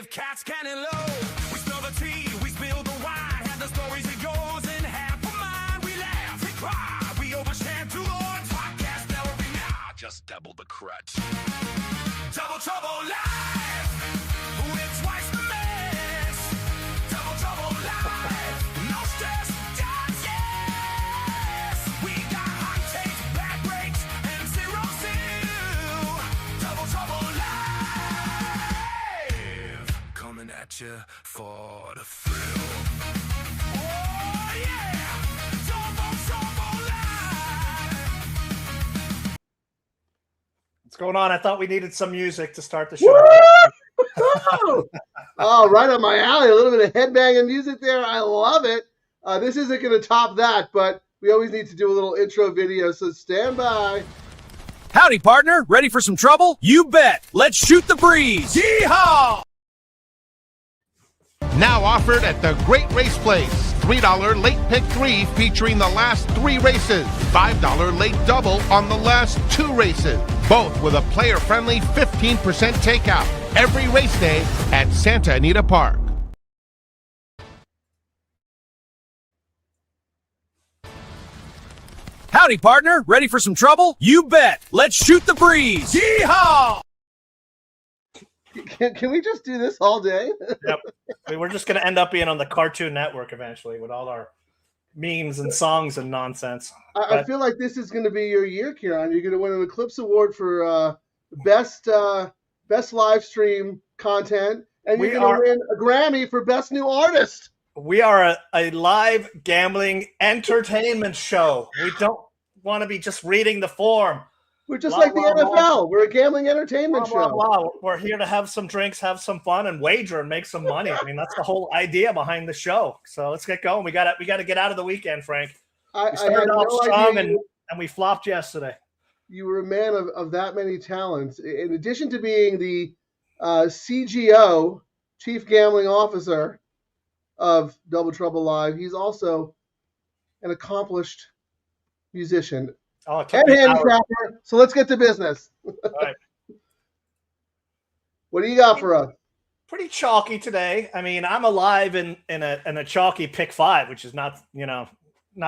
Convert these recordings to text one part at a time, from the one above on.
give cats cannon low. We spill the tea, we spill the wine. Have the stories it goes in half a mind. We laugh, we cry, we overstand too long. Podcast never be now, just double the crutch. Double trouble live, with twice the mess. Double trouble live, no stress, just yes. We got hot takes, bad breaks, and zero seal. Double trouble live, coming at you for the thrill. Oh yeah, double trouble live. What's going on? I thought we needed some music to start the show. Oh, right up my alley. A little bit of headbanging music there. I love it. This isn't going to top that, but we always need to do a little intro video, so stand by. Howdy, partner. Ready for some trouble? You bet. Let's shoot the breeze. Yeehaw! Now offered at the Great Race Place. $3 late pick 3 featuring the last 3 races. $5 late double on the last 2 races. Both with a player-friendly 15% takeout every race day at Santa Anita Park. Howdy, partner. Ready for some trouble? You bet. Let's shoot the breeze. Yeehaw! Can we just do this all day? Yep. We're just going to end up being on the Cartoon Network eventually with all our memes and songs and nonsense. I feel like this is going to be your year, Ciaran. You're going to win an Eclipse Award for best live stream content, and you're going to win a Grammy for best new artist. We are a live gambling entertainment show. We don't want to be just reading the form. We're just like the NFL. We're a gambling entertainment show. We're here to have some drinks, have some fun, and wager and make some money. I mean, that's the whole idea behind the show. So let's get going. We got to get out of the weekend, Frank. We started off strong and we flopped yesterday. You were a man of that many talents. In addition to being the CGO, Chief Gambling Officer of Double Trouble Live, he's also an accomplished musician. And handicapper. So let's get to business. All right. What do you got for us? Pretty chalky today. I mean, I'm alive in a chalky pick 5, which is not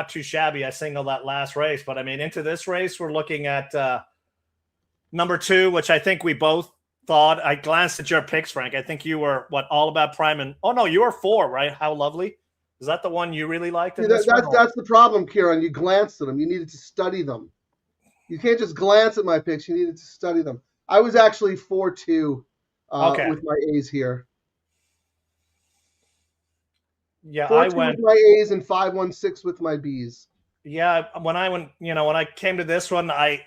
too shabby. I singled that last race, but I mean, into this race, we're looking at number 2, which I think we both thought. I glanced at your picks, Frank. I think you were all about Prime and you were 4, right? How lovely. Is that the one you really liked? That's the problem, Ciaran. You glanced at them. You needed to study them. You can't just glance at my picks. You needed to study them. I was actually 4-2 with my A's here. Yeah, 4-2 with my A's and 5-1-6 with my B's. Yeah, when I came to this one, I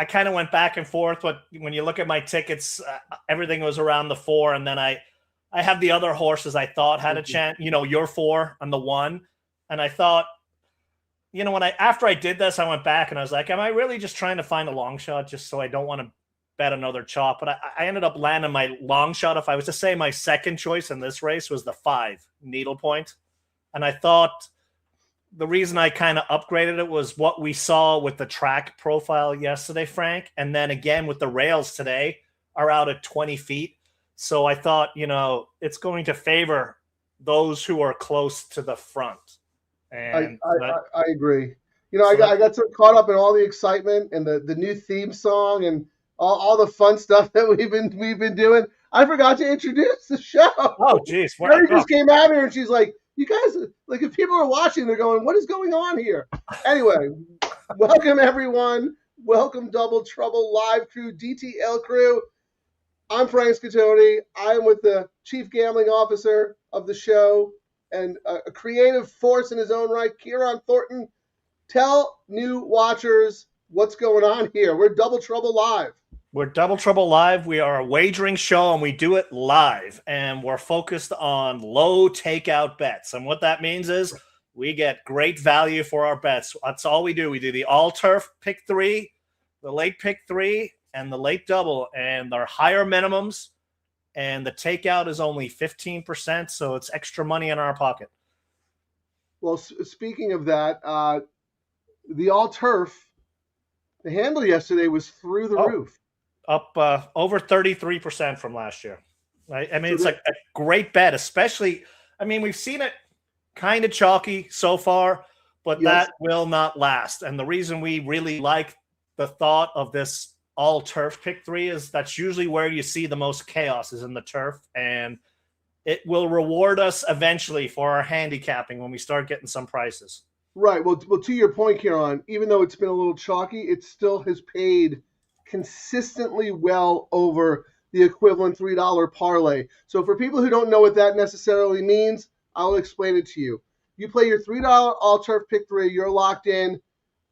kind of went back and forth. But when you look at my tickets, everything was around the 4, and then I have the other horses I thought had a chance, your 4 and the 1. And I thought, after I did this, I went back and I was like, am I really just trying to find a long shot just so I don't want to bet another chop? But I ended up landing my long shot. If I was to say my second choice in this race was the 5 Needlepoint. And I thought the reason I kind of upgraded it was what we saw with the track profile yesterday, Frank. And then again with the rails today are out at 20 feet. So I thought, it's going to favor those who are close to the front. And I agree. I got so caught up in all the excitement and the new theme song and all the fun stuff that we've been doing. I forgot to introduce the show. Oh, geez. Mary just came out here and she's like, you guys, like if people are watching, they're going, what is going on here? Anyway, welcome everyone. Welcome Double Trouble Live Crew, DTL Crew. I'm Frank Scatoni. I am with the Chief Gambling Officer of the show and a creative force in his own right, Ciaran Thornton. Tell new watchers what's going on here. We're Double Trouble Live. We're Double Trouble Live. We are a wagering show, and we do it live. And we're focused on low takeout bets. And what that means is we get great value for our bets. That's all we do. We do the all-turf pick 3, the late pick 3, and the late double, and they're higher minimums, and the takeout is only 15%, so it's extra money in our pocket. Well, speaking of that, the all-turf, the handle yesterday was through the roof. Up over 33% from last year. Right? I mean, it's like a great bet, especially. I mean, we've seen it kind of chalky so far, but that will not last. And the reason we really like the thought of this all turf pick 3 is that's usually where you see the most chaos is in the turf, and it will reward us eventually for our handicapping when we start getting some prices. Right. Well, to your point, Ciaran, even though it's been a little chalky, it still has paid consistently well over the equivalent $3 parlay. So for people who don't know what that necessarily means, I'll explain it to you. You play your $3 all turf pick 3, you're locked in.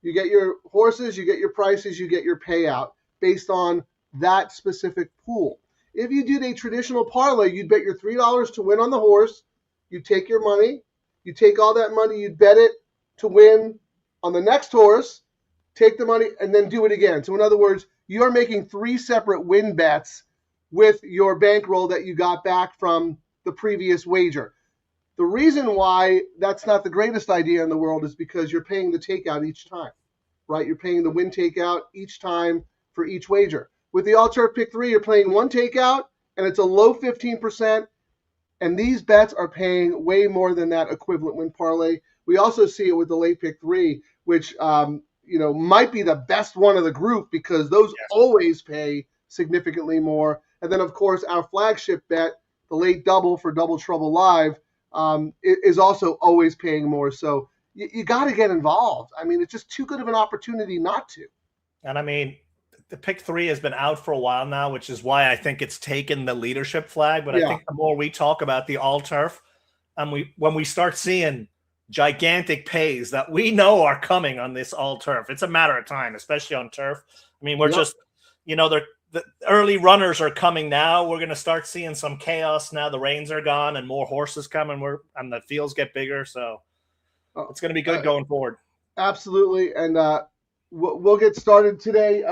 You get your horses, you get your prices, you get your payout based on that specific pool. If you did a traditional parlay, you'd bet your $3 to win on the horse. You take your money, you take all that money, you'd bet it to win on the next horse, take the money, and then do it again. So in other words, you are making 3 separate win bets with your bankroll that you got back from the previous wager. The reason why that's not the greatest idea in the world is because you're paying the takeout each time, right? You're paying the win takeout each time for each wager. With the all turf pick 3, you're playing one takeout, and it's a low 15%, and these bets are paying way more than that equivalent win parlay. We also see it with the late pick 3, which might be the best one of the group because those always pay significantly more. And then, of course, our flagship bet, the late double for Double Trouble Live, is also always paying more. So you got to get involved. I mean, it's just too good of an opportunity not to. And I mean, the pick 3 has been out for a while now, which is why I think it's taken the leadership flag. But I think the more we talk about the all turf, and when we start seeing gigantic pays that we know are coming on this all turf, it's a matter of time, especially on turf. I mean, we're just, the early runners are coming now. We're going to start seeing some chaos now. The reins are gone and more horses coming. And the fields get bigger, so it's going to be good going forward. Absolutely, and we'll get started today.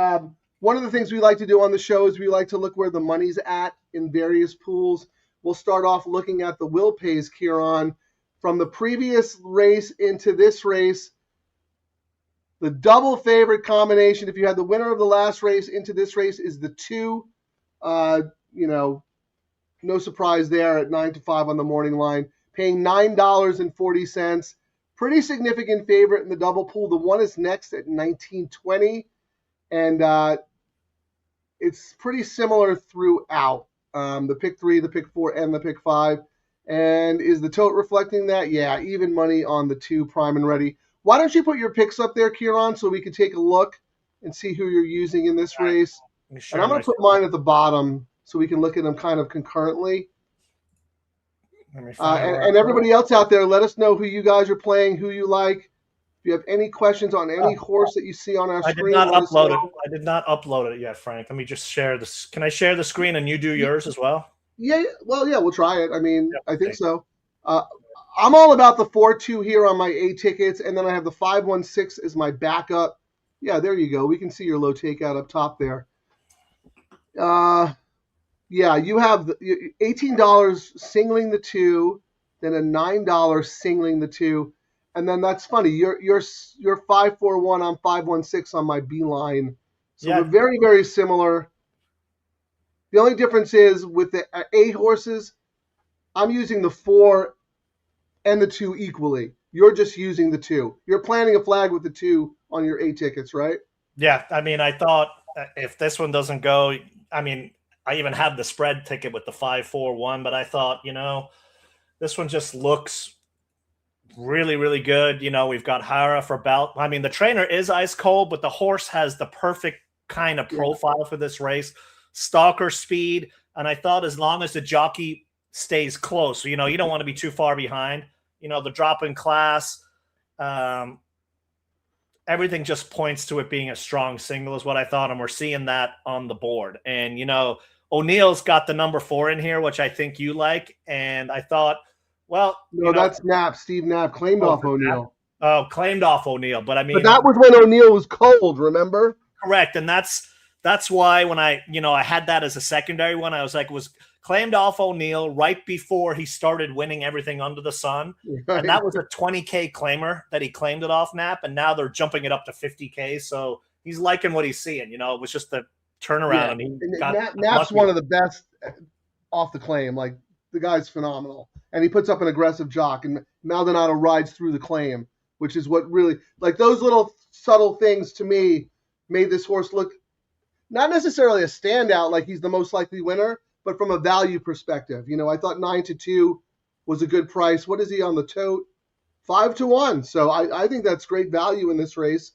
One of the things we like to do on the show is we like to look where the money's at in various pools. We'll start off looking at the will pays, Ciaran, from the previous race into this race. The double favorite combination, if you had the winner of the last race into this race, is the 2. No surprise there at 9-5 on the morning line, paying $9.40. Pretty significant favorite in the double pool. The 1 is next at $19.20, and it's pretty similar throughout. The pick 3, the pick 4, and the pick 5. And is the tote reflecting that? Yeah, even money on the 2, prime and ready. Why don't you put your picks up there, Ciaran, so we can take a look and see who you're using in this race? And I'm going to put mine at the bottom so we can look at them kind of concurrently. And everybody else out there, let us know who you guys are playing, who you like. If you have any questions on any horse that you see on our screen. I did not upload it yet, Frank. Let me just share this. Can I share the screen and you do yours as well? Yeah, we'll try it. I mean, I think so. I'm all about the 4-2 here on my A tickets, and then I have the 5-1-6 as my backup. Yeah, there you go. We can see your low takeout up top there. You have $18 singling the 2, then a $9 singling the 2, and then that's funny. You're 5-4-1 on 5-1-6 on my B line. So we're very, very similar. The only difference is with the A horses, I'm using the 4 and the 2 equally. You're just using the 2. You're planting a flag with the 2 on your A tickets, right? Yeah. I mean, I thought if this one doesn't go, I mean, I even have the spread ticket with the 5-4-1, but I thought, this one just looks really, really good. We've got Hara for belt. I mean, the trainer is ice cold, but the horse has the perfect kind of profile for this race. Stalker speed. And I thought as long as the jockey stays close, you don't want to be too far behind. The drop in class, everything just points to it being a strong single is what I thought, and we're seeing that on the board. And, O'Neill's got the number 4 in here, which I think you like, and I thought, well... No, that's Knapp. Steve Knapp claimed off O'Neill. Oh, claimed off O'Neill, but I mean... But that was when O'Neill was cold, remember? Correct, and that's why when I had that as a secondary one, I was like, was claimed off O'Neill right before he started winning everything under the sun. Right. And that was a 20K claimer that he claimed it off Knapp, and now they're jumping it up to 50K. So he's liking what he's seeing. It was just the turnaround. Yeah. And Knapp's one of the best off the claim. Like, the guy's phenomenal. And he puts up an aggressive jock, and Maldonado rides through the claim, which is what really, like, those little subtle things to me made this horse look not necessarily a standout, like he's the most likely winner, but from a value perspective. You know, I thought 9-2 was a good price. What is he on the tote? 5-1. So I think that's great value in this race.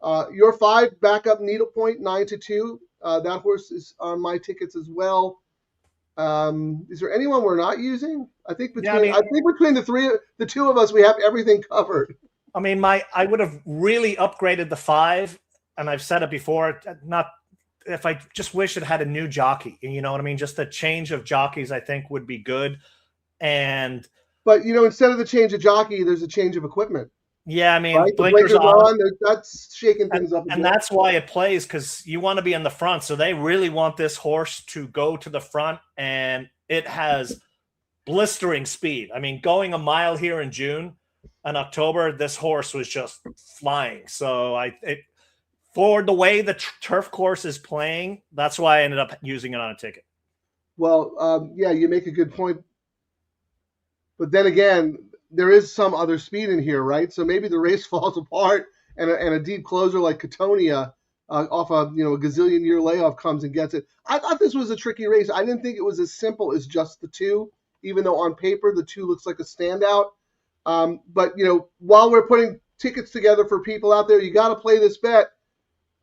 Your 5 backup needlepoint, 9-2. That horse is on my tickets as well. Is there anyone we're not using? I think between the two of us, we have everything covered. I mean, I would have really upgraded the 5, and I've said it before. Not if I just wish it had a new jockey. You know what I mean? Just a change of jockeys, I think, would be good. But you know, instead of the change of jockey, there's a change of equipment. Yeah, I mean, right? Blinkers on. That's shaking things up. And that's why it plays, because you want to be in the front. So they really want this horse to go to the front, and it has blistering speed. I mean, going a mile here in June and October, this horse was just flying. So for the way the turf course is playing, that's why I ended up using it on a ticket. Well, yeah, you make a good point. But then again, there is some other speed in here, right? So maybe the race falls apart, and a deep closer like Catonia off a gazillion-year layoff comes and gets it. I thought this was a tricky race. I didn't think it was as simple as just the 2, even though on paper the 2 looks like a standout. But while we're putting tickets together for people out there, you got to play this bet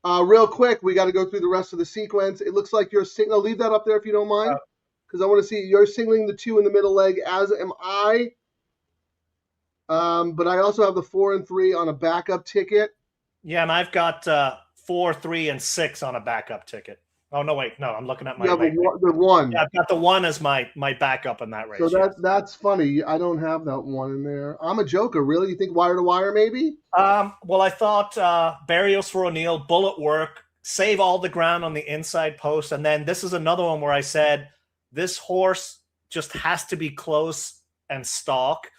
real quick. We got to go through the rest of the sequence. It looks like you're singling. Leave that up there if you don't mind, because I want to see you're singling the 2 in the middle leg, as am I. But I also have the 4 and 3 on a backup ticket. Yeah, and I've got 4, 3, and 6 on a backup ticket. Oh no, wait, no, I'm looking at my. Yeah, the 1. Yeah, I've got the 1 as my backup in that race. So that's funny. I don't have that 1 in there. I'm a joker, really. You think wire to wire, maybe? Well, I thought Barrios for O'Neill, bullet work, save all the ground on the inside post, and then this is another one where I said this horse just has to be close and stalk.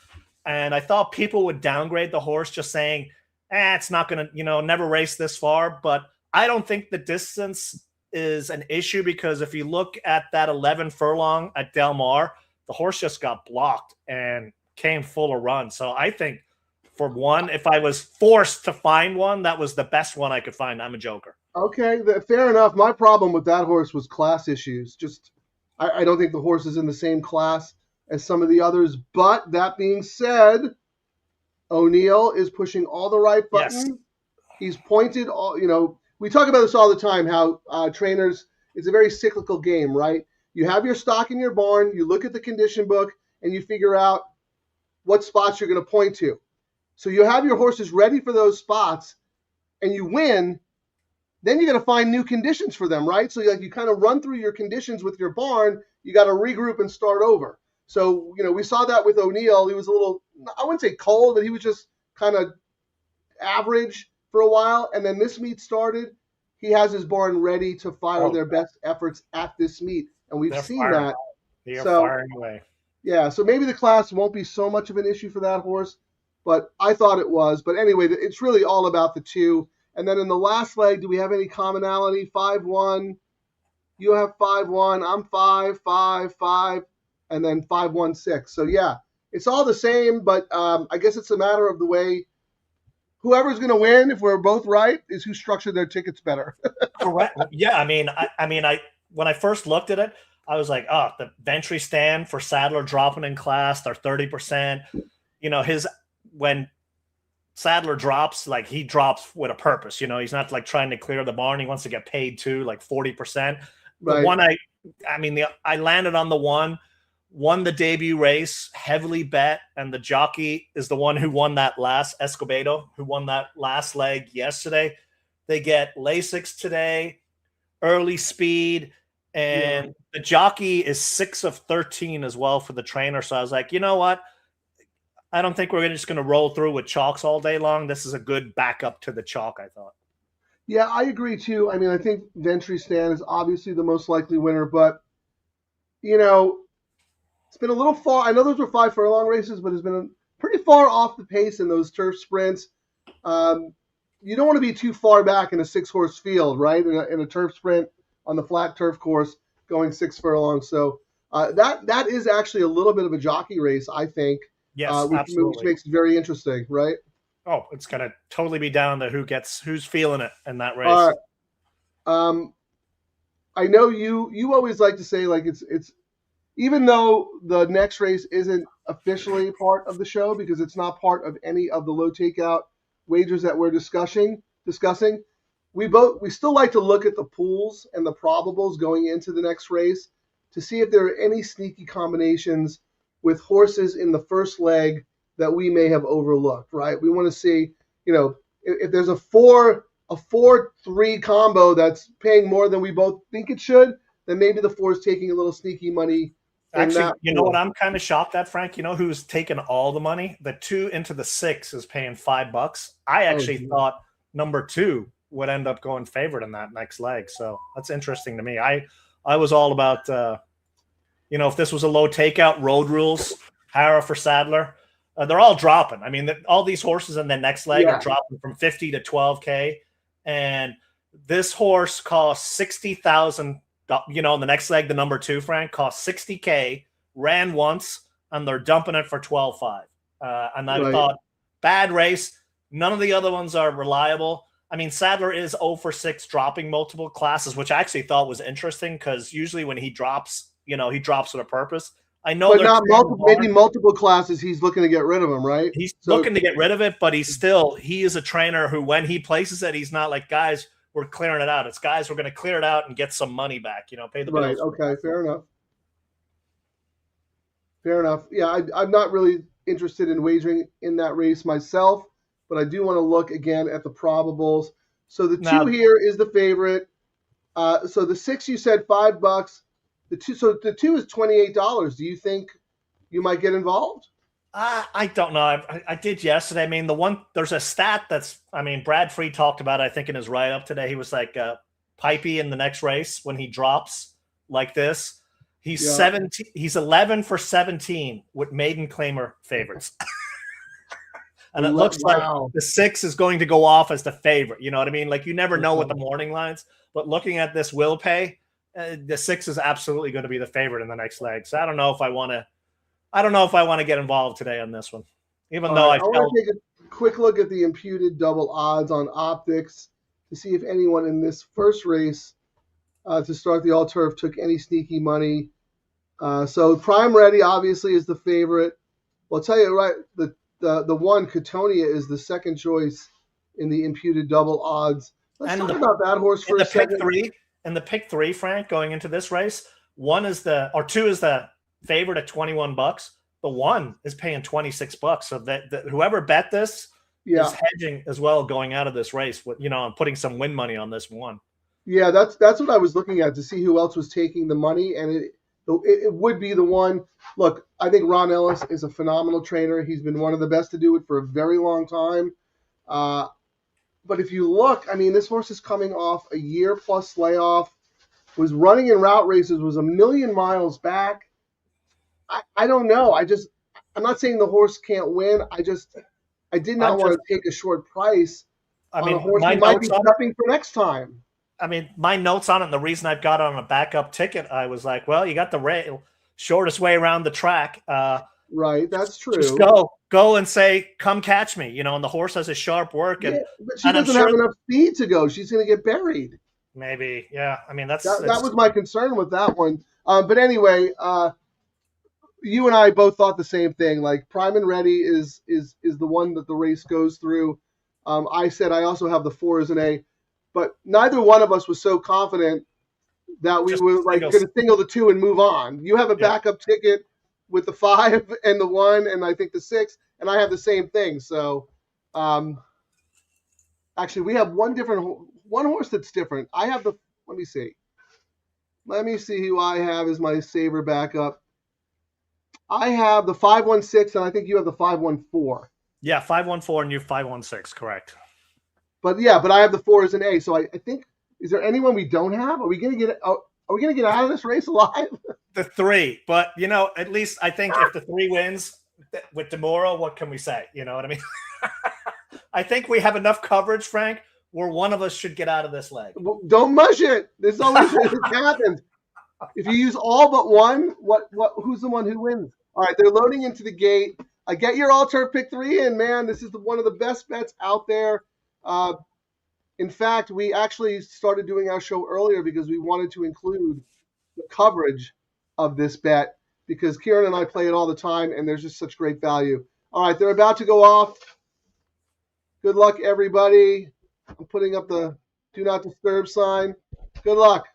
And I thought people would downgrade the horse just saying, it's not going to, never race this far. But I don't think the distance is an issue, because if you look at that 11 furlong at Del Mar, the horse just got blocked and came full of run. So I think for 1, if I was forced to find one, that was the best one I could find. I'm a joker. Okay, fair enough. My problem with that horse was class issues. Just I don't think the horse is in the same class as some of the others. But that being said, O'Neill is pushing all the right buttons. Yes. He's pointed all, we talk about this all the time, how trainers, it's a very cyclical game, right? You have your stock in your barn, you look at the condition book, and you figure out what spots you're going to point to. So you have your horses ready for those spots, and you win. Then you got to find new conditions for them, right? So you kind of run through your conditions with your barn. You got to regroup and start over. So, we saw that with O'Neill. He was a little, I wouldn't say cold, but he was just kind of average for a while. And then this meet started. He has his barn ready to fire their best efforts at this meet. And we've seen that. They are firing away. Yeah, so maybe the class won't be so much of an issue for that horse, but I thought it was. But anyway, it's really all about the 2. And then in the last leg, do we have any commonality? 5-1. You have 5-1. I'm 5-5-5. And then 5-1-6. So yeah, it's all the same, but I guess it's a matter of the way whoever's going to win, if we're both right, is who structured their tickets better. Correct. Yeah, I mean, when I first looked at it, I was like, the Ventry stand for Sadler dropping in class, they're 30%. When Sadler drops, like he drops with a purpose. He's not like trying to clear the barn. He wants to get paid too, like 40%. Right. The one I landed on the 1. Won the debut race, heavily bet, and the jockey is the one who won that last, Escobedo, who won that last leg yesterday. They get Lasix today, early speed, and the jockey is 6 of 13 as well for the trainer. So I was like, you know what? I don't think we're just going to roll through with chalks all day long. This is a good backup to the chalk, I thought. Yeah, I agree too. I mean, I think Ventry Stan is obviously the most likely winner, but, it's been a little far. I know those were 5 furlong races, but it's been pretty far off the pace in those turf sprints. You don't want to be too far back in a 6-horse field, right? In a turf sprint on the flat turf course going 6 furlongs. So That is actually a little bit of a jockey race, I think. Yes, which absolutely. makes it very interesting, right? Oh, it's gonna totally be down to who's feeling it in that race. All right. I know you always like to say like it's even though the next race isn't officially part of the show because it's not part of any of the low takeout wagers that we're discussing, we still like to look at the pools and the probables going into the next race to see if there are any sneaky combinations with horses in the first leg that we may have overlooked, right? We want to see, if there's a 4-3 combo that's paying more than we both think it should, then maybe the 4 is taking a little sneaky money. Actually, you know what I'm kind of shocked at, Frank? You know who's taken all the money? The 2 into the 6 is paying $5. I actually thought number 2 would end up going favorite in that next leg. So that's interesting to me. I was all about, if this was a low takeout, road rules, Hara for Sadler, they're all dropping. I mean, all these horses in the next leg are dropping from 50 to 12K. And this horse costs $60,000. In the next leg, the number 2, Frank, cost $60K, ran once, and they're dumping it for $12,500. And I thought, bad race. None of the other ones are reliable. I mean, Sadler is 0 for 6 dropping multiple classes, which I actually thought was interesting because usually when he drops, he drops with a purpose. I know, but not multiple classes. He's looking to get rid of them, right? He's looking to get rid of it, but he is a trainer who, when he places it, he's not like, guys, we're clearing it out. It's guys, we're going to clear it out and get some money back. Pay the bills. Right. Okay. Fair enough. Yeah, I'm not really interested in wagering in that race myself, but I do want to look again at the probables. So the 2 here is the favorite. So the 6 you said $5. The 2 is $28. Do you think you might get involved? I don't know. I did yesterday. I mean, there's a stat Brad Free talked about it, I think, in his write-up today. He was like, Pipey in the next race, when he drops like this, he's 17. He's 11 for 17 with maiden claimer favorites. And it looks like the 6 is going to go off as the favorite. You know what I mean? Like, you never know with the morning lines, but looking at this will pay, the 6 is absolutely going to be the favorite in the next leg. So I don't know if I want to get involved today on this one, even though I want to take a quick look at the imputed double odds on optics to see if anyone in this first race to start the all turf took any sneaky money. So Prime Ready obviously is the favorite. Well, I'll tell you right, the one Cotonia is the second choice in the imputed double odds. Let's talk about that horse for a second. And the pick 3, Frank, going into this race, 2 is the favorite at $21. The 1 is paying $26. So that whoever bet this is hedging as well going out of this race with, and putting some win money on this 1. Yeah, that's what I was looking at to see who else was taking the money, and it would be the 1. Look, I think Ron Ellis is a phenomenal trainer. He's been one of the best to do it for a very long time. But if you look, I mean, this horse is coming off a year-plus layoff, was running in route races, was a million miles back. I don't know. I'm not saying the horse can't win. I did not want to take a short price on a horse who might be prepping for next time. I mean, my notes on it, and the reason I've got it on a backup ticket, I was like, well, you got the shortest way around the track. Right, that's true. Just go and say, come catch me, and the horse has a sharp work. And, but she doesn't have enough speed to go. She's going to get buried. Maybe, yeah. I mean, that was my concern with that one. But anyway, you and I both thought the same thing. Like, Prime and Ready is the one that the race goes through. I said I also have the 4 as an A, but neither one of us was so confident that we were like going to single the 2 and move on. You have a backup ticket with the 5 and the 1, and I think the 6, and I have the same thing. So, actually, we have one horse that's different. I have let me see who I have as my saver backup. I have the 516, and I think you have the 514. Yeah, 514, and you 516, correct. But I have the 4 as an A. So I think, is there anyone we don't have? Are we going to get out of this race alive? The 3, but at least I think if the 3 wins with DeMora, what can we say? You know what I mean? I think we have enough coverage, Frank, where one of us should get out of this leg. Don't mush it. This always happens. If you use all but one, who's the one who wins? All right, they're loading into the gate. Get your all-turf pick 3 in, man. This is one of the best bets out there. In fact, we actually started doing our show earlier because we wanted to include the coverage of this bet because Ciaran and I play it all the time, and there's just such great value. All right, they're about to go off. Good luck, everybody. I'm putting up the do not disturb sign. Good luck.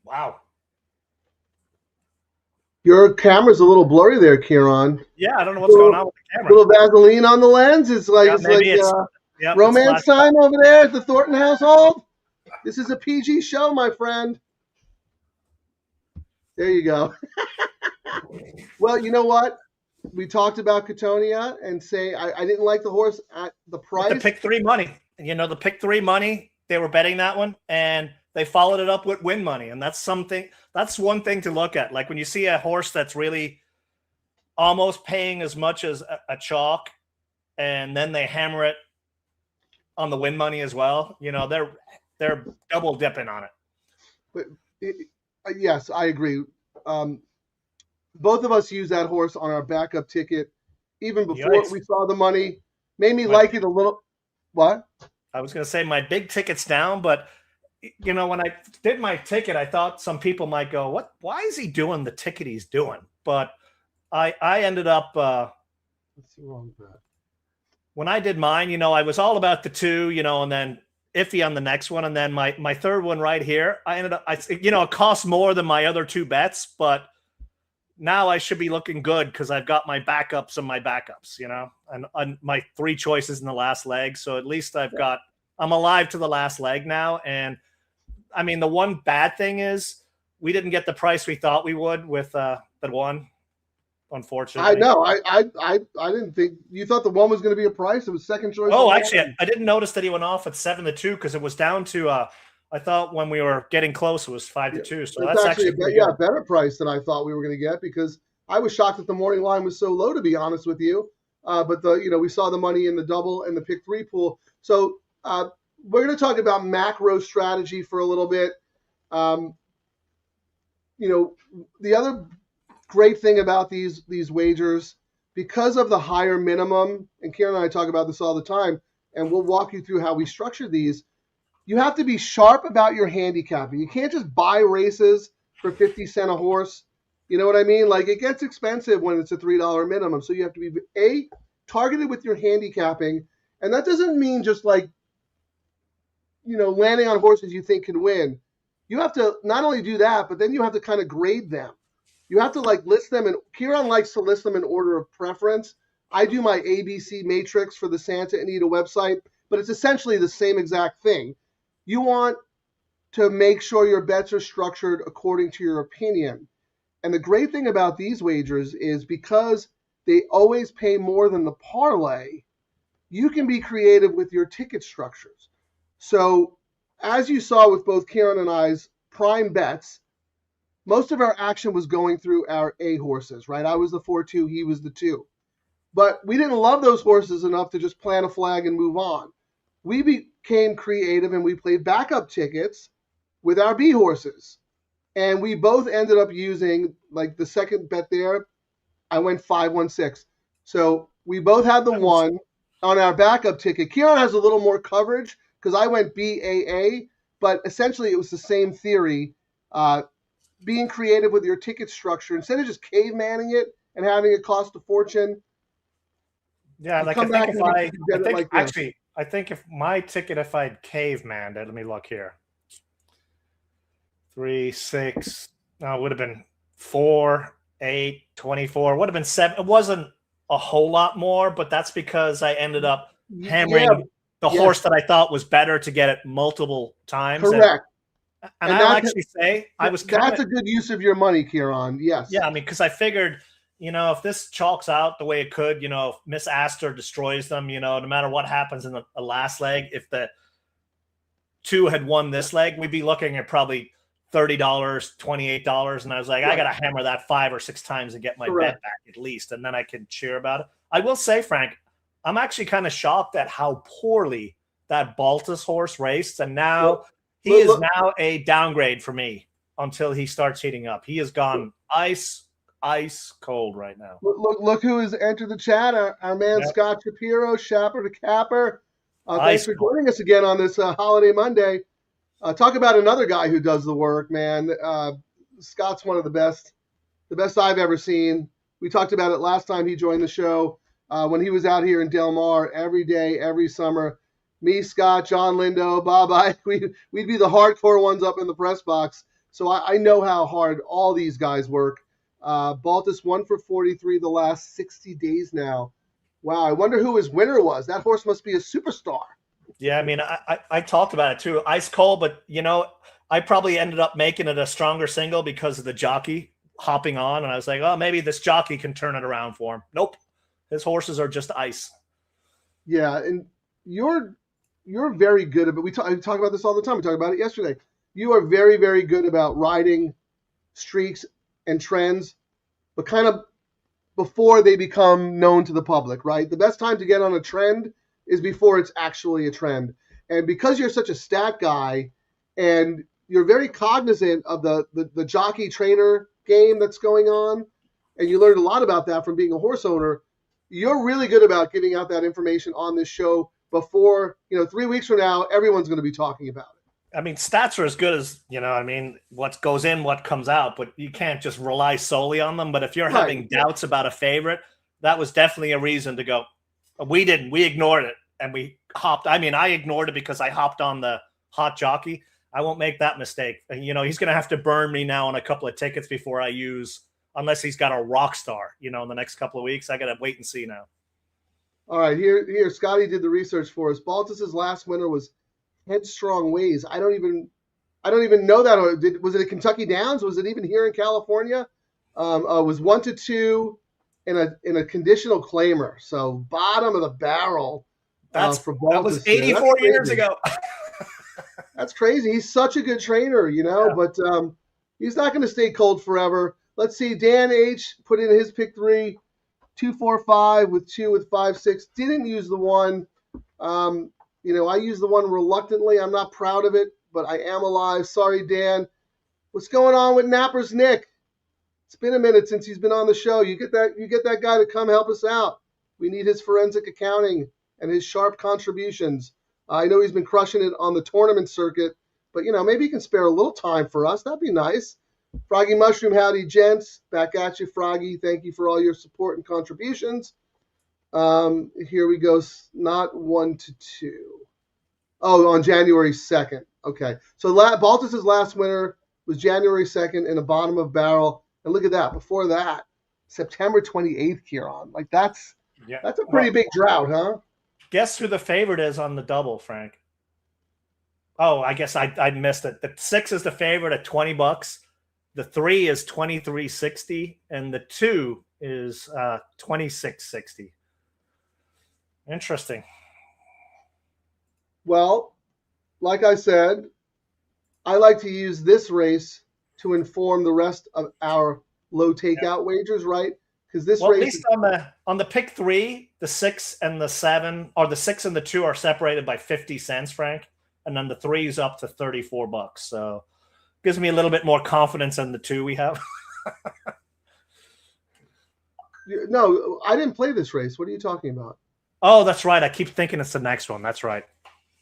Wow. Your camera's a little blurry there, Ciaran. Yeah, I don't know what's going on with the camera. Little Vaseline on the lens. It's like romance time over there at the Thornton household. This is a PG show, my friend. There you go. Well, you know what? We talked about Catonia and say I didn't like the horse at the price. The pick 3 money. The pick 3 money, they were betting that one, and they followed it up with win money. And that's one thing to look at. Like when you see a horse that's really almost paying as much as a chalk, and then they hammer it on the win money as well, they're double dipping on it. But yes, I agree. Both of us used that horse on our backup ticket even before we saw the money. Made me like it a little. What? I was going to say my big ticket's down, but when I did my ticket, I thought some people might go, "What? Why is he doing the ticket he's doing?" But I ended up. What's wrong with that? When I did mine, I was all about the 2, and then iffy on the next one, and then my third one right here, I ended up. It cost more than my other 2 bets, but now I should be looking good because I've got my backups and my backups, and my 3 choices in the last leg. So at least I'm alive to the last leg now. And I mean, the one bad thing is we didn't get the price we thought we would with the 1, unfortunately. I know. I didn't think you thought the 1 was going to be a price. It was second choice. Oh, actually, I didn't notice that he went off at 7-2 because it was down to I thought when we were getting close, it was 5-2. So that's actually a better price than I thought we were going to get because I was shocked that the morning line was so low, to be honest with you. But we saw the money in the double and the pick 3 pool. So we're going to talk about macro strategy for a little bit. The other great thing about these wagers, because of the higher minimum, and Ciaran and I talk about this all the time, and we'll walk you through how we structure these. You have to be sharp about your handicapping. You can't just buy races for 50 cents a horse. You know what I mean? Like it gets expensive when it's a $3 minimum. So you have to be targeted with your handicapping. And that doesn't mean just like, landing on horses you think can win. You have to not only do that, but then you have to kind of grade them. You have to list them. And Ciaran likes to list them in order of preference. I do my ABC matrix for the Santa Anita website, but it's essentially the same exact thing. You want to make sure your bets are structured according to your opinion. And the great thing about these wagers is because they always pay more than the parlay, you can be creative with your ticket structures. So as you saw with both Ciaran and I's prime bets, most of our action was going through our A horses, right? I was the 4-2, he was the 2. But we didn't love those horses enough to just plant a flag and move on. We became creative and we played backup tickets with our B horses. And we both ended up using, like the second bet there, I went 5-1-6. So we both had the one on our backup ticket. Ciaran has a little more coverage because I went BAA, but essentially it was the same theory. Being creative with your ticket structure instead of just cavemanning it and having it cost a fortune. Yeah, like I think if my ticket, if I'd caveman, let me look here. 3, 6, no, it would have been 4, 8, 24, would have been 7. It wasn't a whole lot more, but that's because I ended up hammering the horse that I thought was better to get it multiple times. Correct. And I'll actually say that's a good use of your money, Ciaran. Yes. Yeah, I mean, because I figured, if this chalks out the way it could, if Miss Astor destroys them, no matter what happens in the last leg, if the 2 had won this leg, we'd be looking at probably $30, $28. And I was like, I got to hammer that 5 or 6 times and get my bet back at least. And then I can cheer about it. I will say, Frank, I'm actually kind of shocked at how poorly that Baltus horse raced. And now he is now a downgrade for me until he starts heating up. He has gone ice cold right now. Look who has entered the chat. Our man Scott Shapiro, Shapper to Capper. Thanks for joining us again on this holiday Monday. Talk about another guy who does the work, man. Scott's one of the best I've ever seen. We talked about it last time he joined the show when he was out here in Del Mar every day, every summer. Me, Scott, John Lindo, Bob, we'd be the hardcore ones up in the press box. So I know how hard all these guys work. Baltus 1 for 43 the last 60 days now. Wow, I wonder who his winner was. That horse must be a superstar. Yeah, I mean, I talked about it too. Ice cold, but, I probably ended up making it a stronger single because of the jockey hopping on. And I was like, oh, maybe this jockey can turn it around for him. Nope. His horses are just ice. Yeah, and you're very good about. We talk about this all the time. We talked about it yesterday. You are very, very good about riding streaks and trends, but kind of before they become known to the public, right? The best time to get on a trend is before it's actually a trend. And because you're such a stat guy and you're very cognizant of the jockey trainer game that's going on, and you learned a lot about that from being a horse owner, you're really good about giving out that information on this show before, 3 weeks from now, everyone's going to be talking about it. I mean, stats are as good as, what goes in, what comes out, but you can't just rely solely on them. But if you're having doubts about a favorite, that was definitely a reason to go. We ignored it and we hopped. I mean, I ignored it because I hopped on the hot jockey. I won't make that mistake. He's going to have to burn me now on a couple of tickets before I use, unless he's got a rock star, in the next couple of weeks. I got to wait and see now. All right, here, Scotty did the research for us. Baltus's last winner was Headstrong Ways. I don't even know that. Was it at Kentucky Downs? Was it even here in California? Was 1-2 in a conditional claimer. So bottom of the barrel. That was 84 years ago. That's crazy. He's such a good trainer, but he's not going to stay cold forever. Let's see. Dan H put in his pick 3, 2-4-5 with 2 with 5-6. Didn't use the 1. I use the 1 reluctantly. I'm not proud of it, but I am alive. Sorry, Dan. What's going on with Napper's Nick? It's been a minute since he's been on the show. You get that guy to come help us out. We need his forensic accounting and his sharp contributions. I know he's been crushing it on the tournament circuit, but maybe he can spare a little time for us. That'd be nice. Froggy Mushroom, howdy, gents. Back at you, Froggy. Thank you for all your support and contributions. Here we go. Not 1-2. Oh, on January 2nd. Okay. So Baltus's last winner was January 2nd in a bottom of barrel. And look at that. Before that, September 28th, Ciaran. Like that's a pretty big drought, huh? Guess who the favorite is on the double, Frank? Oh, I guess I missed it. The 6 is the favorite at $20. The 3 is $23.60, and the 2 is $26.60. Interesting. Well, like I said, I like to use this race to inform the rest of our low takeout wagers, right? because this Well, at race least on the pick 3, the 6 and the 7, or the 6 and the 2 are separated by 50 cents, Frank, and then the 3 is up to $34. So gives me a little bit more confidence in the 2 we have. No, I didn't play this race. What are you talking about? Oh, that's right. I keep thinking it's the next one. That's right.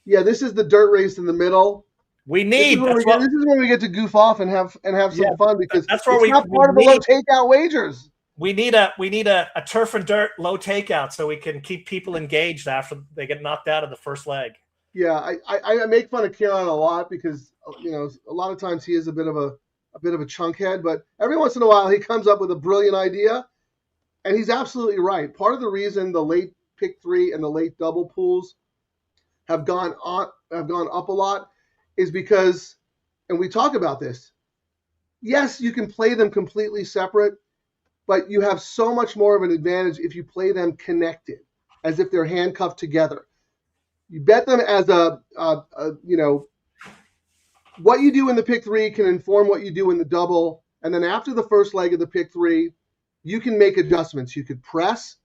Yeah, this is the dirt race in the middle. We need. This is where we get to goof off and have some fun, because that's where it's not part of the low takeout wagers. We need a turf and dirt low takeout so we can keep people engaged after they get knocked out of the first leg. Yeah, I make fun of Ciaran a lot because a lot of times he is a bit of a chunk head, but every once in a while he comes up with a brilliant idea, and he's absolutely right. Part of the reason the late pick 3 and the late double pools have gone up a lot is because, and we talk about this, yes, you can play them completely separate, but you have so much more of an advantage if you play them connected, as if they're handcuffed together. You bet them as what you do in the pick 3 can inform what you do in the double, and then after the first leg of the pick 3, you can make adjustments. You could press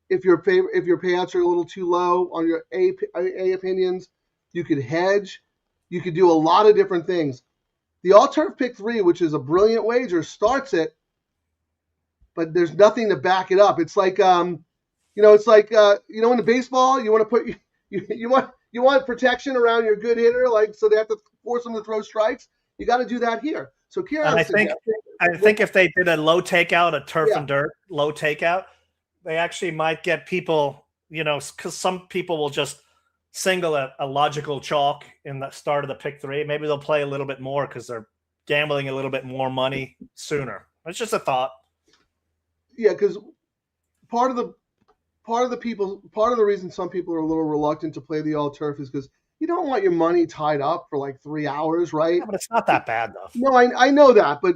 if your payouts are a little too low on your A opinions. You could hedge. You could do a lot of different things. The all-turf pick 3, which is a brilliant wager, starts it, but there's nothing to back it up. It's like, in the baseball, you want to put you want protection around your good hitter, like, so they have to force them to throw strikes. You got to do that here. So Ciaran, I think if they did a low takeout, a turf and dirt low takeout, they actually might get people, because some people will just single a logical chalk in the start of the pick 3. Maybe they'll play a little bit more because they're gambling a little bit more money sooner. It's just a thought. Yeah, because part of the reason some people are a little reluctant to play the all turf is because you don't want your money tied up for like 3 hours, right? Yeah, but it's not that bad though. No, I know that, but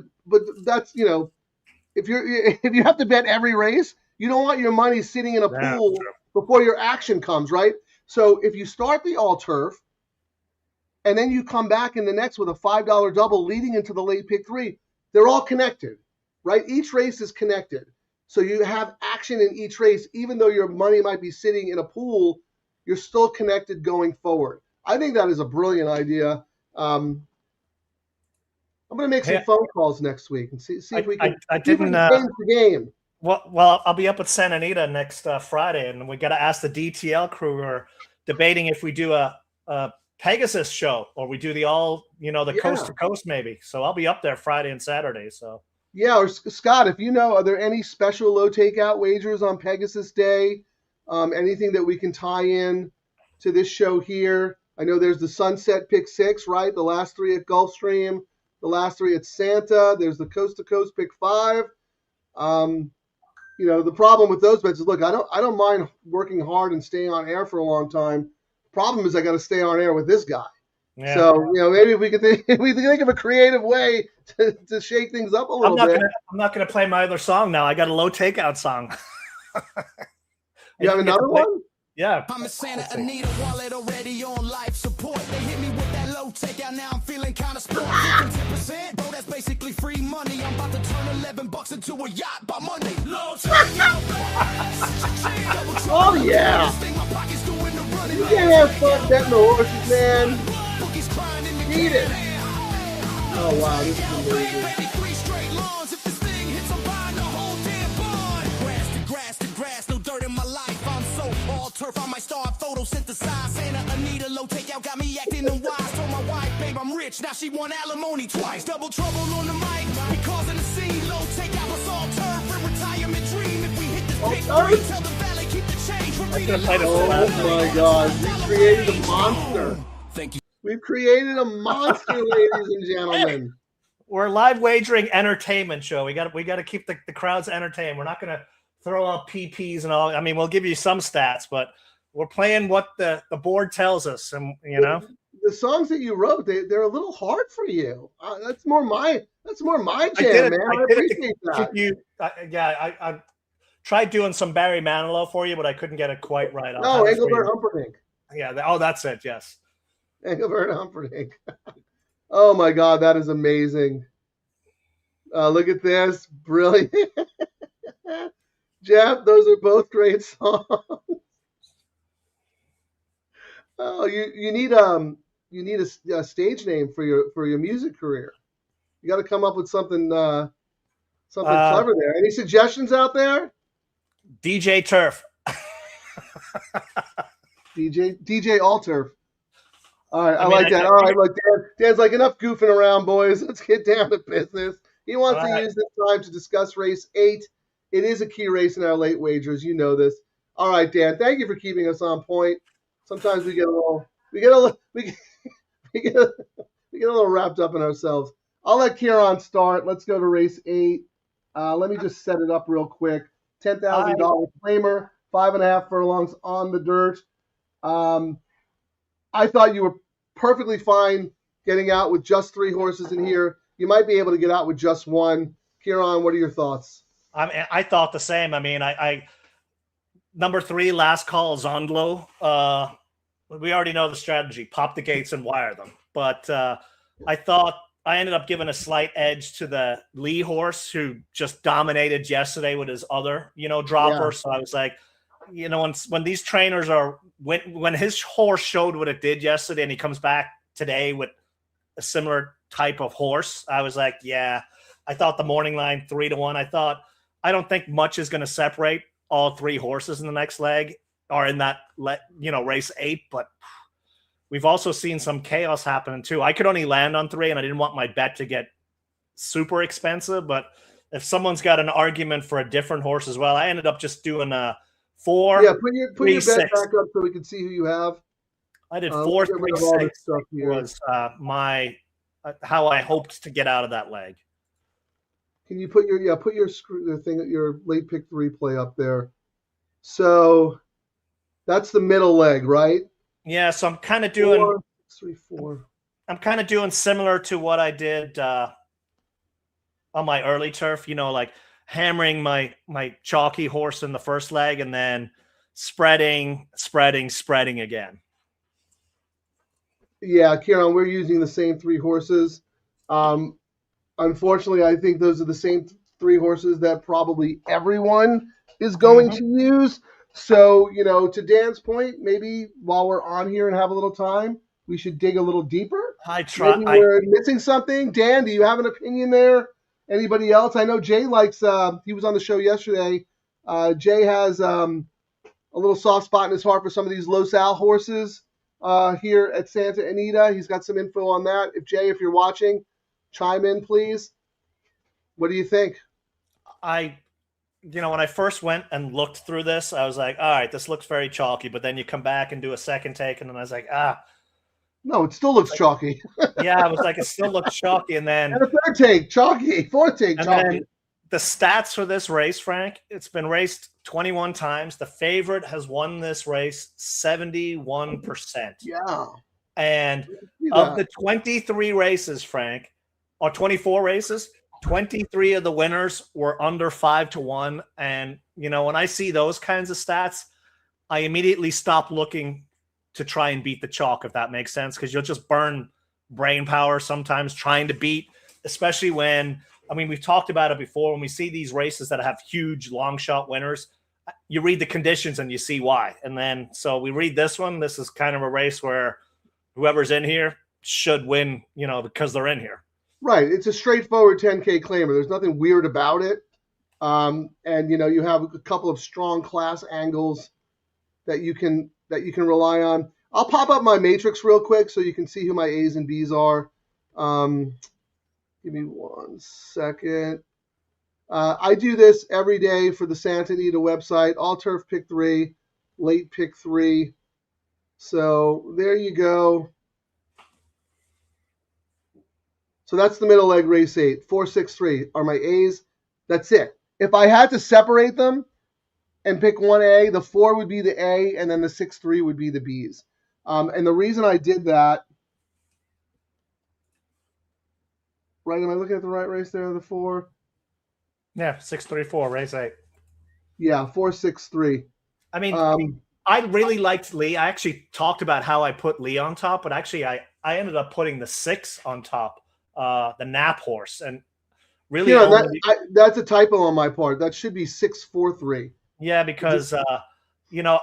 that's, if you have to bet every race, you don't want your money sitting in a pool before your action comes, right? So if you start the all turf and then you come back in the next with a $5 double leading into the late pick 3, they're all connected, right? Each race is connected. So you have action in each race. Even though your money might be sitting in a pool, you're still connected going forward. I think that is a brilliant idea. I'm going to make some phone calls next week and see if we can change the game. Well, I'll be up at Santa Anita next Friday, and we got to ask the DTL crew. We're debating if we do a Pegasus show or we do the coast to coast maybe. So I'll be up there Friday and Saturday. So. Yeah, or Scott, if you know, are there any special low takeout wagers on Pegasus Day? Anything that we can tie in to this show here? I know there's the Sunset Pick 6, right? The last 3 at Gulfstream, the last 3 at Santa. There's the Coast to Coast Pick 5. The problem with those bets is, look, I don't mind working hard and staying on air for a long time. The problem is I got to stay on air with this guy. Yeah. So, maybe if we could think of a creative way to shake things up a little bit. I'm not going to play my other song now. I got a low takeout song. You have another one? Yeah. I'm a Santa Anita wallet already on life support. They hit me with that low takeout. Now I'm feeling kind of sport. 10%, bro, that's basically free money. I'm about to turn $11 into a yacht by Monday. Low takeout. Oh, yeah. You can't have fun betting the horses, man. Need it. Oh, wow, this is amazing. Grass, no dirt in my life. I'm so all turf. I might start photosynthesize. Santa Anita low takeout got me acting unwise. Told my wife, babe, I'm rich. Now she want alimony twice. Double trouble on the mic. We causing a scene. Low takeout was all turf. A retirement dream. If we hit this big three, tell the valley keep the change. Oh my God, we created a monster. Thank you. We've created a monster, ladies and gentlemen. We're a live wagering entertainment show. We got to keep the crowds entertained. We're not going to throw out PPs and all. I mean, we'll give you some stats, but we're playing what the board tells us. And the songs that you wrote, they're a little hard for you. That's more my jam, man. I appreciate that. I tried doing some Barry Manilow for you, but I couldn't get it quite right. No, Engelbert Humperdinck. Yeah. That's it. Yes. Engelbert Humperdinck. Oh my God, that is amazing. Look at this. Brilliant. Jeff, those are both great songs. Oh, you need a stage name for your music career. You got to come up with something clever there. Any suggestions out there? DJ Turf. DJ Alturf. All right, I like that. All right, look, Dan's like, enough goofing around, boys. Let's get down to business. He wants to use this time to discuss race 8. It is a key race in our late wagers. You know this. All right, Dan, thank you for keeping us on point. Sometimes we get a little wrapped up in ourselves. I'll let Ciaran start. Let's go to race 8. Let me just set it up real quick. $10,000 claimer, 5.5 furlongs on the dirt. I thought you were perfectly fine getting out with just 3 horses in here. You might be able to get out with just 1. Ciaran, what are your thoughts? I thought the same. I mean, I number 3, Last Call Zondlo. We already know the strategy: pop the gates and wire them. But I thought I ended up giving a slight edge to the Lee horse, who just dominated yesterday with his other, dropper. Yeah. So I was like, when these trainers are when his horse showed what it did yesterday, and he comes back today with a similar type of horse, I was like, yeah. I thought the morning line 3-1. I don't think much is going to separate all 3 horses in the next leg or in that race 8, but we've also seen some chaos happening too. I could only land on 3, and I didn't want my bet to get super expensive, but if someone's got an argument for a different horse as well, I ended up just doing a 4. Yeah, put your bet back up so we can see who you have. I did 4, 3, 6 was my how I hoped to get out of that leg. Can you put your late pick 3 play up there? So that's the middle leg, right? Yeah, so I'm kind of doing 4, 6, 3, 4. I'm kind of doing similar to what I did on my early turf, like hammering my chalky horse in the first leg and then spreading again. Yeah, Ciaran, we're using the same 3 horses. Unfortunately, I think those are the same 3 horses that probably everyone is going to use. So, to Dan's point, maybe while we're on here and have a little time, we should dig a little deeper. Maybe we're missing something. Dan, do you have an opinion there? Anybody else? I know Jay likes, he was on the show yesterday. Jay has a little soft spot in his heart for some of these Los Al horses here at Santa Anita. He's got some info on that. If you're watching, chime in, please. What do you think? When I first went and looked through this, I was like, all right, this looks very chalky. But then you come back and do a second take, and then I was like, no, it still looks chalky. Yeah, I was like, it still looks chalky. And then a third take, chalky. Fourth take, chalky. And then the stats for this race, Frank, it's been raced 21 times. The favorite has won this race 71%. Yeah. And of the 23 races, Frank, or 24 races, 23 of the winners were under 5-1. And, when I see those kinds of stats, I immediately stop looking to try and beat the chalk, if that makes sense, because you'll just burn brain power sometimes trying to beat, especially when, we've talked about it before, when we see these races that have huge long shot winners, you read the conditions and you see why. And then, so we read this one. This is kind of a race where whoever's in here should win, because they're in here. Right. It's a straightforward 10K claimer. There's nothing weird about it. And, you have a couple of strong class angles that you can rely on. I'll pop up my matrix real quick so you can see who my A's and B's are. Give me 1 second. I do this every day for the Santa Anita website. All turf pick 3, late pick 3. So there you go. So that's the middle leg, race 8. 4, 6, 3 are my A's. That's it. If I had to separate them and pick one A, the 4 would be the A, and then the 6, 3 would be the B's. And the reason I did that, right? Am I looking at the right race there? The 4. Yeah, 6, 3, 4, race 8. Yeah, 4, 6, 3. I really liked Lee. I actually talked about how I put Lee on top, but actually I ended up putting the 6 on top. The Nap horse. And really You know, only that's a typo on my part. That should be 643. yeah, because you know,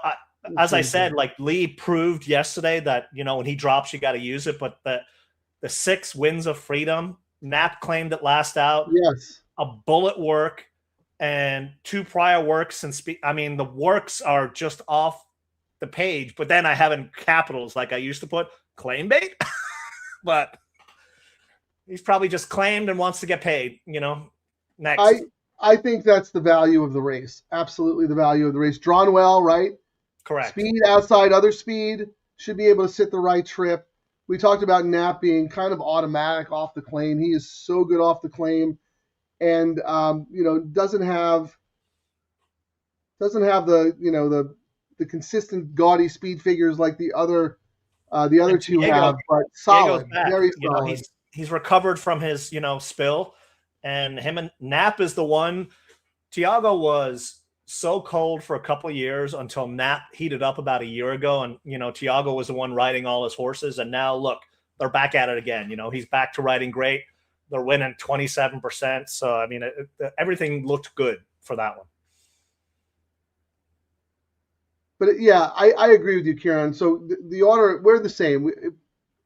as I said, like Lee proved yesterday that when he drops, you got to use it. But the 6 wins of freedom, Knapp claimed it last out. Yes. A bullet work and 2 prior works and I mean, the works are just off the page. But then I have in capitals like I used to put claim bait, but he's probably just claimed and wants to get paid. Next. I think that's the value of the race. Absolutely the value of the race. Drawn well, right? Correct. Speed outside other speed. Should be able to sit the right trip. We talked about Knapp being kind of automatic off the claim. He is so good off the claim. And, doesn't have the consistent gaudy speed figures like the other two have, but solid, very solid. He's recovered from his, spill. And him and Knapp is the one. Tiago was so cold for a couple of years until Knapp heated up about a year ago. And, Tiago was the one riding all his horses. And now, look, they're back at it again. He's back to riding great. They're winning 27%. So, I mean, everything looked good for that one. But, yeah, I agree with you, Ciaran. So the order, we're the same.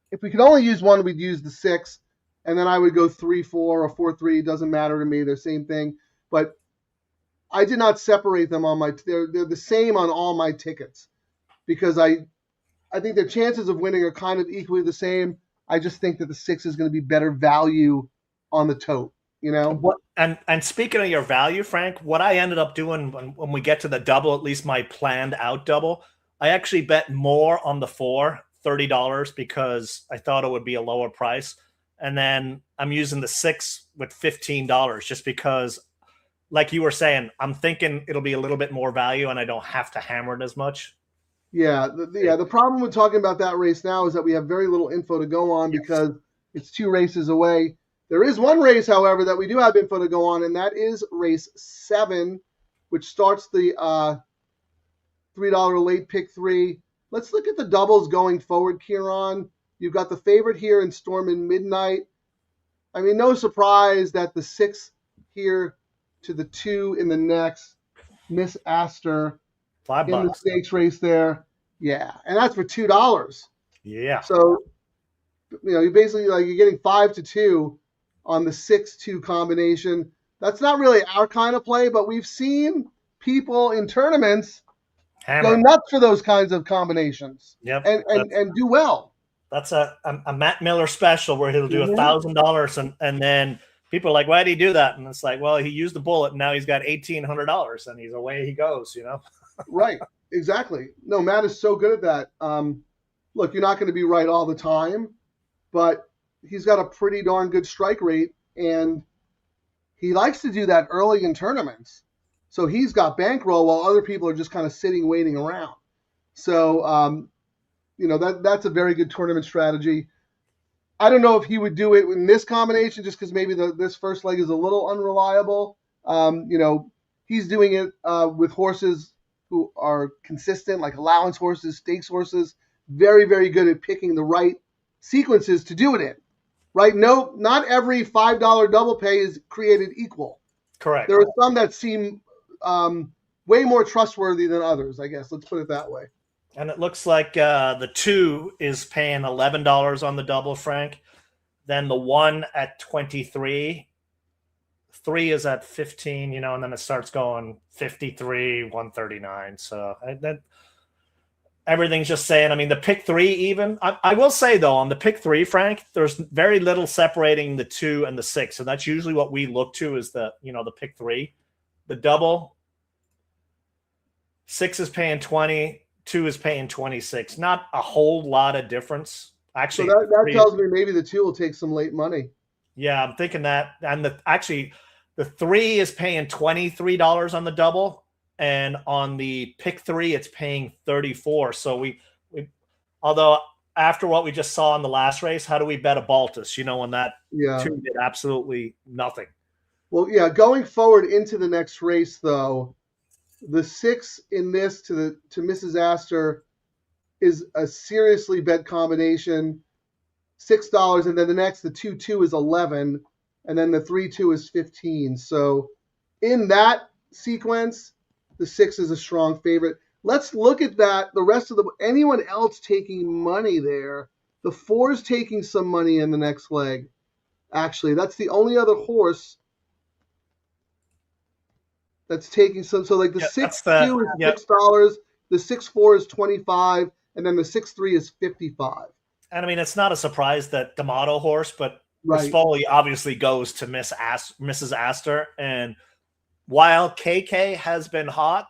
If we could only use one, we'd use the 6. And then I would go 3-4 or 4-3. It doesn't matter to me. They're the same thing. But I did not separate them on they're the same on all my tickets because I think their chances of winning are kind of equally the same. I just think that the 6 is going to be better value on the tote, And speaking of your value, Frank, what I ended up doing when we get to the double, at least my planned out double, I actually bet more on the 4, $30, because I thought it would be a lower price. And then I'm using the 6 with $15 just because, like you were saying, I'm thinking it'll be a little bit more value and I don't have to hammer it as much. Yeah. The problem with talking about that race now is that we have very little info to go on because it's 2 races away. There is one race, however, that we do have info to go on, and that is race 7, which starts the $3 late pick 3. Let's look at the doubles going forward, Ciaran. You've got the favorite here in Storm and Midnight. I mean, no surprise that the 6 here to the 2 in the next, Miss Astor $5 in the stakes race there. Yeah, and that's for $2. Yeah. So, you basically you're getting 5-2 on the 6-2 combination. That's not really our kind of play, but we've seen people in tournaments go nuts for those kinds of combinations. Yep. And do well. That's a Matt Miller special where he'll do $1,000 and then people are like, why did he do that? And it's like, well, he used the bullet and now he's got $1,800 and he's away he goes, Right. Exactly. No, Matt is so good at that. Look, you're not going to be right all the time, but he's got a pretty darn good strike rate and he likes to do that early in tournaments. So he's got bankroll while other people are just kind of sitting, waiting around. So, that's a very good tournament strategy. I don't know if he would do it in this combination just because maybe this first leg is a little unreliable. He's doing it with horses who are consistent, like allowance horses, stakes horses, very, very good at picking the right sequences to do it in. Right? No, not every $5 double pay is created equal. Correct. There are some that seem way more trustworthy than others, I guess. Let's put it that way. And it looks like the 2 is paying $11 on the double, Frank. Then the 1 at 23. 3 is at 15, and then it starts going 53, 139. So everything's just saying, I mean, the pick 3 even. I will say, though, on the pick 3, Frank, there's very little separating the 2 and the 6. And that's usually what we look to is the pick 3. The double, 6 is paying 20. 2 is paying 26. Not a whole lot of difference. Actually, so that tells me maybe the 2 will take some late money. Yeah, I'm thinking that. And the 3 is paying $23 on the double, and on the pick 3, it's paying $34. So we although after what we just saw in the last race, how do we bet a Baltus? When that 2 did absolutely nothing. Well, yeah, going forward into the next race, though. The 6 in this to Mrs. Astor is a seriously bet combination, $6, and then the next, the 2-2 is $11, and then the 3-2 is 15. So in that sequence, the 6 is a strong favorite. Let's look at that. The rest of anyone else taking money there. The 4 is taking some money in the next leg. Actually, that's the only other horse that's taking some. So like the 6-2 is $6, the 6-4 is 25, and then the 6-3 is 55. And I mean, it's not a surprise that the D'Amato horse, but Right. Rispoli obviously goes to Mrs. Astor. And while KK has been hot,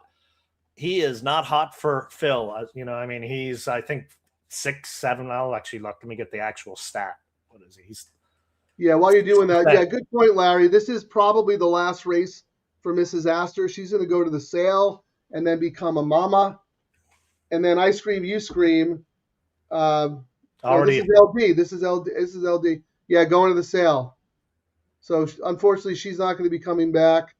he is not hot for Phil. You know, I mean, he's, I think, 6, 7. I'll actually look. Let me get the actual stat. What is he? Yeah, while you're doing that, yeah, good point, Larry. This is probably the last race for Mrs. Astor. She's going to go to the sale and then become a mama. And then I Scream, You Scream. Already. This is LD. Yeah, going to the sale. So unfortunately, she's not going to be coming back.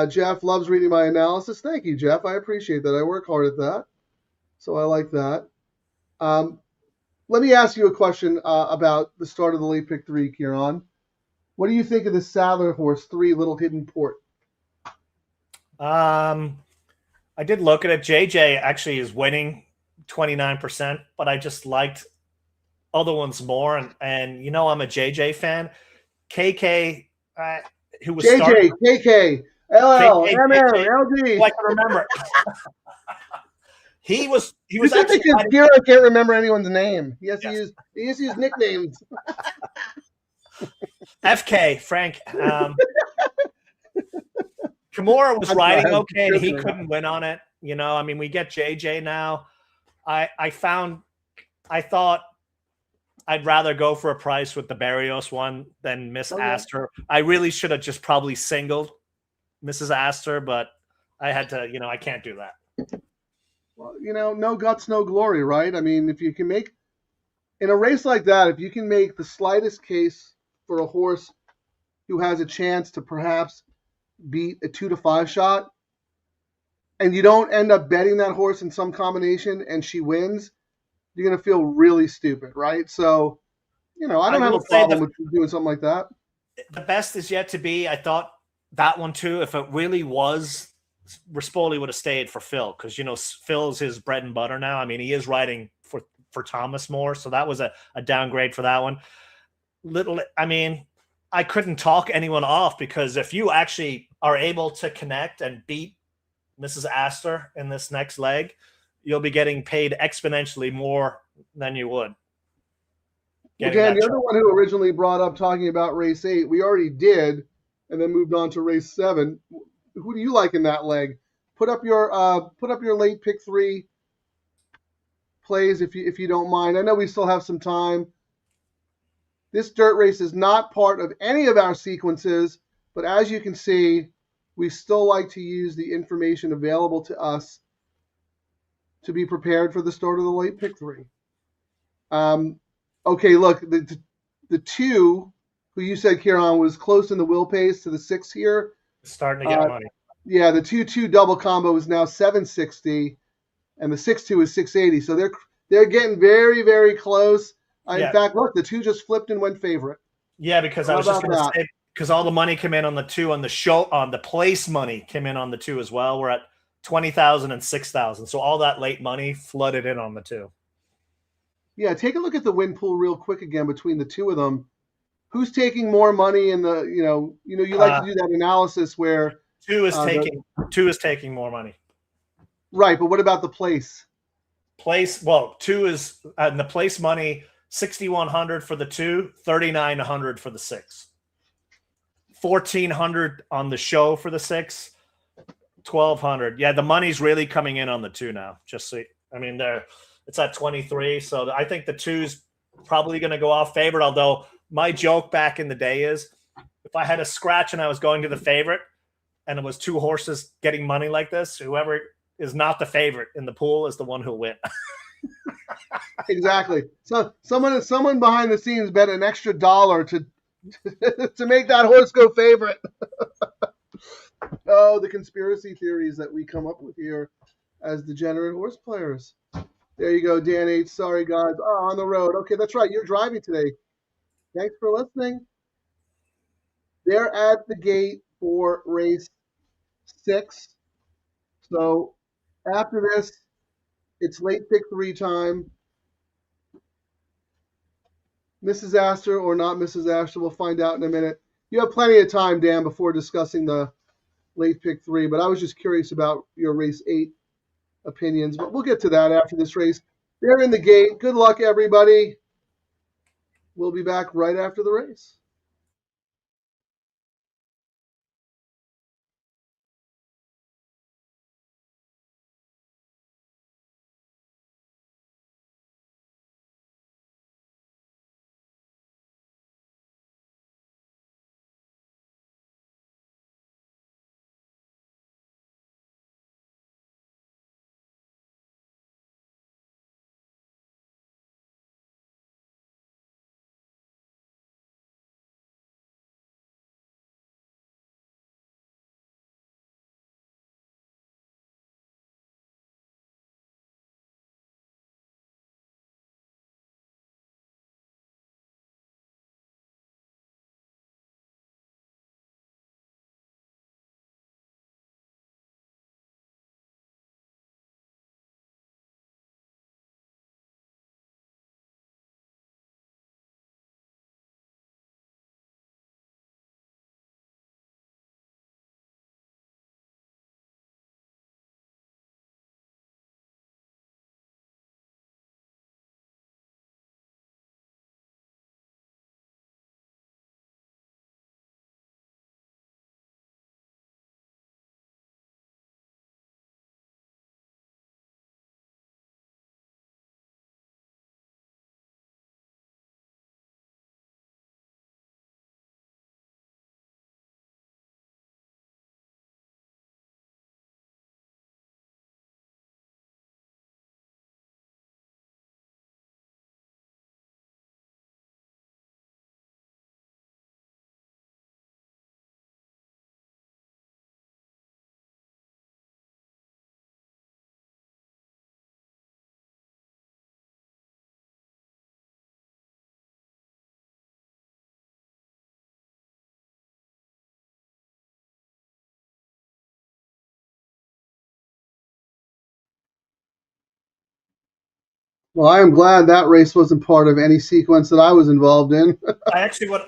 Jeff loves reading my analysis. Thank you, Jeff. I appreciate that. I work hard at that. So I like that. Let me ask you a question about the start of the late pick 3, Ciaran. What do you think of the Sadler horse 3, Little Hidden Port? I did look at it. JJ actually is winning 29%, but I just liked other ones more. And you know, I'm a JJ fan. KK, who was JJ, KK, LL, ML, LD. I can remember. He was actually because I can't remember anyone's name. He has to use nicknames. FK Frank. Kimura was riding okay, and he couldn't win on it. You know, I mean, we get JJ now. I thought I'd rather go for a price with the Barrios one than Miss Astor. I really should have just probably singled Mrs. Astor, but I had to. You know, I can't do that. Well, you know, no guts, no glory, right? I mean, if you can make in a race like that, if you can make the slightest case for a horse who has a chance to perhaps beat a 2-5 shot, and you don't end up betting that horse in some combination and she wins, you're going to feel really stupid, right? So, you know, I don't have a problem with doing something like that. The best is yet to be. I thought that one too, if it really was, Rispoli would have stayed for Phil, because, you know, Phil's his bread and butter now. I mean, he is riding for Thomas more, so that was a downgrade for that one. I mean, I couldn't talk anyone off, because if you actually are able to connect and beat Mrs. Astor in this next leg, you'll be getting paid exponentially more than you would. Again, the other one who originally brought up talking about race 8, we already did, and then moved on to race 7. Who do you like in that leg? Put up your late pick 3 plays if you don't mind. I know we still have some time. This dirt race is not part of any of our sequences, but as you can see, we still like to use the information available to us to be prepared for the start of the late pick 3. Okay, look, the 2, who you said, Ciaran, was close in the wheel pace to the 6 here. Starting to get money. Yeah, the 2-2 double combo is now 760, and the 6-2 is 680. So they're getting very, very close. In fact, look, the 2 just flipped and went favorite. Yeah, because I was just going to say, because all the money came in on the 2 on the show, on the place money came in on the 2 as well. We're at 20,000 and 6,000. So all that late money flooded in on the 2. Yeah, take a look at the win pool real quick again between the 2 of them. Who's taking more money in the, you like to do that analysis where 2 is taking more money. Right, but what about the place? 2 is in the place money, 6,100 for the 2, 3,900 for the 6. 1,400 on the show for the 6, 1,200. Yeah, the money's really coming in on the 2 now. It's at 23, so I think the 2's probably going to go off favorite, although my joke back in the day is if I had a scratch and I was going to the favorite and it was 2 horses getting money like this, whoever is not the favorite in the pool is the one who'll win. Exactly. So someone behind the scenes bet an extra $1 to make that horse go favorite. Oh, the conspiracy theories that we come up with here as degenerate horse players. There you go, Dan H. Sorry, guys. Oh, on the road. Okay, that's right. You're driving today. Thanks for listening. They're at the gate for race 6. So after this, it's late pick 3 time. Mrs. Astor or not Mrs. Astor, we'll find out in a minute. You have plenty of time, Dan, before discussing the late pick 3, but I was just curious about your race 8 opinions, but we'll get to that after this race. They're in the gate. Good luck, everybody. We'll be back right after the race. Well, I am glad that race wasn't part of any sequence that I was involved in. I actually would,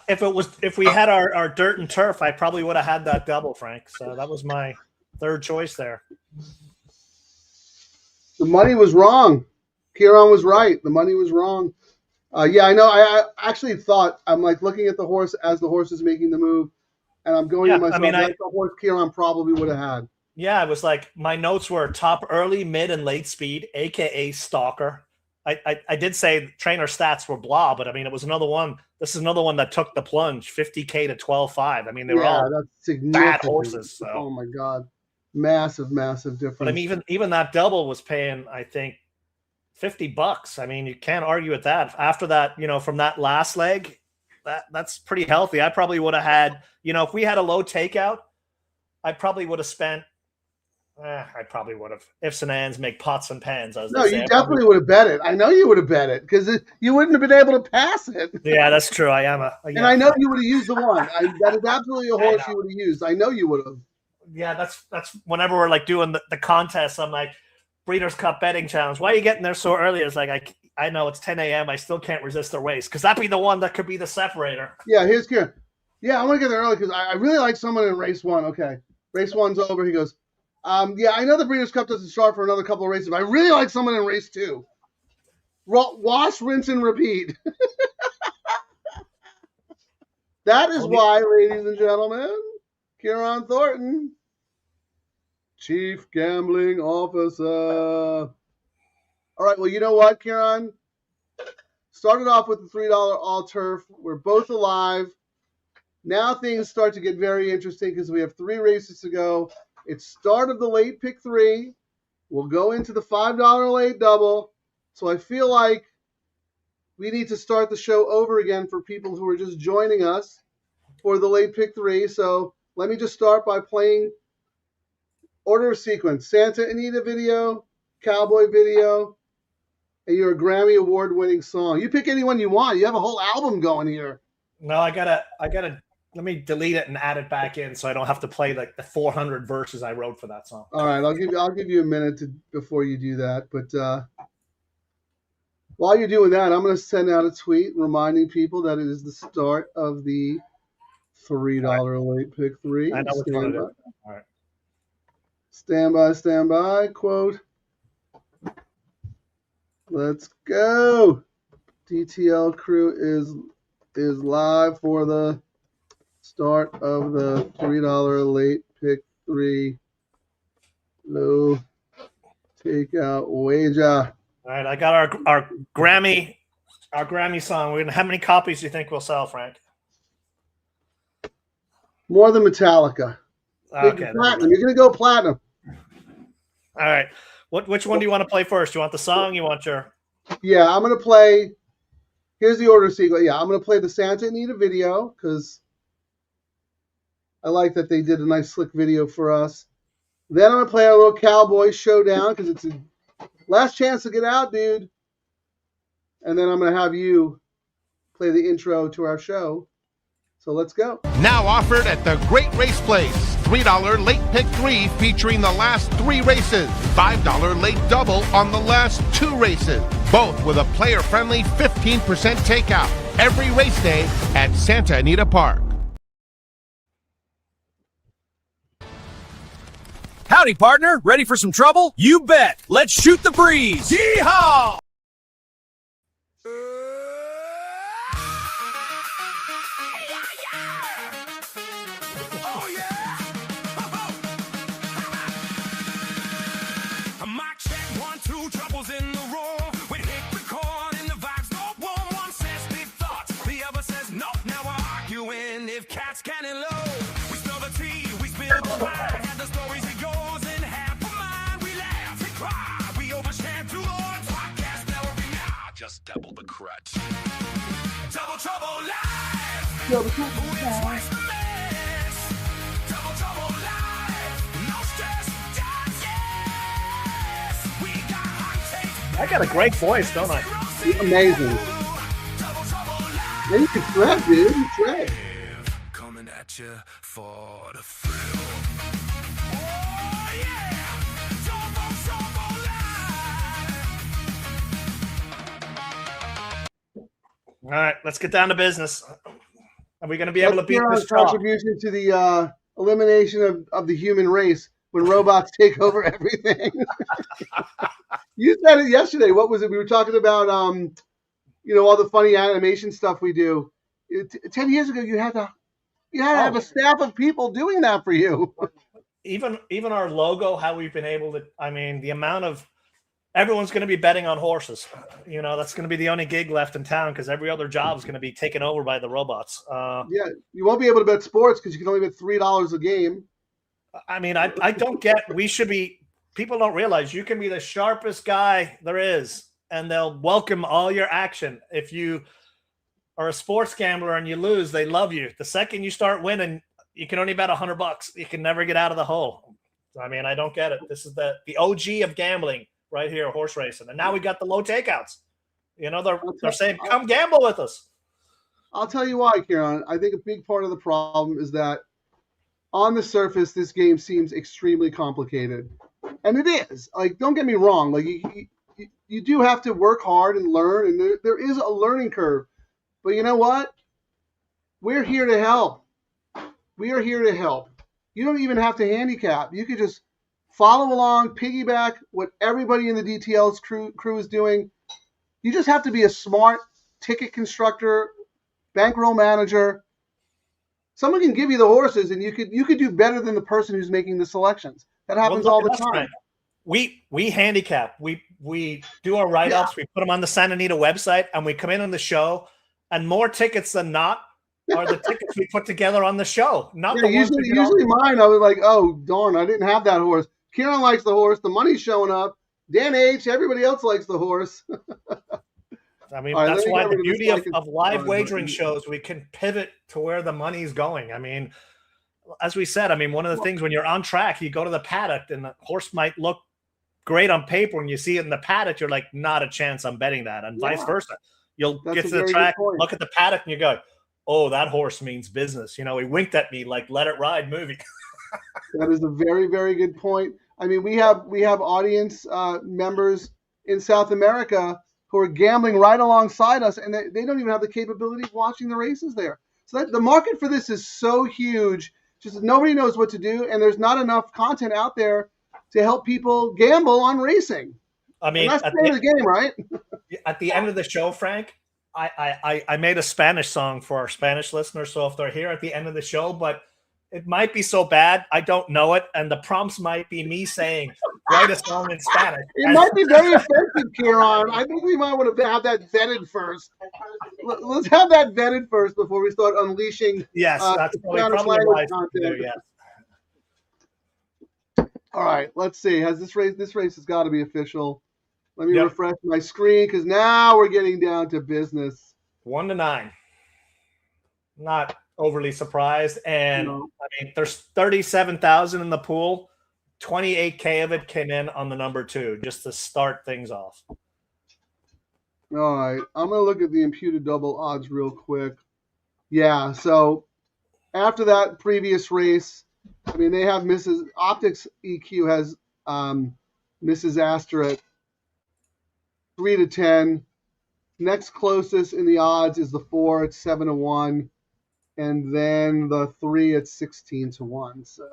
if we had our dirt and turf, I probably would have had that double, Frank. So that was my third choice there. The money was wrong. Ciaran was right. The money was wrong. Yeah, I know. I actually thought, I'm like looking at the horse as the horse is making the move, and I'm going to myself, I mean, that's the horse Ciaran probably would have had. Yeah, it was like my notes were top early, mid, and late speed, aka stalker. I did say trainer stats were blah, but I mean, it was another one. This is another one that took the plunge, 50K to 12.5. I mean, they were all that's bad horses. So. Oh my God, massive difference. But I mean, even that double was paying, I think, $50. I mean, you can't argue with that. After that, from that last leg, that's pretty healthy. I probably would have had, if we had a low takeout, I probably would have spent. I probably would have. Ifs and ands make pots and pans. No, you definitely would have bet it. I know you would have bet it because you wouldn't have been able to pass it. Yeah, that's true. I am and I know you would have used the one. That is absolutely a horse you would have used. I know you would have. Yeah, that's whenever we're like doing the contest, I'm like, Breeders' Cup betting challenge. Why are you getting there so early? It's like I know it's 10 a.m. I still can't resist the race because that'd be the one that could be the separator. Yeah, here's Ciaran. Yeah, I want to get there early because I really like someone in race 1. Okay, race 1's over. He goes. Yeah, I know the Breeders' Cup doesn't start for another couple of races, but I really like someone in race 2. Wash, rinse, and repeat. That is why, ladies and gentlemen, Ciaran Thornton, Chief Gambling Officer. All right, well, you know what, Ciaran? Started off with the $3 all-turf. We're both alive. Now things start to get very interesting because we have 3 races to go. It's start of the late pick 3. We'll go into the $5 late double. So I feel like we need to start the show over again for people who are just joining us for the late pick 3. So let me just start by playing order of sequence. Santa Anita video, Cowboy video, and your Grammy Award winning song. You pick anyone you want. You have a whole album going here. No, I gotta Let me delete it and add it back in so I don't have to play like the 400 verses I wrote for that song. All right, I'll give you a minute before you do that. But while you're doing that, I'm going to send out a tweet reminding people that it is the start of the $3 late pick 3. I know which one it is. All right. Stand by. Quote. Let's go. DTL Crew is live for the start of the $3 late pick 3 low takeout wager. All right, I got our Grammy song. How many copies do you think we'll sell, Frank? More than Metallica. Okay, platinum. You're gonna go platinum. All right. Which one do you want to play first? You want the song? You want your? Yeah, I'm gonna play. Here's the order sequence. Yeah, I'm gonna play the Santa Anita video because I like that they did a nice slick video for us. Then I'm gonna play our little Cowboy Showdown because it's a last chance to get out, dude. And then I'm gonna have you play the intro to our show. So let's go. Now offered at the Great Race Place. $3 late pick 3 featuring the last 3 races. $5 late double on the last 2 races. Both with a player-friendly 15% takeout. Every race day at Santa Anita Park. Howdy, partner. Ready for some trouble? You bet. Let's shoot the breeze. Yeehaw! Oh yeah! A mic check, 1, 2, troubles in the roar. We hit record and the vibes go warm. One says big thoughts, the other says no. Now we're arguing if cats can and low. We spill the tea, we spill the wine. And the stories it goes in half a mind. We laugh and cry, we overshare too long. Podcast now every now, just double the crutch. Double trouble live. Double trouble live. Twice the mess. Double trouble live. No stress, just yes. We got hot takes. I got a great voice, don't I? Amazing. Double trouble live. Yeah, you can trap, dude. You trap. Coming at you for the thrill. Oh yeah. Double trouble live. All right, let's get down to business. Are we going to be able to beat Ciaran's this draw? contribution to the elimination of the human race when robots take over everything. You said it yesterday. What was it? We were talking about, all the funny animation stuff we do. 10 years ago, you had to have a staff of people doing that for you. Even our logo, how we've been able to. I mean, the amount of everyone's going to be betting on horses. That's going to be the only gig left in town because every other job is going to be taken over by the robots. Yeah, you won't be able to bet sports because you can only bet $3 a game. I mean, I don't get. We should be. People don't realize you can be the sharpest guy there is, and they'll welcome all your action. If you are a sports gambler and you lose, they love you. The second you start winning, you can only bet $100. You can never get out of the hole. I mean, I don't get it. This is the OG of gambling right here, horse racing. And now we got the low takeouts. They're saying, come gamble with us. I'll tell you why, Ciaran. I think a big part of the problem is that on the surface, this game seems extremely complicated. And it is. Like, don't get me wrong. Like, you do have to work hard and learn, and there is a learning curve. But you know what? We're here to help. We are here to help. You don't even have to handicap. You could just follow along, piggyback what everybody in the DTL crew is doing. You just have to be a smart ticket constructor, bankroll manager. Someone can give you the horses, and you could do better than the person who's making the selections. That happens all the time. Right. We handicap. We do our write-ups. Yeah. We put them on the Santa Anita website, and we come in on the show, and more tickets than not are the tickets we put together on the show. Not the usually mine. I was like, oh darn, I didn't have that horse. Ciaran likes the horse. The money's showing up. Dan H. Everybody else likes the horse. I mean, that's why the beauty of live wagering shows, we can pivot to where the money's going. I mean, as we said, one of the things when you're on track, you go to the paddock and the horse might look great on paper. When you see it in the paddock, you're like, not a chance I'm betting that, and vice versa. You'll get to the track, look at the paddock, and you go, oh, that horse means business. He winked at me like Let It Ride movie. That is a very, very good point. I mean, we have audience members in South America who are gambling right alongside us, and they don't even have the capability of watching the races there. So the market for this is so huge, just nobody knows what to do, and there's not enough content out there to help people gamble on racing. I mean, and that's the end of the game, right? At the end of the show, Frank, I made a Spanish song for our Spanish listeners, so if they're here at the end of the show, but it might be so bad I don't know it, and the prompts might be me saying, write a song in Spanish. It might be very offensive, Ciaran. I think we might want to have that vetted first. Let's have that vetted first before we start unleashing. Yes, that's probably wise to do, yes. All right, let's see. This race has got to be official. Let me refresh my screen because now we're getting down to business. 1-9. Not overly surprised, and I mean, there's 37,000 in the pool. 28K of it came in on the number 2, just to start things off. All right, I'm gonna look at the imputed double odds real quick. Yeah, so after that previous race, I mean, they have Mrs. Optics EQ has Mrs. Astor at 3-10. Next closest in the odds is the 4 at 7-1. And then the 3 at 16-1. So,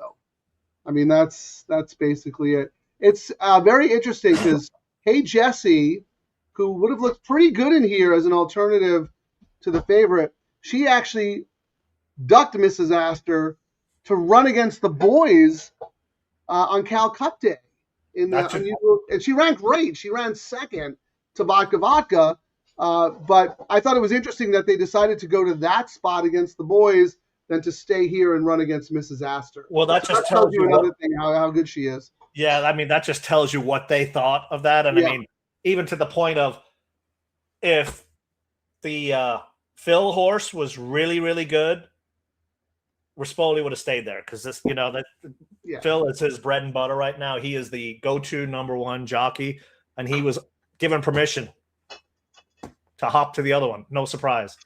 I mean, that's basically it. It's very interesting because Hey Jesse, who would have looked pretty good in here as an alternative to the favorite, she actually ducked Mrs. Astor to run against the boys on Cal Cup Day. And she ran great. She ran second to Vodka. But I thought it was interesting that they decided to go to that spot against the boys than to stay here and run against Mrs. Astor. Well, that just tells you another thing, how good she is. Yeah, I mean, that just tells you what they thought of that. And I mean, even to the point of if the Phil horse was really, really good, Rispoli would have stayed there because this, Phil is his bread and butter right now. He is the go-to number 1 jockey, and he was given permission to hop to the other one. No surprise.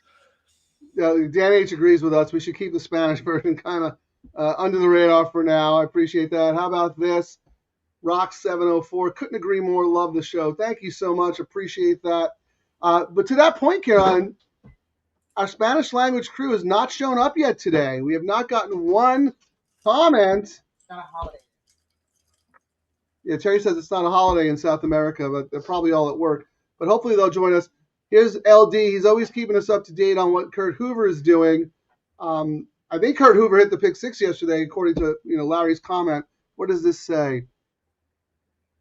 Dan H agrees with us. We should keep the Spanish version kind of under the radar for now. I appreciate that. How about this? Rock 704. Couldn't agree more. Love the show. Thank you so much. Appreciate that. But to that point, Ciaran, our Spanish language crew has not shown up yet today. We have not gotten one comment. It's not a holiday. Yeah, Terry says it's not a holiday in South America, but they're probably all at work. But hopefully they'll join us. Here's LD. He's always keeping us up to date on what Kurt Hoover is doing. I think Kurt Hoover hit the pick 6 yesterday, according to Larry's comment. What does this say?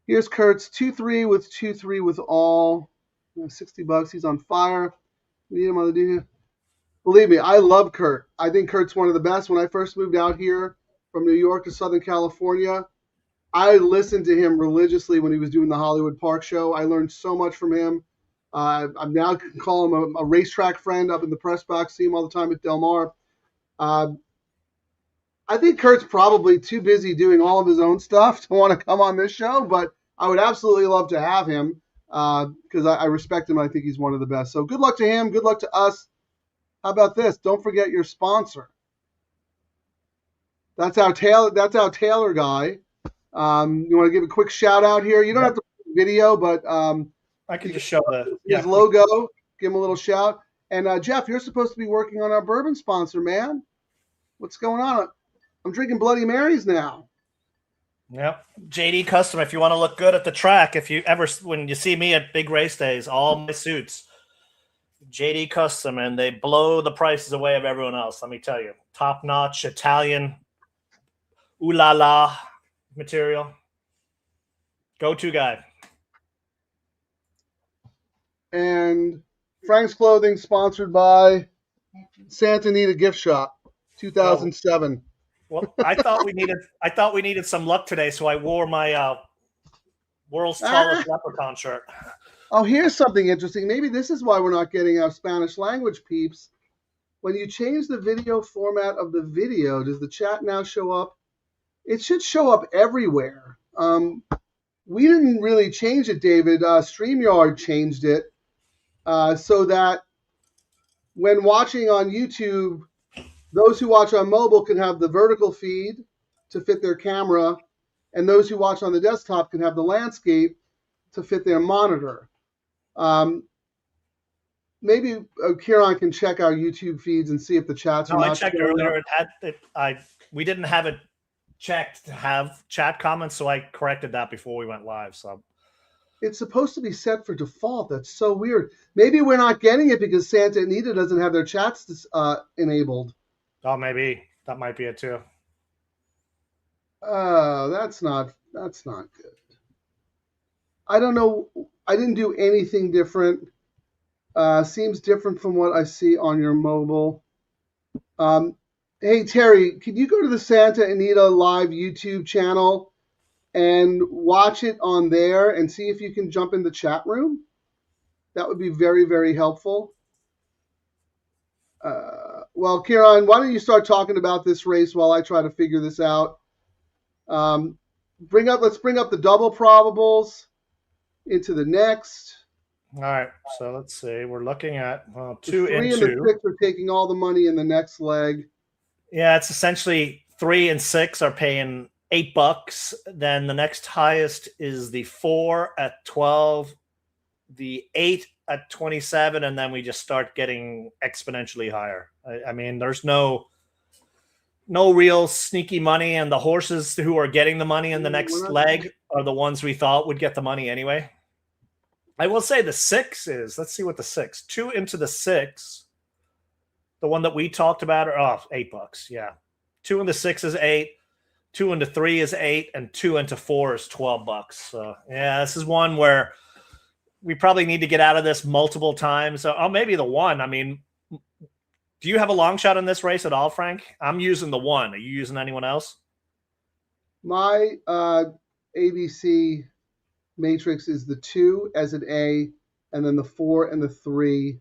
Here's Kurt's 2-3 with 2-3 with all. $60. He's on fire. Need him on the do. Believe me, I love Kurt. I think Kurt's one of the best. When I first moved out here from New York to Southern California, I listened to him religiously when he was doing the Hollywood Park show. I learned so much from him. I'm now call him a racetrack friend up in the press box. See him all the time at Del Mar. I think Kurt's probably too busy doing all of his own stuff to want to come on this show, but I would absolutely love to have him because I respect him. I think he's one of the best. So good luck to him. Good luck to us. How about this? Don't forget your sponsor. That's our Taylor guy. You want to give a quick shout out here? You don't have to put the video, but I can just show his logo. Give him a little shout. And Jeff, you're supposed to be working on our bourbon sponsor, man. What's going on? I'm drinking Bloody Marys now. Yep. JD Custom, if you want to look good at the track, when you see me at big race days, all my suits, JD Custom, and they blow the prices away of everyone else. Let me tell you, top-notch Italian, ooh la la material. Go-to guy. And Frank's Clothing, sponsored by Santa Anita Gift Shop, 2007. Well, I thought we needed some luck today, so I wore my world's tallest leprechaun shirt. Oh, here's something interesting. Maybe this is why we're not getting our Spanish language peeps. When you change the video format of the video, does the chat now show up? It should show up everywhere. We didn't really change it, David. StreamYard changed it so that when watching on YouTube, those who watch on mobile can have the vertical feed to fit their camera, and those who watch on the desktop can have the landscape to fit their monitor. Maybe Ciaran can check our YouTube feeds and see if the chats are No, not I checked showing earlier. up. We didn't have it checked to have chat comments, so I corrected that before we went live. So It's supposed to be set for default. That's so weird. Maybe we're not getting it because Santa Anita doesn't have their chats enabled. maybe that might be it too. That's not good. I don't know. I didn't do anything different. Seems different from what I see on your mobile. Hey, Terry, could you go to the Santa Anita Live YouTube channel and watch it on there and see if you can jump in the chat room? That would be very, very helpful. Well, Ciaran, why don't you start talking about this race while I try to figure this out? Let's bring up the double probables into the next. All right, so let's see. We're looking at 2 3 and and 2. the 6 are taking all the money in the next leg. Yeah, it's essentially 3 and 6 are paying $8. Then the next highest is the 4 at 12, the 8 at 27, and then we just start getting exponentially higher. I mean, there's no real sneaky money, and the horses who are getting the money in the next leg are the ones we thought would get the money anyway. I will say the 6 is, let's see what the 6, 2 into the 6, the one that we talked about, are $8. Yeah. 2 into 6 is 8, 2 into 3 is 8, and 2 into 4 is $12. So yeah, this is one where we probably need to get out of this multiple times. So, maybe the 1. I mean, do you have a long shot in this race at all, Frank? I'm using the 1. Are you using anyone else? My ABC matrix is the 2 as an A, and then the 4 and the 3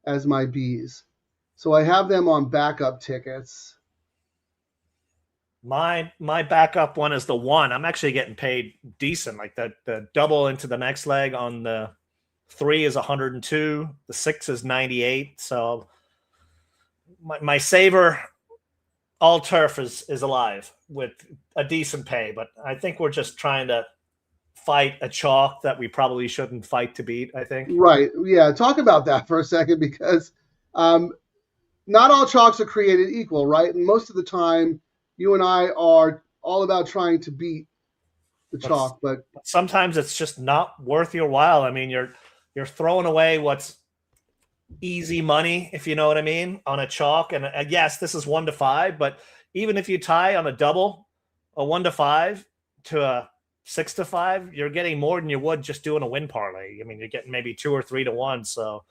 as my Bs. So I have them on backup tickets. My backup one is the 1. I'm actually getting paid decent, like the double into the next leg on the 3 is 102, the 6 is 98. So my saver all turf is alive with a decent pay, but I think we're just trying to fight a chalk that we probably shouldn't fight to beat, I think. Right. Yeah. Talk about that for a second, because not all chalks are created equal, right? And most of the time, you and I are all about trying to beat the chalk, but sometimes it's just not worth your while. I mean, you're throwing away what's easy money, if you know what I mean, on a chalk. And yes, this is 1 to 5, but even if you tie on a double, a 1 to 5 to a 6 to 5, you're getting more than you would just doing a win parlay. I mean, you're getting maybe 2 or 3 to 1. So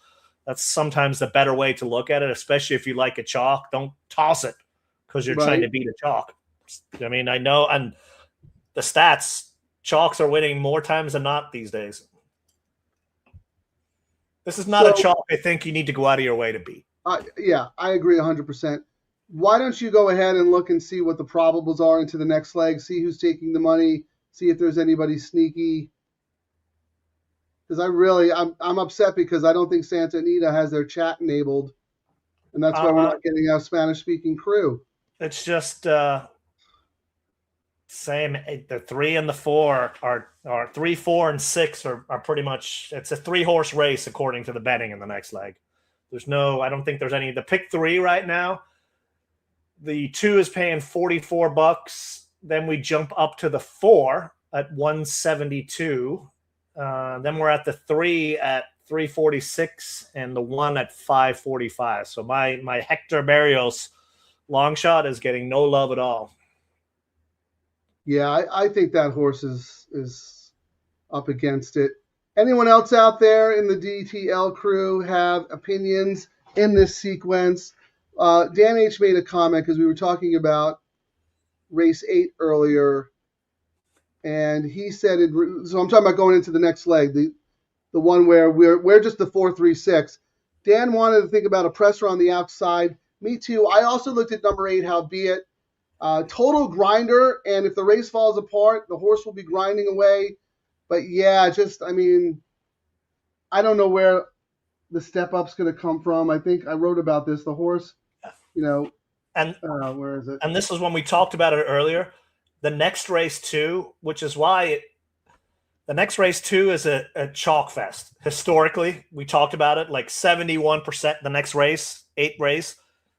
that's sometimes the better way to look at it, especially if you like a chalk. Don't toss it because you're trying to beat a chalk. I mean, I know, and the stats, chalks are winning more times than not these days. This is not a chalk I think you need to go out of your way to beat. Yeah, I agree 100%. Why don't you go ahead and look and see what the probables are into the next leg, see who's taking the money, see if there's anybody sneaky. Because I'm upset because I don't think Santa Anita has their chat enabled, and that's why we're not getting our Spanish-speaking crew. It's just same. The 3 and the 4 are 3, 4, and 6 are pretty much. It's a 3-horse race according to the betting in the next leg. I don't think there's any. The pick 3 right now. The 2 is paying $44. Then we jump up to the 4 at 172. Then we're at the 3 at 346 and the 1 at 545. So my Hector Berrios long shot is getting no love at all. Yeah, I think that horse is up against it. Anyone else out there in the DTL crew have opinions in this sequence? Dan H. made a comment because we were talking about race 8 earlier, and he said so I'm talking about going into the next leg, the one where we're just the 4-3-6. Dan wanted to think about a presser on the outside. Me too. I also looked at number 8, Howbeit. Total grinder, and if the race falls apart, the horse will be grinding away. But yeah, I don't know where the step up's going to come from. I think I wrote about this. The horse, and where is it? And this is when we talked about it earlier. The next race too, which is why the next race too is a chalk fest. Historically, we talked about it. Like 71%. The next race, 8th race,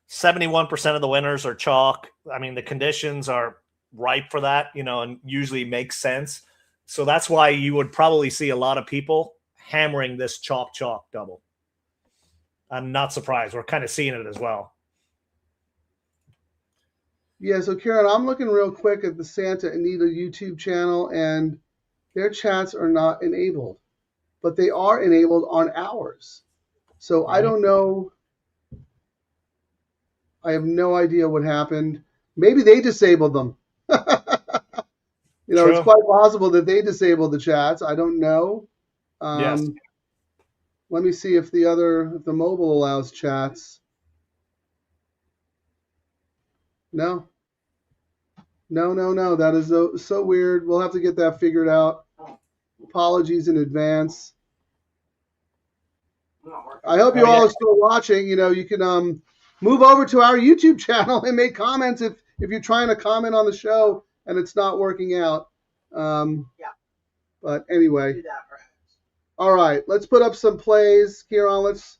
71% of the winners are chalk. I mean, the conditions are ripe for that, and usually makes sense. So that's why you would probably see a lot of people hammering this chalk double. I'm not surprised. We're kind of seeing it as well. Yeah, so Ciaran, I'm looking real quick at the Santa Anita YouTube channel, and their chats are not enabled, but they are enabled on ours. So I don't know. I have no idea what happened. Maybe they disabled them. It's quite possible that they disabled the chats. I don't know. Yes. Let me see if the mobile allows chats. No. That is so weird. We'll have to get that figured out. Apologies in advance. I hope you all are still watching. You can move over to our YouTube channel and make comments if you're trying to comment on the show and it's not working out. But anyway. All right, let's put up some plays. Ciaran, let's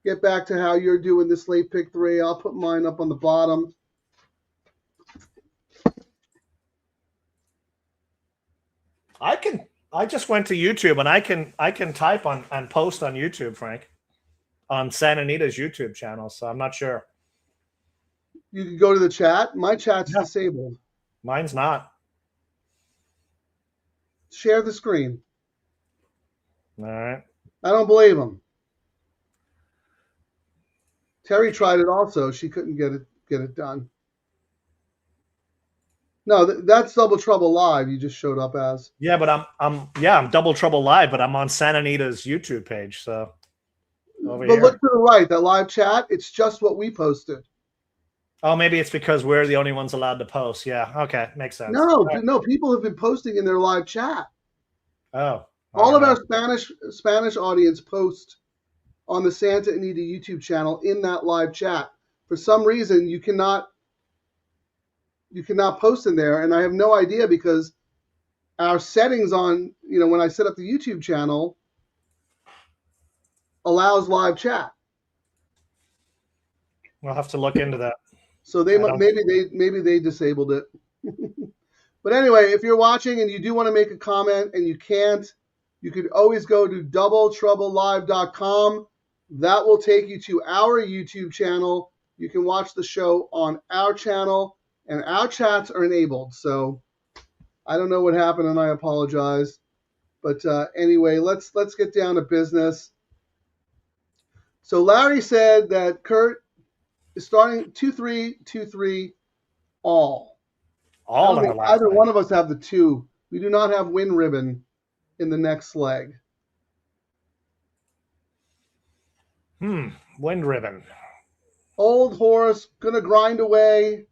get back to how you're doing this late pick 3. I'll put mine up on the bottom. I just went to YouTube and I can type on and post on YouTube, Frank, on Santa Anita's YouTube channel. So I'm not sure. You can go to the chat. My chat's disabled. Mine's not. Share the screen. All right. I don't believe him. Terry tried it also. She couldn't get it done. No, that's Double Trouble Live. You just showed up as. Yeah, but I'm Double Trouble Live, but I'm on Santa Anita's YouTube page. So but look to the right, that live chat. It's just what we posted. Oh, maybe it's because we're the only ones allowed to post. Yeah. Okay, makes sense. No, people have been posting in their live chat. Oh. All of our Spanish audience post on the Santa Anita YouTube channel in that live chat. For some reason, you cannot post in there, and I have no idea because our settings on, when I set up the YouTube channel, allows live chat. We'll have to look into that. So maybe they disabled it. But anyway, if you're watching and you do want to make a comment and you can't, you could always go to doubletroublelive.com. That will take you to our YouTube channel. You can watch the show on our channel, and our chats are enabled. So I don't know what happened, and I apologize. But anyway, let's get down to business. So Larry said that Kurt is starting 2-3, 2-3, all. All in the last either one of us have the 2. We do not have win ribbon in the next leg. Wind ribbon. Old horse, gonna grind away.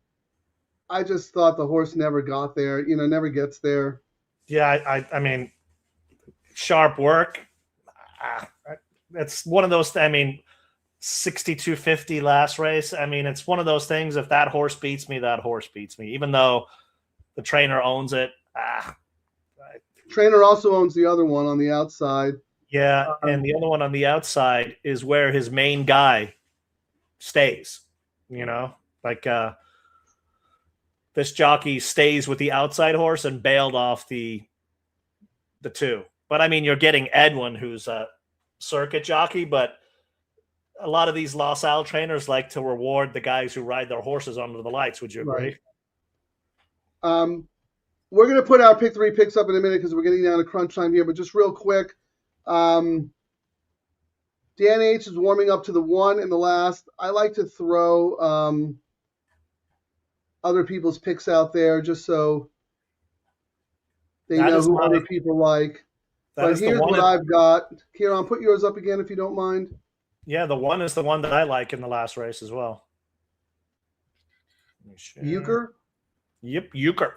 I just thought the horse never got there. Never gets there. Yeah, I mean, sharp work. It's one of those. 62.50 last race. I mean, it's one of those things. If that horse beats me, that horse beats me. Even though the trainer owns it. Trainer also owns the other one on the outside. Yeah, and the other one on the outside is where his main guy stays. This jockey stays with the outside horse and bailed off the 2. But I mean, you're getting Edwin, who's a circuit jockey, but a lot of these Los Al trainers like to reward the guys who ride their horses under the lights. Would you agree? Right. We're going to put our pick 3 picks up in a minute because we're getting down to crunch time here. But just real quick, Dan H is warming up to the 1 in the last. I like to throw other people's picks out there just so they know who other people like. But here's what I've got. Ciaran, put yours up again if you don't mind. Yeah, the 1 is the one that I like in the last race as well. Euchre? Yep, Euchre.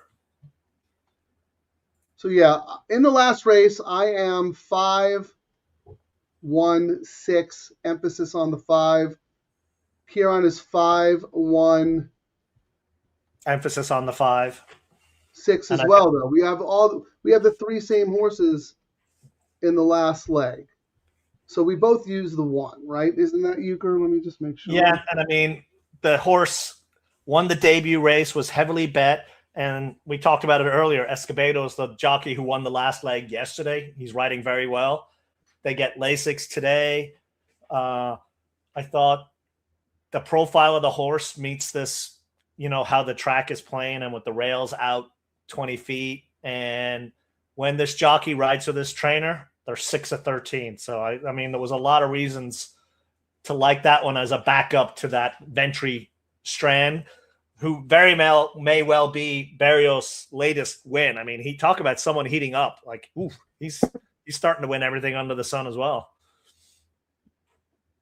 So, yeah, in the last race, I am 5-1 5-1-6, emphasis on the 5. Ciaran is 5-1-6 Emphasis on the 5. as well, though. We have the 3 same horses in the last leg. So we both use the 1, right? Isn't that Euchre? Let me just make sure. Yeah, and I mean, the horse won the debut race, was heavily bet, and we talked about it earlier. Escobedo's the jockey who won the last leg yesterday. He's riding very well. They get Lasix today. I thought the profile of the horse meets this, how the track is playing and with the rails out 20 feet. And when this jockey rides with this trainer, they're 6-13. So, I mean, there was a lot of reasons to like that one as a backup to that Ventry Strand, who very may well be Barrios' latest win. I mean, he talked about someone heating up. Like, ooh, he's starting to win everything under the sun as well.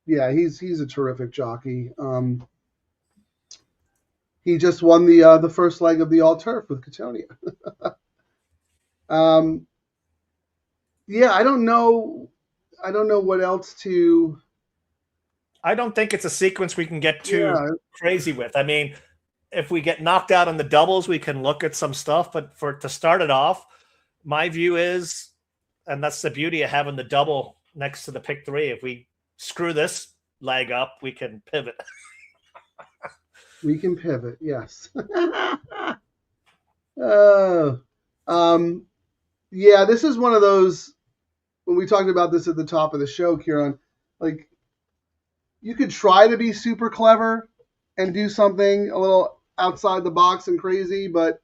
Yeah, he's a terrific jockey. He just won the first leg of the All Turf with Cattonia. Yeah, I don't know what else to. I don't think it's a sequence we can get too crazy with. I mean, if we get knocked out on the doubles, we can look at some stuff. But to start it off, my view is, and that's the beauty of having the double next to the pick 3. If we screw this leg up, we can pivot. We can pivot, yes. Yeah, this is one of those, when we talked about this at the top of the show, Ciaran, like, you could try to be super clever and do something a little outside the box and crazy, but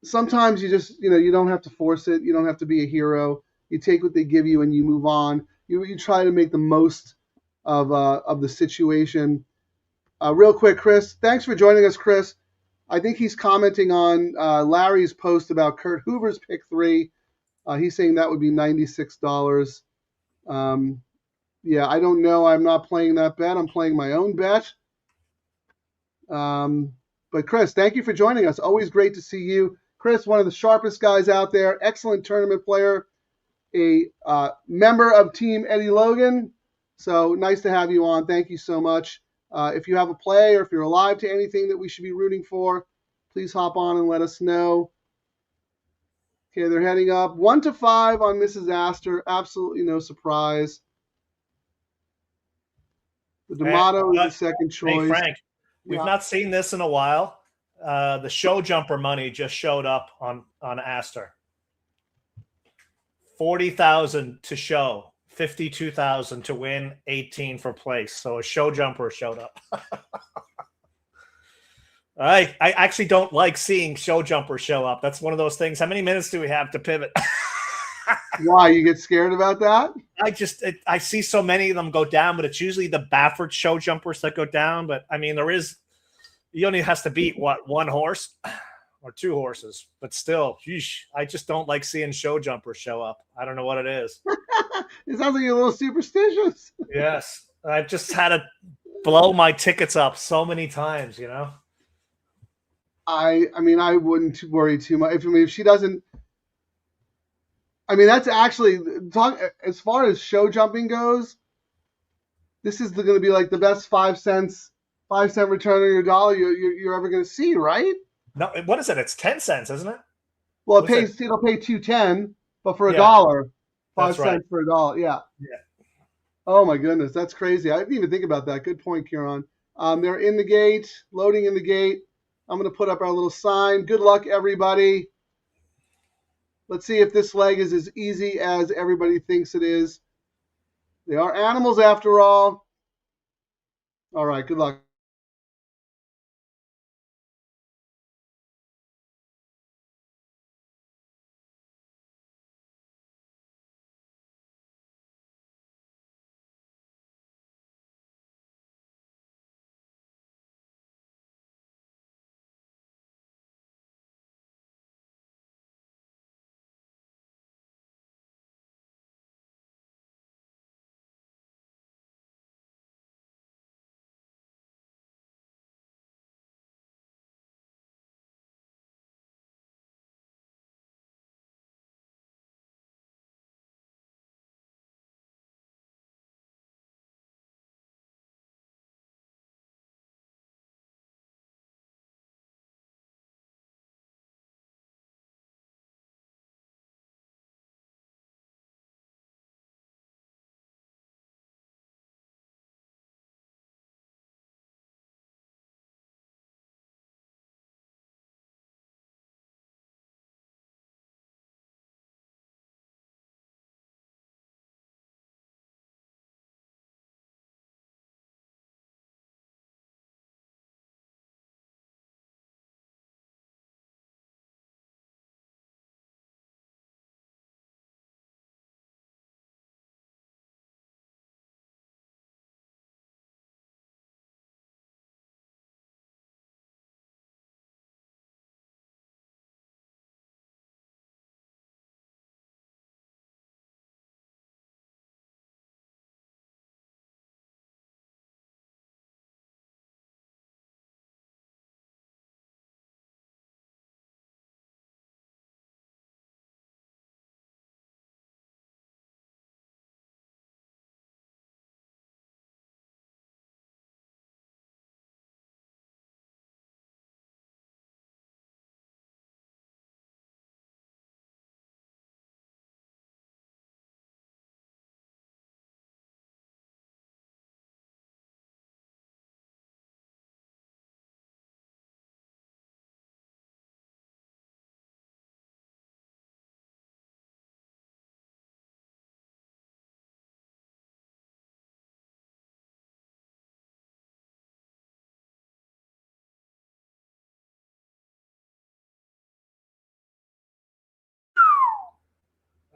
sometimes you just, you don't have to force it. You don't have to be a hero. You take what they give you and you move on. You try to make the most of the situation. Real quick, Chris, thanks for joining us, Chris. I think he's commenting on Larry's post about Kurt Hoover's pick 3. He's saying that would be $96. Yeah, I don't know. I'm not playing that bet. I'm playing my own bet. But Chris, thank you for joining us. Always great to see you. Chris, one of the sharpest guys out there. Excellent tournament player. A member of Team Eddie Logan. So nice to have you on. Thank you so much. If you have a play or if you're alive to anything that we should be rooting for, please hop on and let us know. Okay, they're heading up 1-5 on Mrs. Astor. Absolutely no surprise. The D'Amato is the second choice. Hey, Frank, we've not seen this in a while. The show jumper money just showed up on Astor. 40,000 to show, 52,000 to win, 18 for place. So a show jumper showed up. I actually don't like seeing show jumpers show up. That's one of those things. How many minutes do we have to pivot? Why, you get scared about that? I see so many of them go down, but it's usually the Baffert show jumpers that go down. But I mean, you only has to beat one horse or 2 horses, but still, I just don't like seeing show jumpers show up. I don't know what it is. It sounds like you're a little superstitious. Yes, I've just had to blow my tickets up so many times, I mean, I wouldn't worry too much. If she doesn't, I mean, that's actually as far as show jumping goes. This is going to be like the best 5-cent return on your dollar you're ever going to see, right? No, what is it? It's 10 cents, isn't it? Well, it'll pay $2.10, but for $1, 5 cents for $1. Yeah. Yeah. Oh my goodness, that's crazy. I didn't even think about that. Good point, Ciaran. They're in the gate, loading in the gate. I'm going to put up our little sign. Good luck, everybody. Let's see if this leg is as easy as everybody thinks it is. They are animals after all. All right, good luck.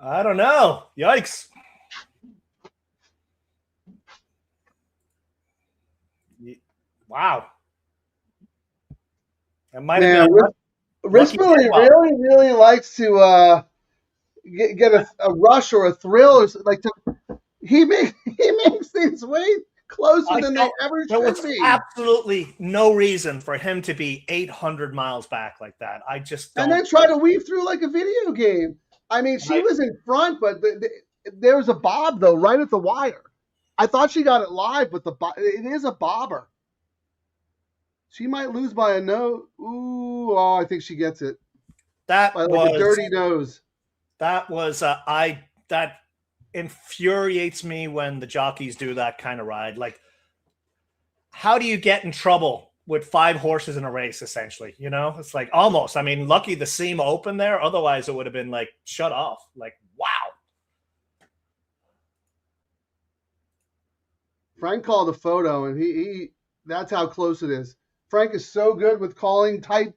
I don't know. Yikes. Wow. It might have Man, been lucky Rispoli Bob. really likes to get a rush or a thrill or like to. He makes things way closer than they ever There was should be. absolutely no reason for him to be 800 miles back like that. I just don't. And then try to weave through like a video game. I mean, she was in front, but there was a bob though, right at the wire. I thought she got it live, but it is a bobber. She might lose by a no. Ooh, oh, I think she gets it. That By was a dirty nose. That was that infuriates me when the jockeys do that kind of ride. Like, how do you get in trouble with 5 horses in a race? Essentially, it's like almost. I mean, lucky the seam open there. Otherwise, it would have been like shut off. Like, wow. Frank called a photo, and he that's how close it is. Frank is so good with calling tight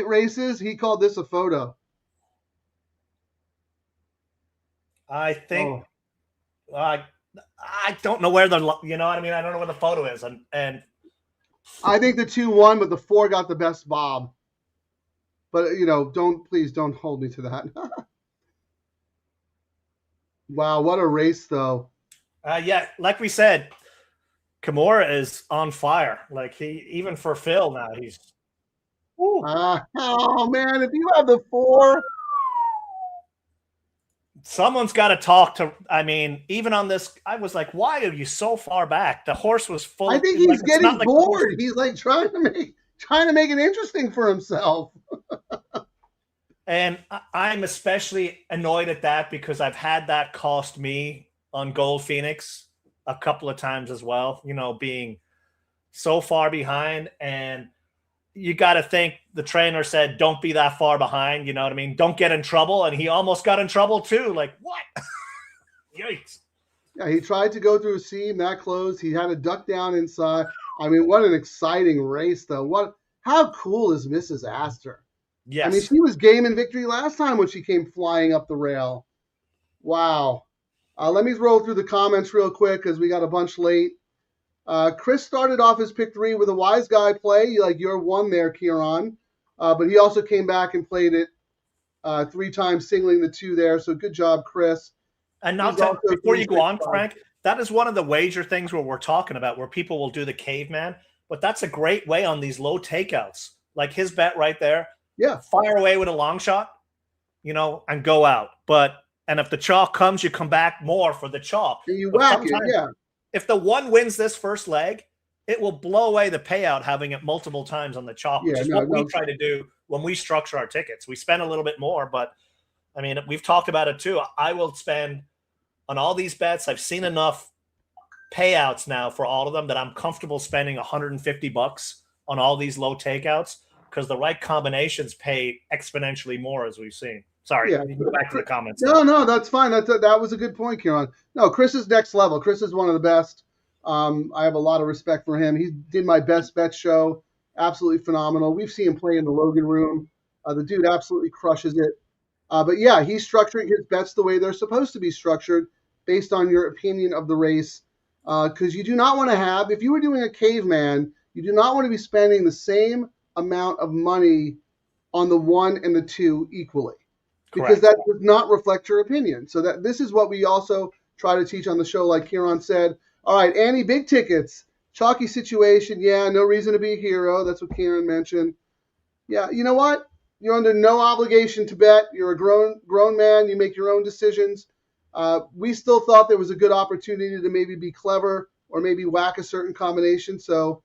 races. He called this a photo. I think I don't know where the I don't know where the photo is, and I think the 2 won, but the 4 got the best bob. But please don't hold me to that. Wow, what a race though. Yeah, like we said, Kimura is on fire. Like even for Phil now, he's. Oh man, if you have the 4. Someone's got to talk to. I mean, even on this, I was like, "Why are you so far back?" The horse was full. I think he's getting bored. He's like trying to make it interesting for himself. And I'm especially annoyed at that because I've had that cost me on Gold Phoenix a couple of times as well. Being so far behind, and you got to think the trainer said, "Don't be that far behind." You know what I mean? Don't get in trouble. And he almost got in trouble too. Like, what? Yikes. Yeah, he tried to go through a seam that close. He had to duck down inside. I mean, what an exciting race, though. How cool is Mrs. Astor? Yes. I mean, she was game in victory last time when she came flying up the rail. Wow. Let me roll through the comments real quick because we got a bunch late. Chris started off his pick 3 with a wise guy play. You're 1 there, Ciaran. But he also came back and played it 3 times, singling the 2 there. So good job, Chris. And before you go on, Frank, that is one of the wager things where we're talking about where people will do the caveman. But that's a great way on these low takeouts. Like his bet right there. Yeah. Fire away with a long shot, and go out. And if the chalk comes, you come back more for the chalk. And you whack it, yeah. If the 1 wins this first leg, it will blow away the payout having it multiple times on the chalk, which is what we try to do when we structure our tickets. We spend a little bit more, but I mean, we've talked about it too. I will spend on all these bets. I've seen enough payouts now for all of them that I'm comfortable spending $150 on all these low takeouts because the right combinations pay exponentially more, as we've seen. Sorry, you go back to the comments. No, that's fine. That was a good point, Ciaran. No, Chris is next level. Chris is one of the best. I have a lot of respect for him. He did my best bet show. Absolutely phenomenal. We've seen him play in the Logan room. The dude absolutely crushes it. But yeah, he's structuring his bets the way they're supposed to be structured based on your opinion of the race. Because you do not want to have, if you were doing a caveman, you do not want to be spending the same amount of money on the 1 and the 2 equally. Because Correct. that does not reflect your opinion. So this is what we also try to teach on the show, like Ciaran said. All right, Annie, big tickets. Chalky situation. Yeah, no reason to be a hero. That's what Ciaran mentioned. Yeah, you know what? You're under no obligation to bet. You're a grown man. You make your own decisions. We still thought there was a good opportunity to maybe be clever or maybe whack a certain combination. So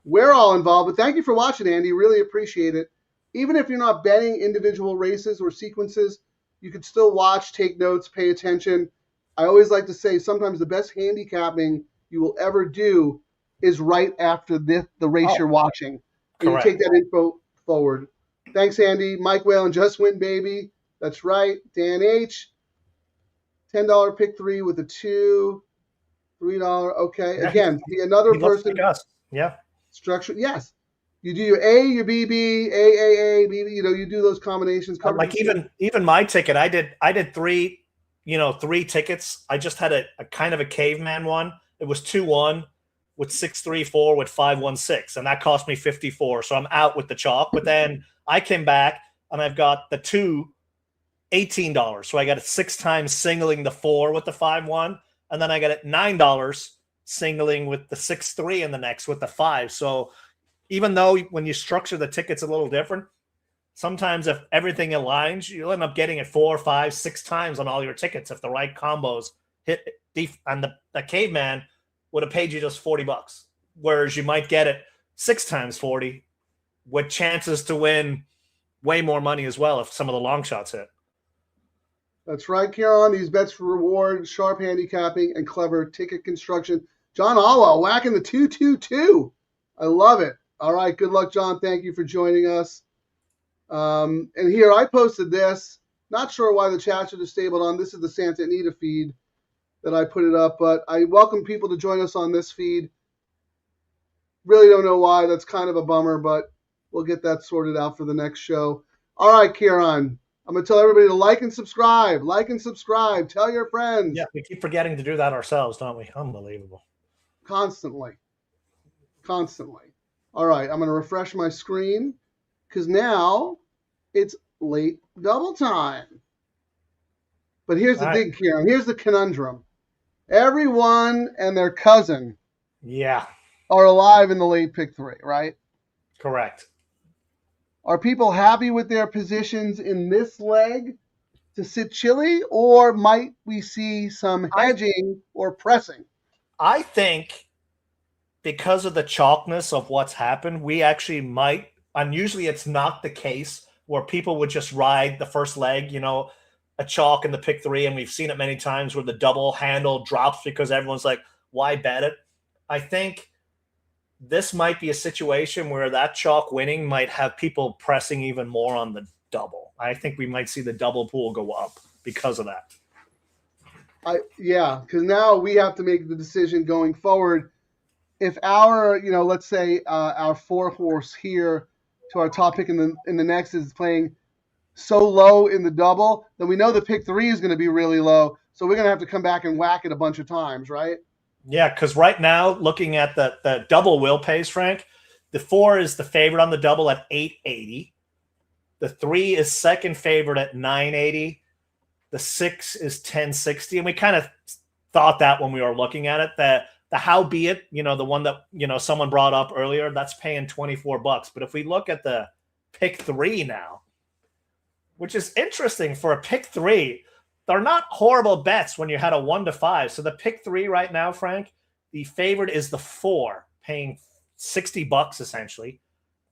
we're all involved. But thank you for watching, Andy. Really appreciate it. Even if you're not betting individual races or sequences, you could still watch, take notes, pay attention. I always like to say sometimes the best handicapping you will ever do is right after the race you're watching. And you take that info forward. Thanks, Andy. Mike Whalen, just win, baby. That's right. Dan H. $10 pick 3 with a 2. $3. Okay. Again, another person. Like us. Yeah. Structure. Yes. You do your A, your BB, A, BB. You know, you do those combinations. Like even my ticket, I did three tickets. I just had a kind of a caveman one. It was 2-1 with 6-3-4 with 5-1-6, and that cost me 54. So I'm out with the chalk. But then I came back and I've got the two $18. So I got it 6 times singling the 4 with the 5-1, and then I got it $9 singling with the 6-3 in the next with the 5. So even though when you structure the tickets a little different, sometimes if everything aligns, you'll end up getting it 4, 5, 6 times on all your tickets if the right combos hit. And the caveman would have paid you just $40, whereas you might get it 6 times 40 with chances to win way more money as well if some of the long shots hit. That's right, Ciaran. These bets for reward, sharp handicapping, and clever ticket construction. John Alwell whacking the 2-2-2. I love it. All right, good luck, John. Thank you for joining us. And here I posted this. Not sure why the chat should have stabled on. This is the Santa Anita feed that I put it up, but I welcome people to join us on this feed. Really don't know why. That's kind of a bummer, but we'll get that sorted out for the next show. All right, Ciaran. I'm going to tell everybody to like and subscribe. Like and subscribe. Tell your friends. Yeah, we keep forgetting to do that ourselves, don't we? Unbelievable. Constantly. All right, I'm going to refresh my screen because now it's late double time. But here's the thing, Ciaran. Here's the conundrum. Everyone and their cousin are alive in the late pick 3, right? Correct. Are people happy with their positions in this leg to sit chilly, or might we see some hedging or pressing? I think because of the chalkness of what's happened, we actually might, and usually it's not the case, where people would just ride the first leg, you know, a chalk in the pick 3, and we've seen it many times where the double handle drops because everyone's like, why bet it? I think this might be a situation where that chalk winning might have people pressing even more on the double. I think we might see the double pool go up because of that. Because now we have to make the decision going forward. If our, let's say our 4-horse here to our top pick in the next is playing so low in the double, then we know the pick 3 is going to be really low. So we're going to have to come back and whack it a bunch of times, right? Yeah, because right now, looking at the double will pays, Frank, the 4 is the favorite on the double at $8.80. The 3 is second favorite at $9.80. The 6 is $10.60. And we kind of thought that when we were looking at it, that the how be it, the one that, someone brought up earlier, that's paying $24. But if we look at the pick 3 now, which is interesting for a pick 3, they're not horrible bets when you had a 1-5. So the pick 3 right now, Frank, the favorite is the 4, paying $60 essentially.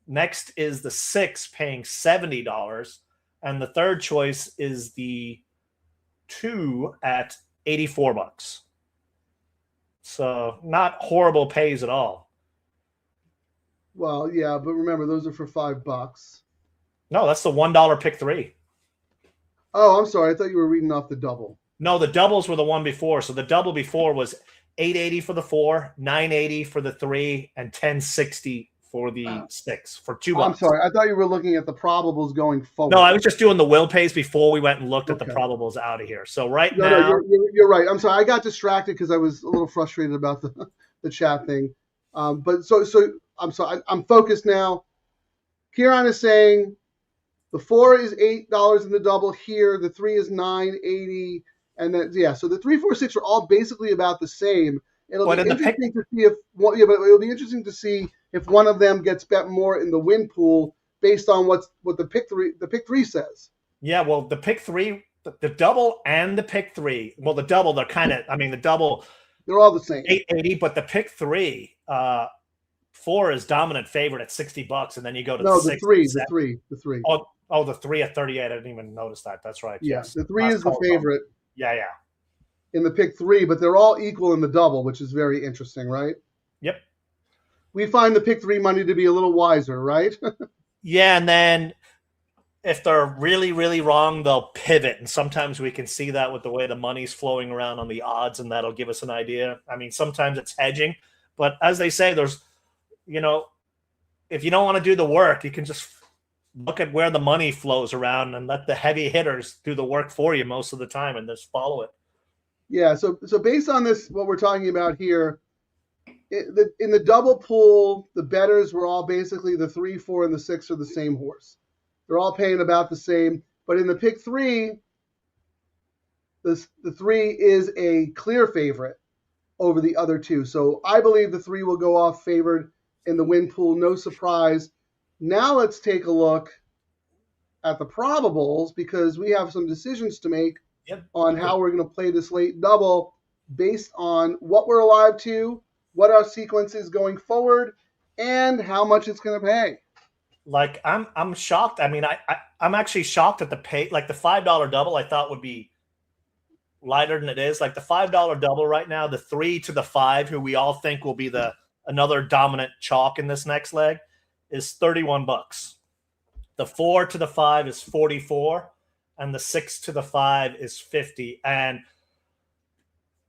Next is the 6, paying $70. And the third choice is the 2 at $84. So not horrible pays at all. Well, yeah, but remember, those are for $5. No, that's the $1 pick 3. Oh, I'm sorry. I thought you were reading off the double. No, the doubles were the one before. So the double before was $8.80 for the 4, $9.80 for the 3, and $10.60 for the 6 for $2. I'm sorry. I thought you were looking at the probables going forward. No, I was just doing the will pays before we went and looked at the probables out of here. So now, you're right. I'm sorry. I got distracted because I was a little frustrated about the chat thing. But so I'm sorry. I'm focused now. Ciaran is saying the 4 is $8 in the double here. The 3 is $9.80, and then so the 3, 4, 6 are all basically about the same. It'll be interesting to see if one of them gets bet more in the win pool based on what the pick 3 says. Yeah, well, the pick 3, the double and the pick 3. Well, the double, they're kind of. I mean, the double, they're all the same. $8.80, but the pick 3. 4 is dominant favorite at $60, and then you go to the 6. The three. Oh, the 3 at $38. I didn't even notice that. That's right. Yeah, yes. The 3 is the favorite. Yeah. In the pick 3, but they're all equal in the double, which is very interesting, right? Yep. We find the pick 3 money to be a little wiser, right? Yeah, and then if they're really, really wrong, they'll pivot, and sometimes we can see that with the way the money's flowing around on the odds, and that'll give us an idea. I mean, sometimes it's hedging, but as they say, there's, if you don't want to do the work, you can just look at where the money flows around and let the heavy hitters do the work for you most of the time and just follow it. Yeah. So based on this, what we're talking about here, in the double pool, the bettors were all basically the 3, 4, and the 6 are the same horse. They're all paying about the same. But in the pick 3, the 3 is a clear favorite over the other 2. So I believe the 3 will go off favored in the win pool. No surprise. Now let's take a look at the probables, because we have some decisions to make on how we're going to play this late double based on what we're alive to, what our sequence is going forward, and how much it's going to pay. Like I'm shocked. I mean, I'm actually shocked at the pay. Like the $5 double, I thought would be lighter than it is. Like the $5 double right now, the 3 to the 5, who we all think will be another dominant chalk in this next leg, is $31. The 4 to the 5 is 44, and the 6 to the 5 is 50, and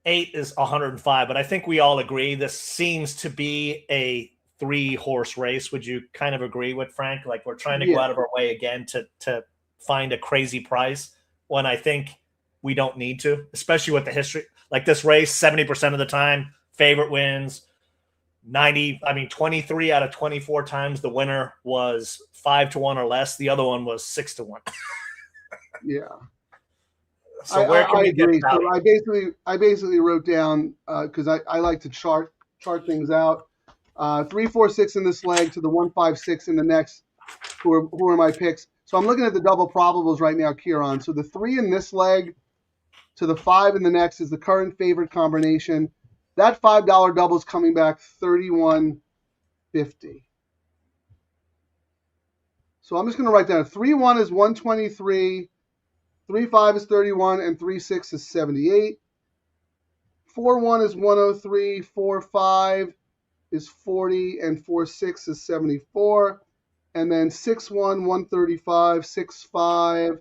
8 is 105. But I think we all agree this seems to be a 3-horse race. Would you kind of agree with Frank? Like we're trying to go out of our way again to find a crazy price when I think we don't need to, especially with the history. Like this race, 70% of the time, favorite wins. 23 out of 24 times the winner was 5-1 or less. The other one was 6-1. Yeah. So where can we agree. get So I basically wrote down, because I like to chart things out. 3, 4, 6 in this leg to the 1, 5, 6 in the next. Who are my picks? So I'm looking at the double probables right now, Ciaran. So the 3 in this leg to the 5 in the next is the current favorite combination. That $5 double is coming back $31.50. So I'm just going to write down 3-1 is 123, 3-5 is 31, and 3-6 is 78. 4-1 is 103, 4-5 is 40, and 4-6 is 74. And then 6-1, 135, 6-5,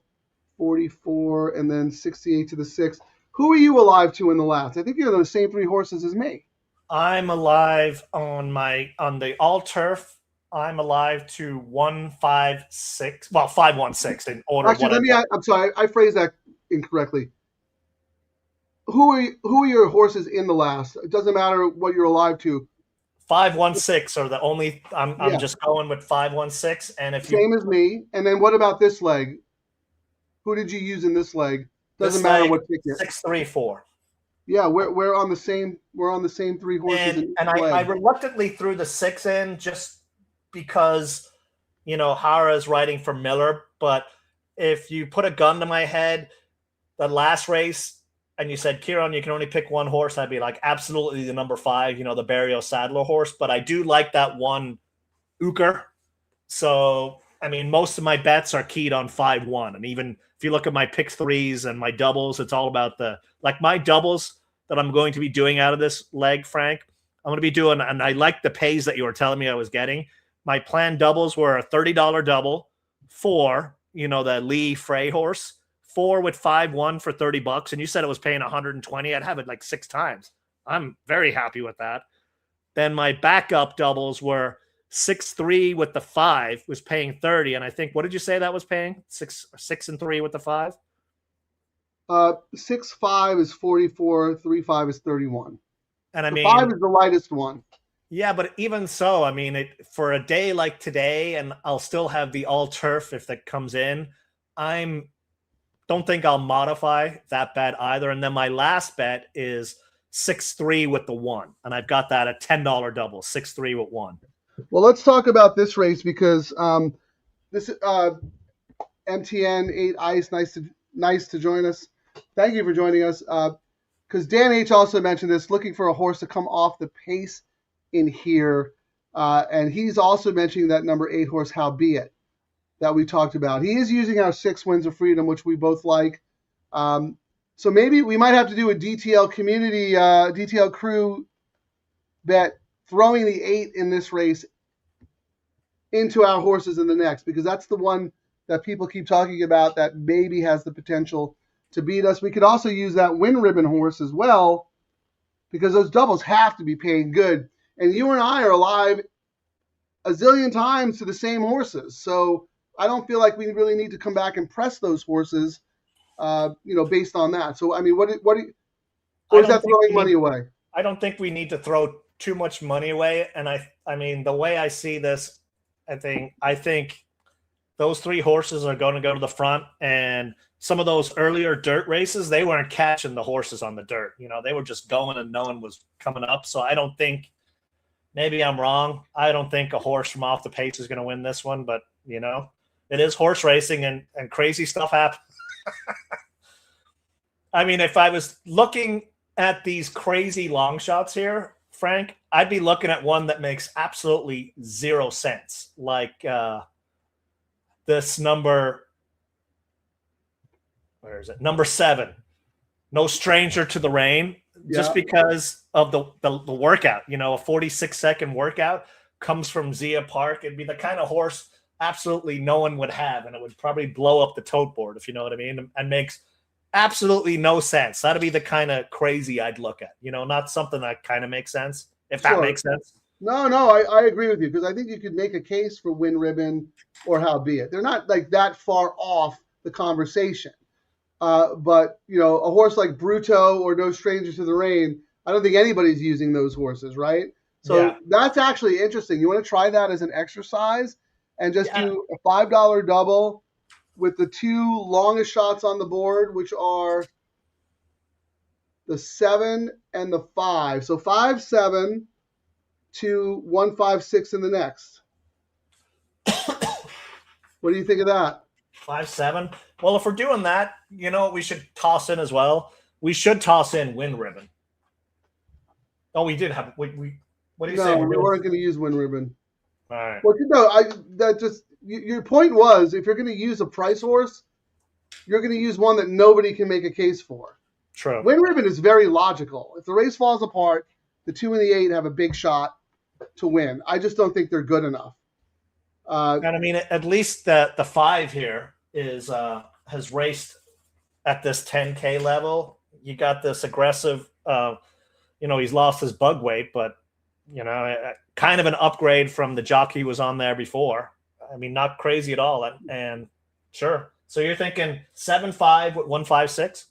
44, and then 68 to the 6. Who are you alive to in the last? I think you're the same 3 horses as me. I'm alive on the all turf. I'm alive to 156. Well, 516 in order. Actually, I'm sorry, I phrased that incorrectly. Who are your horses in the last? It doesn't matter what you're alive to. 516 are the only. I'm just going with 516. And if same as me. And then what about this leg? Who did you use in this leg? Doesn't matter what ticket. 6-3-4. Yeah, we're on the same 3 horses. And I reluctantly threw the 6 in just because Hara's riding for Miller. But if you put a gun to my head, the last race, and you said, Ciaran, you can only pick 1 horse, I'd be like, absolutely the number 5, the Barrio Sadler horse. But I do like that one Euchre. So I mean, most of my bets are keyed on 5-1. And even if you look at my pick 3s and my doubles, it's all about my doubles that I'm going to be doing out of this leg, Frank. I'm going to be doing, and I like the pays that you were telling me I was getting. My planned doubles were a $30 double, 4, the Lee Frey horse, 4 with 5-1 for $30. And you said it was paying 120. I'd have it like 6 times. I'm very happy with that. Then my backup doubles were 6-3 with the 5 was paying 30, and I think, what did you say that was paying? 6-3 with the 5. 6-5 is 44. 3-5 is 31. And I mean, 5 is the lightest one. Yeah, but even so, I mean, for a day like today, and I'll still have the all turf if that comes in. Don't think I'll modify that bet either. And then my last bet is 6-3 with the 1, and I've got that at $10 double, 6-3 with 1. Well, let's talk about this race because this MTN 8 Ice, nice to join us. Thank you for joining us. Because Dan H also mentioned this, looking for a horse to come off the pace in here, and he's also mentioning that number 8 horse, Howbeit, that we talked about. He is using our 6 Winds of Freedom, which we both like. So maybe we might have to do a DTL community, DTL crew bet, throwing the 8 in this race into our horses in the next, because that's the one that people keep talking about that maybe has the potential to beat us. We could also use that Win Ribbon horse as well, because those doubles have to be paying good. And you and I are alive a zillion times to the same horses. So I don't feel like we really need to come back and press those horses, based on that. So, I mean, or is that throwing money away? I don't think we need to throw too much money away. And I mean, the way I see this, I think those 3 horses are going to go to the front, and some of those earlier dirt races, they weren't catching the horses on the dirt. They were just going and no one was coming up. So I don't think, maybe I'm wrong, I don't think a horse from off the pace is going to win this one, but it is horse racing and crazy stuff happens. I mean, if I was looking at these crazy long shots here, Frank, I'd be looking at one that makes absolutely 0 sense. Like this number, where is it? Number 7, No Stranger to the Rain, just because of the workout. A 46-second workout comes from Zia Park. It'd be the kind of horse absolutely no one would have, and it would probably blow up the tote board, if you know what I mean, and makes absolutely no sense. That'd be the kind of crazy I'd look at, not something that kind of makes sense, if that makes sense. No, I agree with you, because I think you could make a case for Win Ribbon or How Be It. They're not like that far off the conversation. But, a horse like Bruto or No Stranger to the Rain, I don't think anybody's using those horses, right? So That's actually interesting. You want to try that as an exercise and just do a $5 double with the 2 longest shots on the board, which are the 7 and the 5. So 5-7 to 1-5-6 in the next. What do you think of that? 5-7. Well, if we're doing that, what we should toss in as well? We should toss in Win Ribbon. Oh, we did have. What do you say? No, we weren't going to use Win Ribbon. All right. Well, your point was, if you're going to use a price horse, you're going to use one that nobody can make a case for. True. Win Ribbon is very logical. If the race falls apart, the 2 and the 8 have a big shot to win. I just don't think they're good enough. And I mean, at least the 5 here has raced at this 10K level. You got this aggressive, he's lost his bug weight, but kind of an upgrade from the jockey who was on there before. I mean, not crazy at all. And sure. So you're thinking 7-5 with 1-5-6?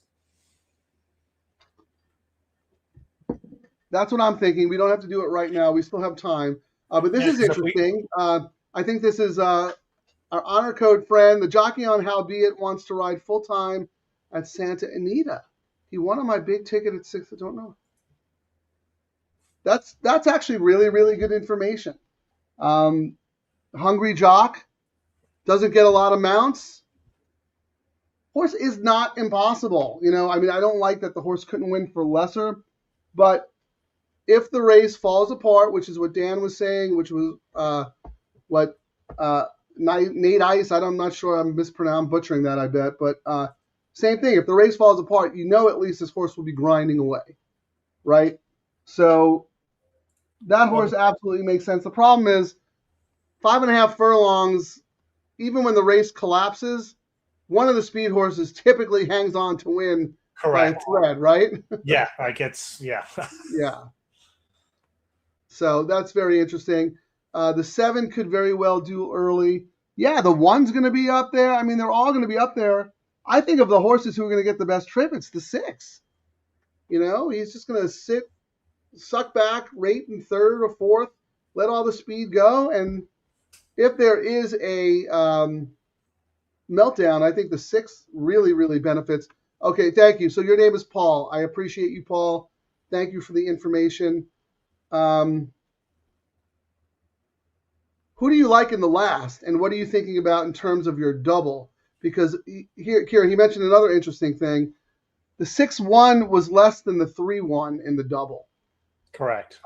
That's what I'm thinking. We don't have to do it right now. We still have time. But this is interesting. I think this is our honor code friend. The jockey on How Be It wants to ride full-time at Santa Anita. He won on my big ticket at 6. I don't know. That's actually really, really good information. Hungry jock, doesn't get a lot of mounts. Horse is not impossible. I mean, I don't like that the horse couldn't win for lesser, but if the race falls apart, which is what Dan was saying, which was what Nate Ice, I'm not sure, I'm butchering that, I bet, but same thing. If the race falls apart, at least this horse will be grinding away, right? So that horse absolutely makes sense. The problem is 5.5 furlongs, even when the race collapses, one of the speed horses typically hangs on to win by a thread, right? Yeah. Yeah. So that's very interesting. The 7 could very well do early. Yeah, the 1's going to be up there. I mean, they're all going to be up there. I think of the horses who are going to get the best trip, it's the 6. He's just going to suck back, rate in 3rd or 4th, let all the speed go. And if there is a meltdown, I think the 6 really, really benefits. Okay, thank you. So your name is Paul. I appreciate you, Paul. Thank you for the information. Who do you like in the last, and what are you thinking about in terms of your double? Because here, Ciaran, he mentioned another interesting thing. The 6-1 was less than the 3-1 in the double. Correct.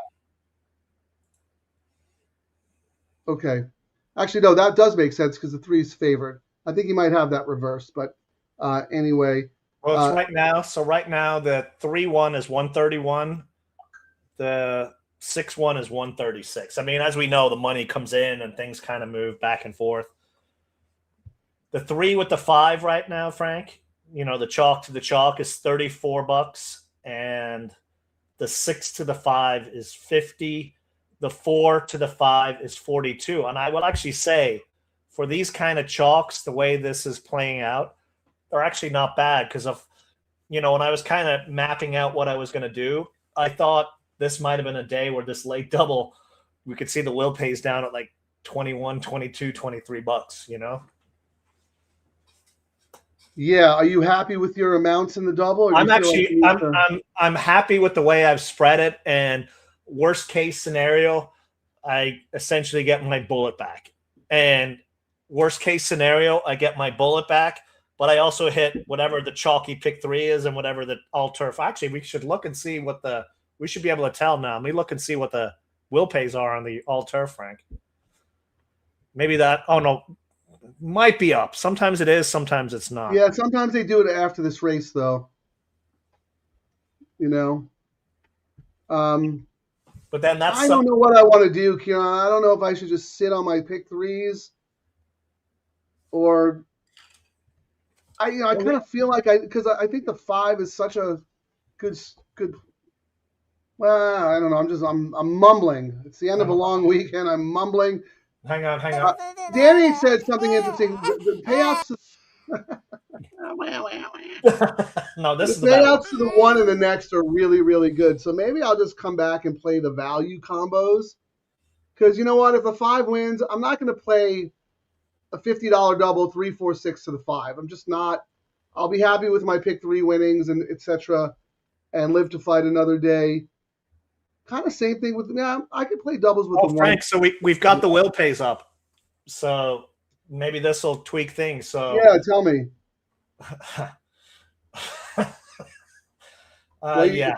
Okay. Actually, no, that does make sense because the 3 is favored. I think he might have that reversed, but anyway. Well, it's right now. So right now, the 3-1 is 131. The 6-1 is 136. I mean, as we know, the money comes in and things kind of move back and forth. The 3 with the 5 right now, Frank, the chalk to the chalk is $34, and the 6 to the 5 is $50. the 4 to the 5 is 42. And I will actually say, for these kind of chalks, the way this is playing out, they're actually not bad. Because of, when I was kind of mapping out what I was going to do, I thought this might have been a day where this late double, we could see the will pays down at like 21, 22, 23 bucks, Yeah. Are you happy with your amounts in the double? Or I'm actually, I'm happy with the way I've spread it. And worst case scenario, I essentially get my bullet back. And worst case scenario, I get my bullet back, but I also hit whatever the chalky pick 3 is and whatever the all turf. Actually, we should look and see we should be able to tell now. Let me look and see what the will pays are on the all turf, Frank. Maybe that, oh no, might be up. Sometimes it is, sometimes it's not. Yeah, sometimes they do it after this race, though. But then I don't know what I want to do, Ciaran. I don't know if I should just sit on my pick 3s or I kind of feel like because I think the 5 is such a good. Well, I don't know. I'm mumbling. It's the end of a long weekend. I'm mumbling. Hang on. Danny said something interesting. The payouts. No, this is the payouts to the 1 and the next are really, really good. So maybe I'll just come back and play the value combos. Because you know what? If the 5 wins, I'm not going to play a $50 double 3, 4, 6 to the 5. I'm just not. I'll be happy with my pick 3 winnings and etc. and live to fight another day. Kind of same thing with I could play doubles with the Frank. 1. So we've got the will pays up. So maybe this will tweak things. So yeah, tell me. Yeah,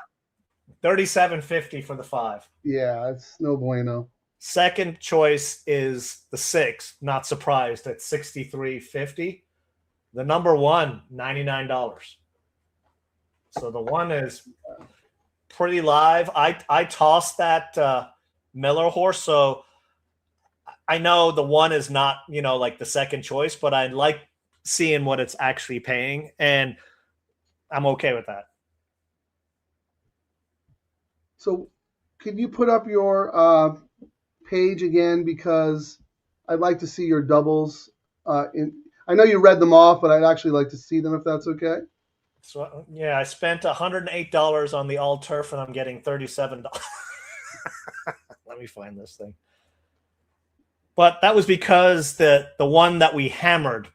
37.50 for the 5. Yeah, it's no bueno. Second choice is the 6. Not surprised at 63.50. The number 1, $99. So the 1 is pretty live. I tossed that Miller horse, so I know the 1 is not like the second choice, but I like seeing what it's actually paying, and I'm okay with that. So can you put up your page again, because I'd like to see your doubles. I know you read them off, but I'd actually like to see them if that's okay. So yeah, I spent $108 on the all turf, and I'm getting $37. Let me find this thing. But that was because the one that we hammered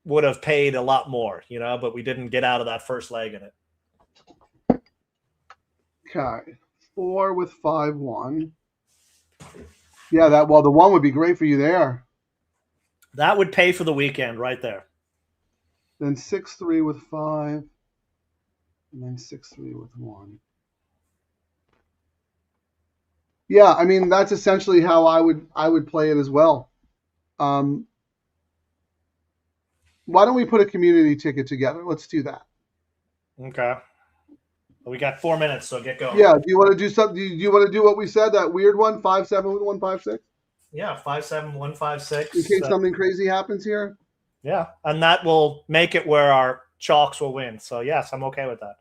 would have paid a lot more, but we didn't get out of that first leg in it. Okay, 4 with 5-1. Yeah, the 1 would be great for you there. That would pay for the weekend right there. Then 6-3 with 5, and then 6-3 with 1. Yeah, I mean that's essentially how I would play it as well. Why don't we put a community ticket together? Let's do that. Okay. We got 4 minutes, so get going. Yeah. Do you want to do something? Do you want to do what we said? That weird one, 5-7 with 1-5-6. Yeah, 5-7, 1-5-6. In case something crazy happens here. Yeah, and that will make it where our chalks will win. So yes, I'm okay with that.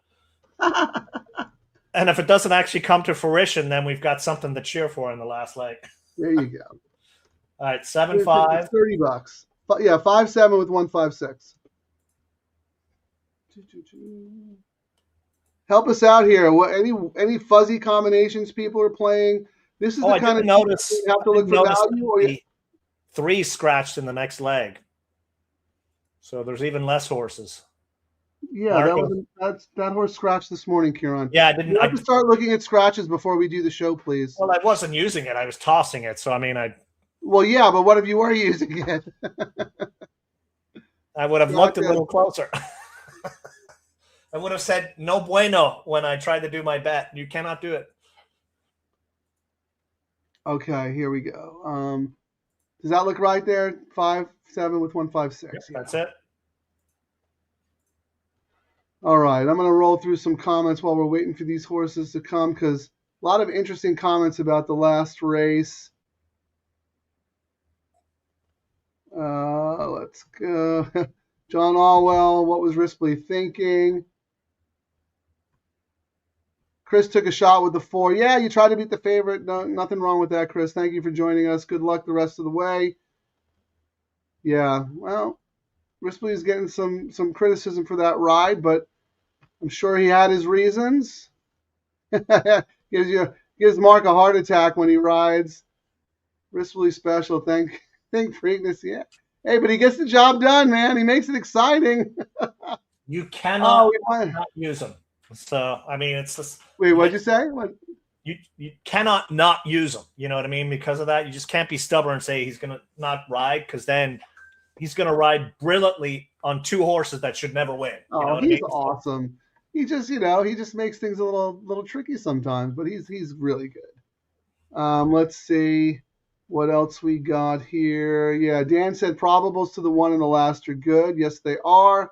And if it doesn't actually come to fruition, then we've got something to cheer for in the last leg. There you go. All right, 7-5. $30. Yeah, 5-7 with 1-5-6. Help us out here. What any fuzzy combinations people are playing? This is the kind of notice you have to look for value. Or 3 scratched in the next leg, so there's even less horses. Yeah, that horse scratched this morning, Ciaran. Yeah, I didn't. You have to start looking at scratches before we do the show, please. Well, I wasn't using it; I was tossing it. So I mean, Well, yeah, but what if you were using it? I would have looked a little closer. I would have said no bueno when I tried to do my bet. You cannot do it. Okay, here we go. Does that look right there? 5-7 with 1-5-6. Yep, that's it. All right, I'm going to roll through some comments while we're waiting for these horses to come, because a lot of interesting comments about the last race. Let's go. John Allwell, what was Ripley thinking? Chris took a shot with the 4. Yeah, you try to beat the favorite. No, nothing wrong with that, Chris. Thank you for joining us. Good luck the rest of the way. Yeah, well, Rispoli is getting some criticism for that ride, but I'm sure he had his reasons. gives Mark a heart attack when he rides. Rispoli special. Thank Preakness. Yeah. Hey, but he gets the job done, man. He makes it exciting. You cannot not use them. So I mean, it's just. Wait, what'd you say? What? You cannot not use them. You know what I mean? Because of that, you just can't be stubborn and say he's going to not ride, because then he's going to ride brilliantly on 2 horses that should never win. You know what he's I mean? awesome. He just, he just makes things a little tricky sometimes, but he's really good. Let's see what else we got here. Yeah, Dan said probables to the 1 and the last are good. Yes, they are.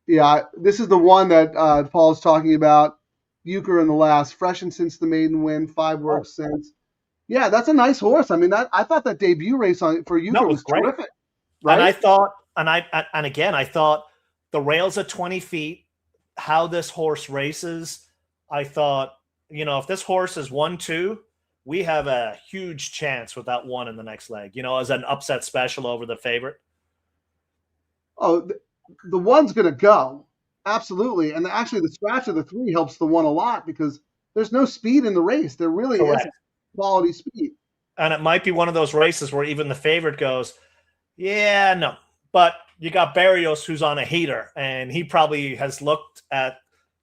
Yeah, this is the one that Paul's talking about. Euchre in the last, freshened since the maiden win, 5 works since. Yeah, that's a nice horse. I mean, I thought that debut race for Euchre was terrific. Right? And I thought, and again, I thought the rails at 20 feet, how this horse races, I thought, if this horse is 1-2, we have a huge chance with that 1 in the next leg, as an upset special over the favorite. Oh, the 1's going to go. Absolutely. And actually the scratch of the 3 helps the 1 a lot, because there's no speed in the race. There really is quality speed. And it might be one of those races where even the favorite goes, yeah, no. But you got Barrios, who's on a heater, and he probably has looked at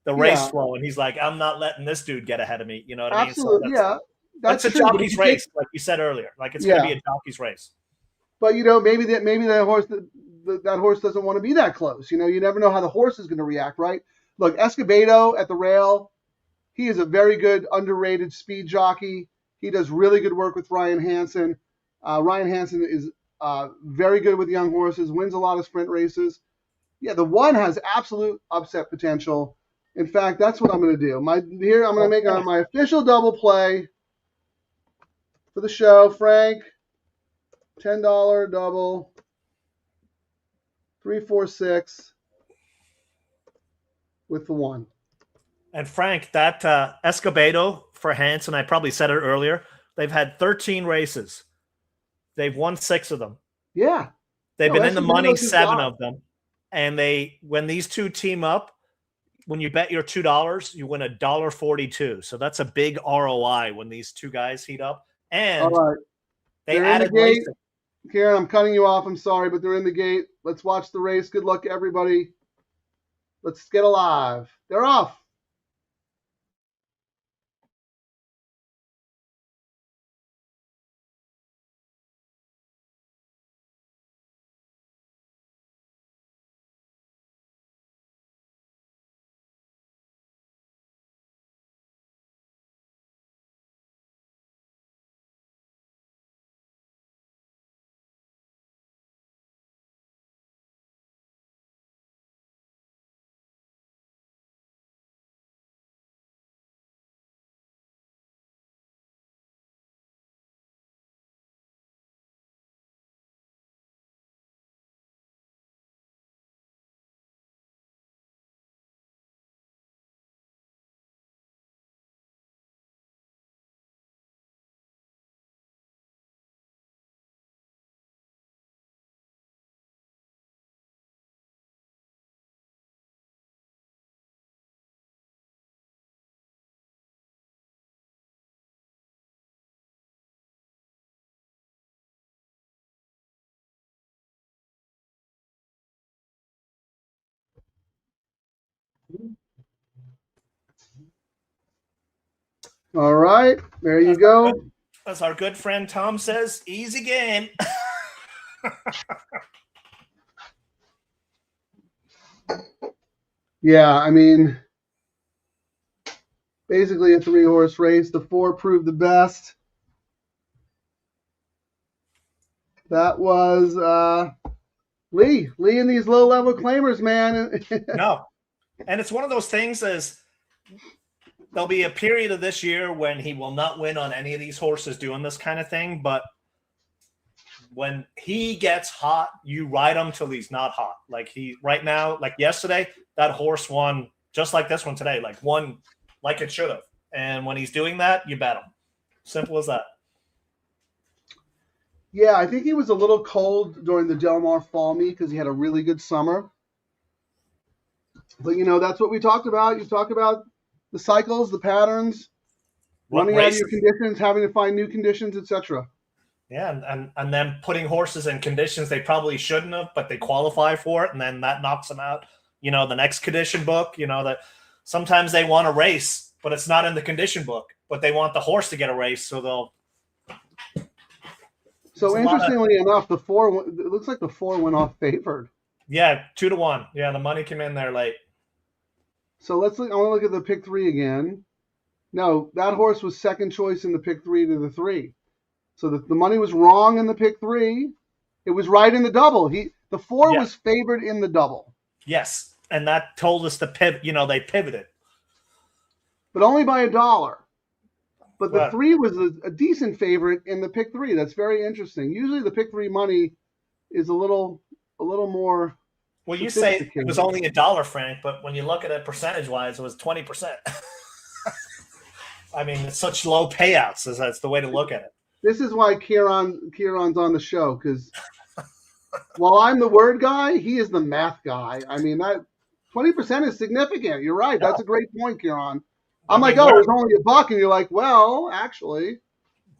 the race flow, and he's like, I'm not letting this dude get ahead of me. You know what I mean? Absolutely, so that's a jockey's race, like you said earlier. Like, it's going to be a jockey's race. But, maybe that horse that horse doesn't want to be that close. You never know how the horse is going to react, right? Look, Escobedo at the rail, he is a very good underrated speed jockey. He does really good work with Ryan Hansen. Ryan Hansen is very good with young horses, wins a lot of sprint races. Yeah, the 1 has absolute upset potential. In fact, that's what I'm going to do. I'm going to make my official double play for the show. Frank, $10 double, 3, 4, 6 with the 1. And Frank, that Escobedo for Hansen, I probably said it earlier, they've had 13 races. They've won 6 of them. Yeah. They've been in the money 7 of them. And when these 2 team up, when you bet your $2, you win $1.42. So that's a big ROI when these 2 guys heat up. And all right. they added racing. Ciaran, I'm cutting you off. I'm sorry, but they're in the gate. Let's watch the race. Good luck, everybody. Let's get alive. They're off. All right, there you go. As our good friend Tom says, easy game. Yeah, I mean, basically a 3-horse race. The 4 proved the best. That was Lee and these low-level claimers, man. No. And it's one of those things as there'll be a period of this year when he will not win on any of these horses doing this kind of thing, but when he gets hot, you ride him till he's not hot. Like right now, like yesterday, that horse won just like this one today, like won like it should have. And when he's doing that, you bet him. Simple as that. Yeah, I think he was a little cold during the Del Mar Fall Meet because he had a really good summer. But, that's what we talked about. You talk about the cycles, the patterns, running out of your conditions, having to find new conditions, etc. Yeah, and then putting horses in conditions they probably shouldn't have, but they qualify for it, and then that knocks them out. The next condition book, that sometimes they want a race, but it's not in the condition book, but they want the horse to get a race, so they'll. So interestingly enough, it looks like the 4 went off favored. Yeah, 2-1. Yeah, the money came in there late. So I want to look at the pick 3 again. No, that horse was second choice in the pick 3 to the 3. So the money was wrong in the pick 3. It was right in the double. The 4 was favored in the double. Yes, and that told us to pivot. They pivoted, but only by $1. But the 3 was a decent favorite in the pick 3. That's very interesting. Usually the pick 3 money is a little more. Well, you say it was only $1, Frank, but when you look at it percentage-wise, it was 20%. I mean, it's such low payouts. That's the way to look at it. This is why Ciaran's on the show, because while I'm the word guy, he is the math guy. I mean, that 20% is significant. You're right. That's a great point, Ciaran. I'm like, oh, it's only $1, and you're like, well, actually,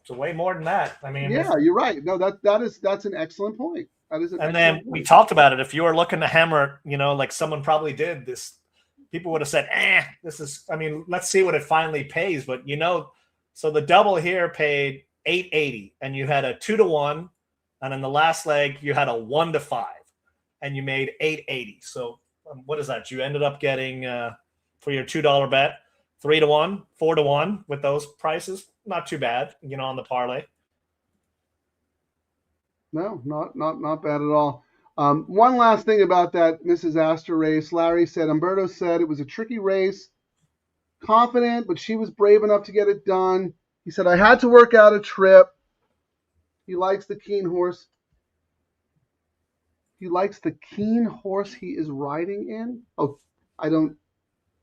it's way more than that. I mean, yeah, you're right. No, that's an excellent point. That is an and then we talked about it. If you were looking to hammer, like someone probably did this, people would have said, this is. I mean, let's see what it finally pays. But so the double here paid $880, and you had a 2-1, and in the last leg you had a 1-5, and you made $880. So what is that? You ended up getting for your $2 bet 3-1, 4-1 with those prices. Not too bad, on the parlay. No, not bad at all. One last thing about that Mrs. Astor race. Larry said, Umberto said it was a tricky race, confident, but she was brave enough to get it done. He said, I had to work out a trip. He likes the keen horse. He likes the keen horse he is riding in. Oh, I don't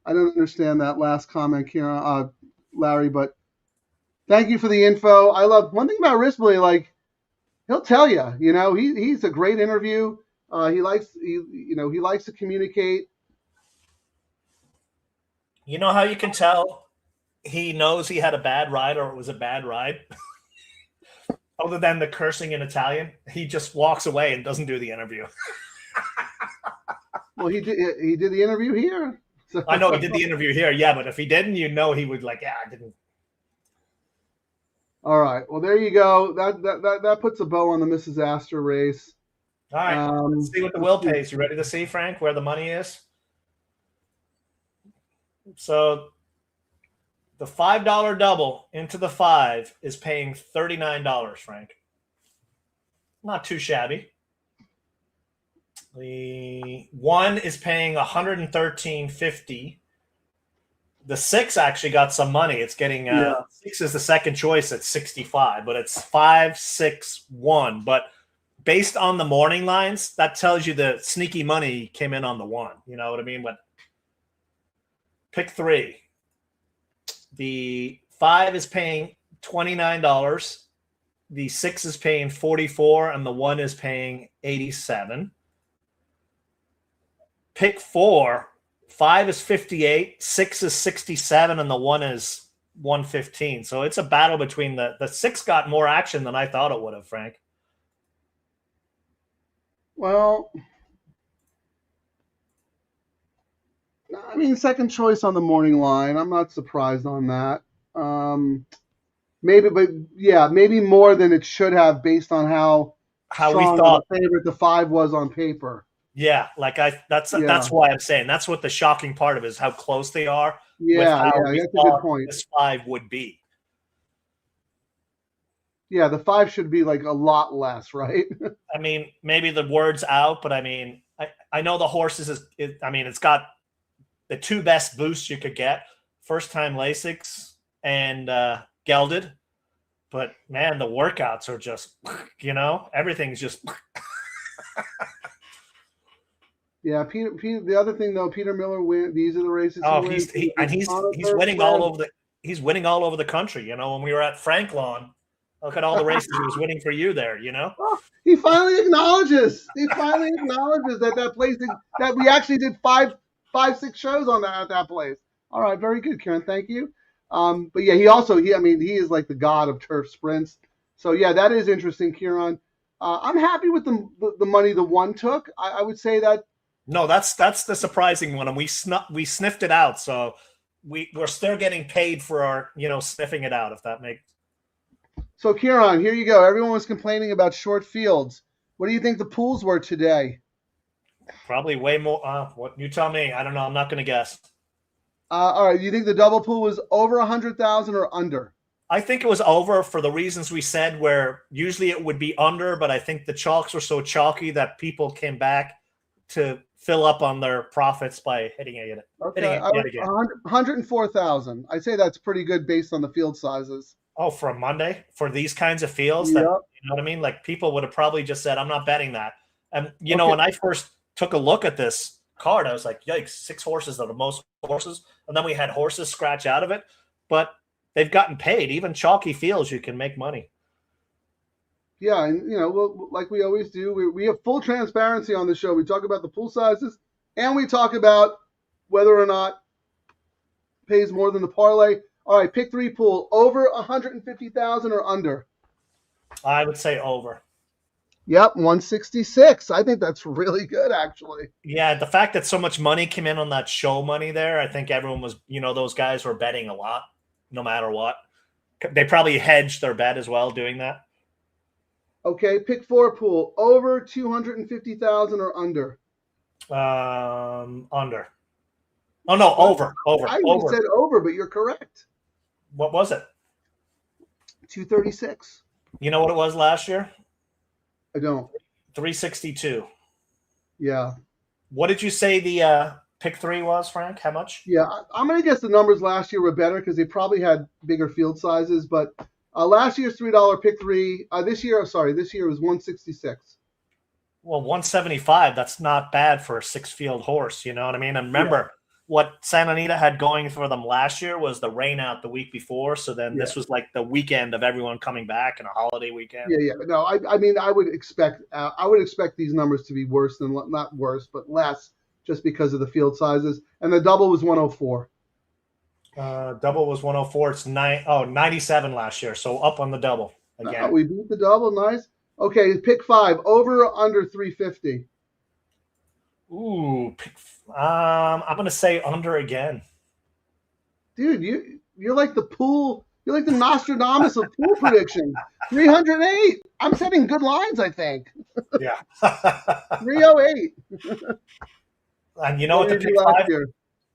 understand that last comment, Ciaran, Larry, but thank you for the info. I love one thing about Rispoli, like he'll tell you, he's a great interview. He likes to communicate. You know how you can tell he knows he had a bad ride or it was a bad ride? Other than the cursing in Italian, he just walks away and doesn't do the interview. Well, he did the interview here. So. I know he did the interview here, yeah, but if he didn't, he would I didn't. All right, well, there you go. That puts a bow on the Mrs. Astor race. All right, let's see what the will pays. You ready to see, Frank, where the money is? So the $5 double into the 5 is paying $39, Frank. Not too shabby. The 1 is paying $113.50. The 6 actually got some money. It's getting 6 is the second choice at $65, but it's 5, 6, 1. But based on the morning lines, that tells you the sneaky money came in on the 1. You know what I mean? But pick 3. The 5 is paying $29. The 6 is paying $44, and the 1 is paying $87. Pick 4. 5 is $58, 6 is $67, and the 1 is $115. So it's a battle between the 6 got more action than I thought it would have, Frank. Well, I mean, second choice on the morning line. I'm not surprised on that. Maybe more than it should have based on how we thought the favorite the 5 was on paper. Yeah, that's why I'm saying that's what the shocking part of it is, how close they are. Yeah, that's a good point. This 5 would be. Yeah, the 5 should be like a lot less, right? I mean, maybe the word's out, but I mean, I know the horses it's got the 2 best boosts you could get: first time Lasix and gelded. But man, the workouts are just, everything's just. Yeah, Peter. The other thing though, Peter Miller win. These are the races. Oh, he's winning all over the. He's winning all over the country. When we were at Franklin, look at all the races he was winning for you there. Oh, he finally acknowledges. that place that we actually did 6 shows on at that place. All right, very good, Ciaran. Thank you. But yeah, he is like the god of turf sprints. So yeah, that is interesting, Ciaran. I'm happy with the money the one took. I would say that. No, that's the surprising one, and we sniffed it out. So we're still getting paid for our sniffing it out. If that makes. So Ciaran, here you go. Everyone was complaining about short fields. What do you think the pools were today? Probably way more. What you tell me? I don't know. I'm not going to guess. All right. You think the double pool was over 100,000 or under? I think it was over for the reasons we said. Where usually it would be under, but I think the chalks were so chalky that people came back to fill up on their profits by hitting it. Okay. Hitting it yet again. 104,000. I'd say that's pretty good based on the field sizes. Oh, for a Monday for these kinds of fields, Yep. that, you know what I mean? Like people would have probably just said, "I'm not betting that." And when I first took a look at this card, I was like, "Yikes! 6 horses are the most horses." And then we had horses scratch out of it, but they've gotten paid. Even chalky fields, you can make money. Yeah, and like we always do, we have full transparency on the show. We talk about the pool sizes, and we talk about whether or not pays more than the parlay. All right, pick 3 pool over 150,000 or under. I would say over. Yep, 166. I think that's really good, actually. Yeah, the fact that so much money came in on that show money there, I think everyone was, those guys were betting a lot, no matter what. They probably hedged their bet as well doing that. Okay, pick 4 pool over 250,000 or under. Under. Oh no, over. I even said over, but you're correct. What was it? 236. You know what it was last year? I don't. 362. Yeah. What did you say the pick 3 was, Frank? How much? Yeah, I'm going to guess the numbers last year were better because they probably had bigger field sizes. But last year's $3 pick 3. This year was 166. Well, 175. That's not bad for a 6-field horse. You know what I mean? And remember, what Santa Anita had going for them last year was the rain out the week before. So then this was like the weekend of everyone coming back and a holiday weekend. Yeah. No, I mean, I would expect these numbers to be worse than, not worse, but less, just because of the field sizes. And the double was 104. Double was 104. It's 97 last year. So up on the double again. We beat the double. Nice. Okay, pick 5 over or under 350. Ooh, I'm gonna say under again. Dude, you're like the pool. You're like the Nostradamus of pool predictions. 308. I'm setting good lines, I think. Yeah. 308. And you know what the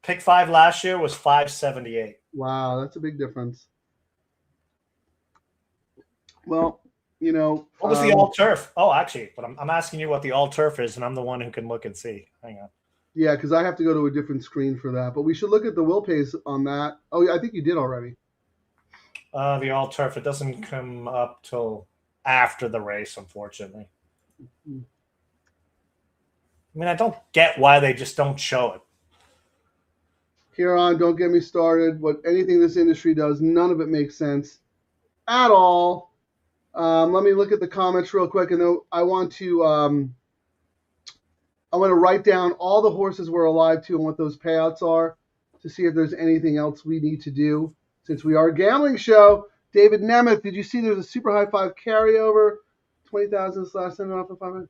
pick 5 last year was 578. Wow, that's a big difference. Well, what was the all turf? Oh, actually, but I'm asking you what the all turf is, and I'm the one who can look and see. Hang on. Yeah, because I have to go to a different screen for that. But we should look at the will pays on that. Oh, yeah, I think you did already. The all turf, it doesn't come up till after the race, unfortunately. I mean, I don't get why they just don't show it. Ciaran, don't get me started. Anything this industry does, none of it makes sense at all. Let me look at the comments real quick, and then I want to write down all the horses we're alive to and what those payouts are to see if there's anything else we need to do since we are a gambling show. David Nemeth, did you see there's a super high 5 carryover? 20,000 slash $7 off the 500.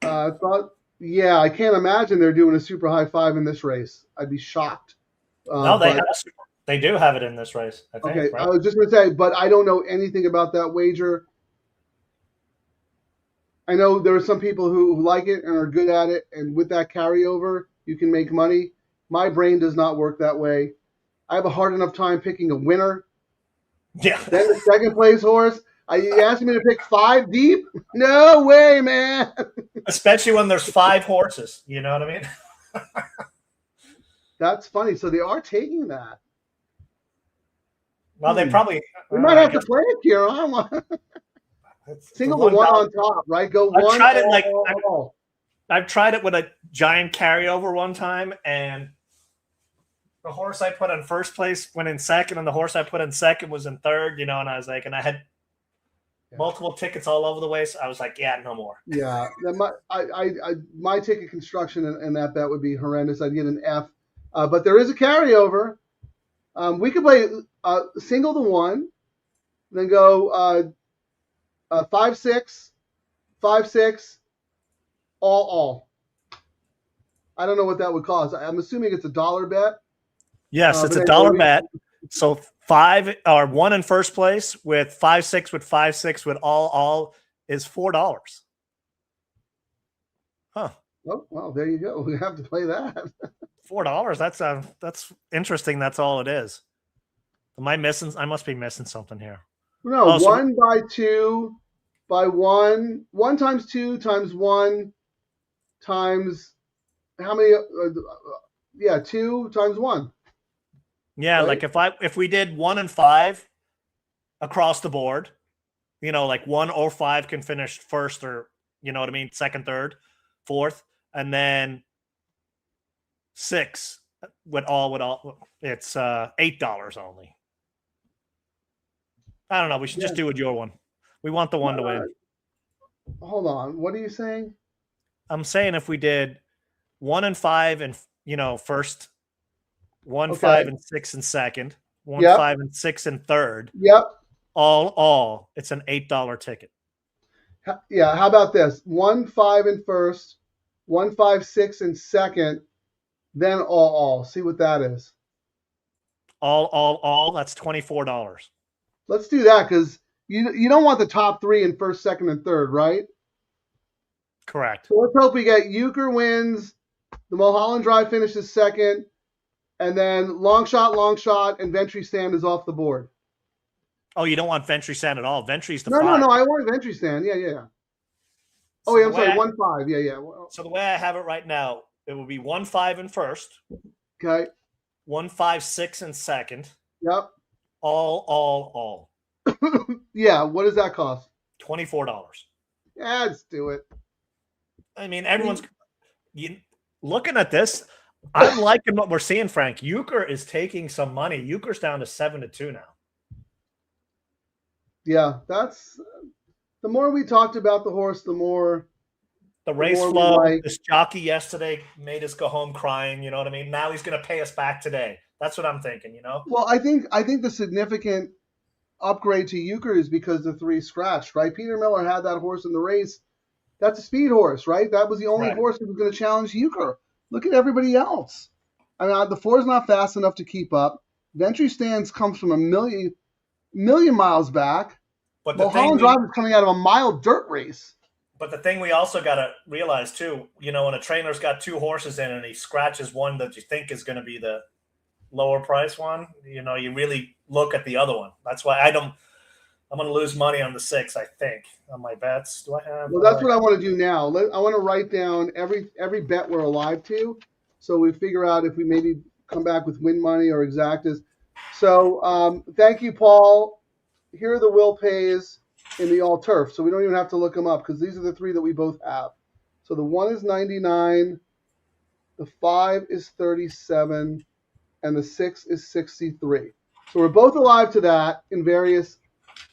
I can't imagine they're doing a super high 5 in this race. I'd be shocked. No, they do have it in this race, I think. Okay, right? I was just going to say, but I don't know anything about that wager. I know there are some people who like it and are good at it, and with that carryover, you can make money. My brain does not work that way. I have a hard enough time picking a winner. Yeah. Then the second place horse. You asking me to pick 5 deep? No way, man. Especially when there's 5 horses. You know what I mean? That's funny. So they are taking that. Well, they probably. We might have to play it, Ciaran. Single the one on top, right? Go I've one. tried it I've tried it with a giant carryover one time, and the horse I put in first place went in second, and the horse I put in second was in third. And I was like, and I had multiple tickets all over the way, so I was like, yeah, no more. Yeah, my ticket construction in that bet would be horrendous. I'd get an F, but there is a carryover. We could play single the one, then go 5-6, 5-6, all. I don't know what that would cost. I'm assuming it's $1 bet. Yes, it's $1 bet. So 5 or 1 in first place with 5-6 with 5-6 with all is $4. Huh. Oh, well, there you go. We have to play that. $4. That's interesting. That's all it is. Am I missing? I must be missing something here. No, 1 by 2 by 1. 1 times 2 times 1 times how many? 2 times 1. Yeah, right? Like if we did 1 and 5 across the board, like 1 or 5 can finish first, or you know what I mean, second, third, fourth, and then 6 with all. It's $8 only. I don't know. We should just do with your one. We want the one to win. Hold on. What are you saying? I'm saying if we did 1 and 5 and first, 1, 5 and 6 and second, 1, 5 and 6 and third. Yep. All. It's an $8 ticket. Yeah. How about this? 1, 5 in first, 1, 5, 6 in second, then all. See what that is. All. That's $24. Let's do that because you don't want the top 3 in first, second, and third, right? Correct. So let's hope we get Euchre wins, the Mulholland Drive finishes second, and then long shot, and Ventry Stand is off the board. Oh, you don't want Ventry Stand at all. Ventry's the 5. No. I want Ventry Stand. Yeah. So I'm sorry. 1, 5. Yeah. So the way I have it right now, it would be 1, 5 in first. Okay. 1, 5, 6 in second. Yep. All. Yeah. What does that cost? $24. Yeah, let's do it. I mean, everyone's looking at this. I'm liking what we're seeing, Frank. Euchre is taking some money. Euchre's down to 7-2 now. Yeah, that's the more we talked about the horse, the more the race flow. This jockey yesterday made us go home crying. You know what I mean? Now he's going to pay us back today. That's what I'm thinking. Well, I think the significant upgrade to Euchre is because the 3 scratched, right? Peter Miller had that horse in the race. That's a speed horse, right? That was the only horse that was going to challenge Euchre. Look at everybody else. I mean, the 4 is not fast enough to keep up. Ventry Stands comes from a million miles back. But Mulholland Drive is coming out of a mile dirt race. But the thing we also got to realize, too, when a trainer's got 2 horses in and he scratches one that you think is going to be the lower price one, you really look at the other one. That's why I'm going to lose money on the 6, I think, on my bets. Do I have? Well, that's what I want to do now. I want to write down every bet we're alive to, so we figure out if we maybe come back with win money or exactas. So thank you, Paul. Here are the will pays in the all turf, so we don't even have to look them up because these are the 3 that we both have. So the 1 is 99, the 5 is 37, and the 6 is 63. So we're both alive to that in various.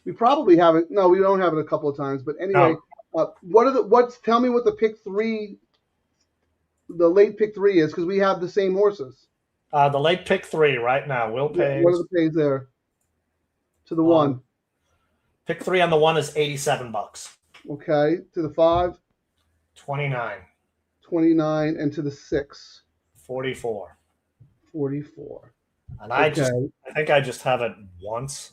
We probably have it. No, we don't have it a couple of times. But anyway, tell me what the pick 3, the late pick 3 is, because we have the same horses. The late pick 3 right now. Will pays. What are the pays there? To the 1. Pick 3 on the 1 is $87. Okay. To the 5. 29. 29, and to the 6. 44. 44. And I think I just have it once.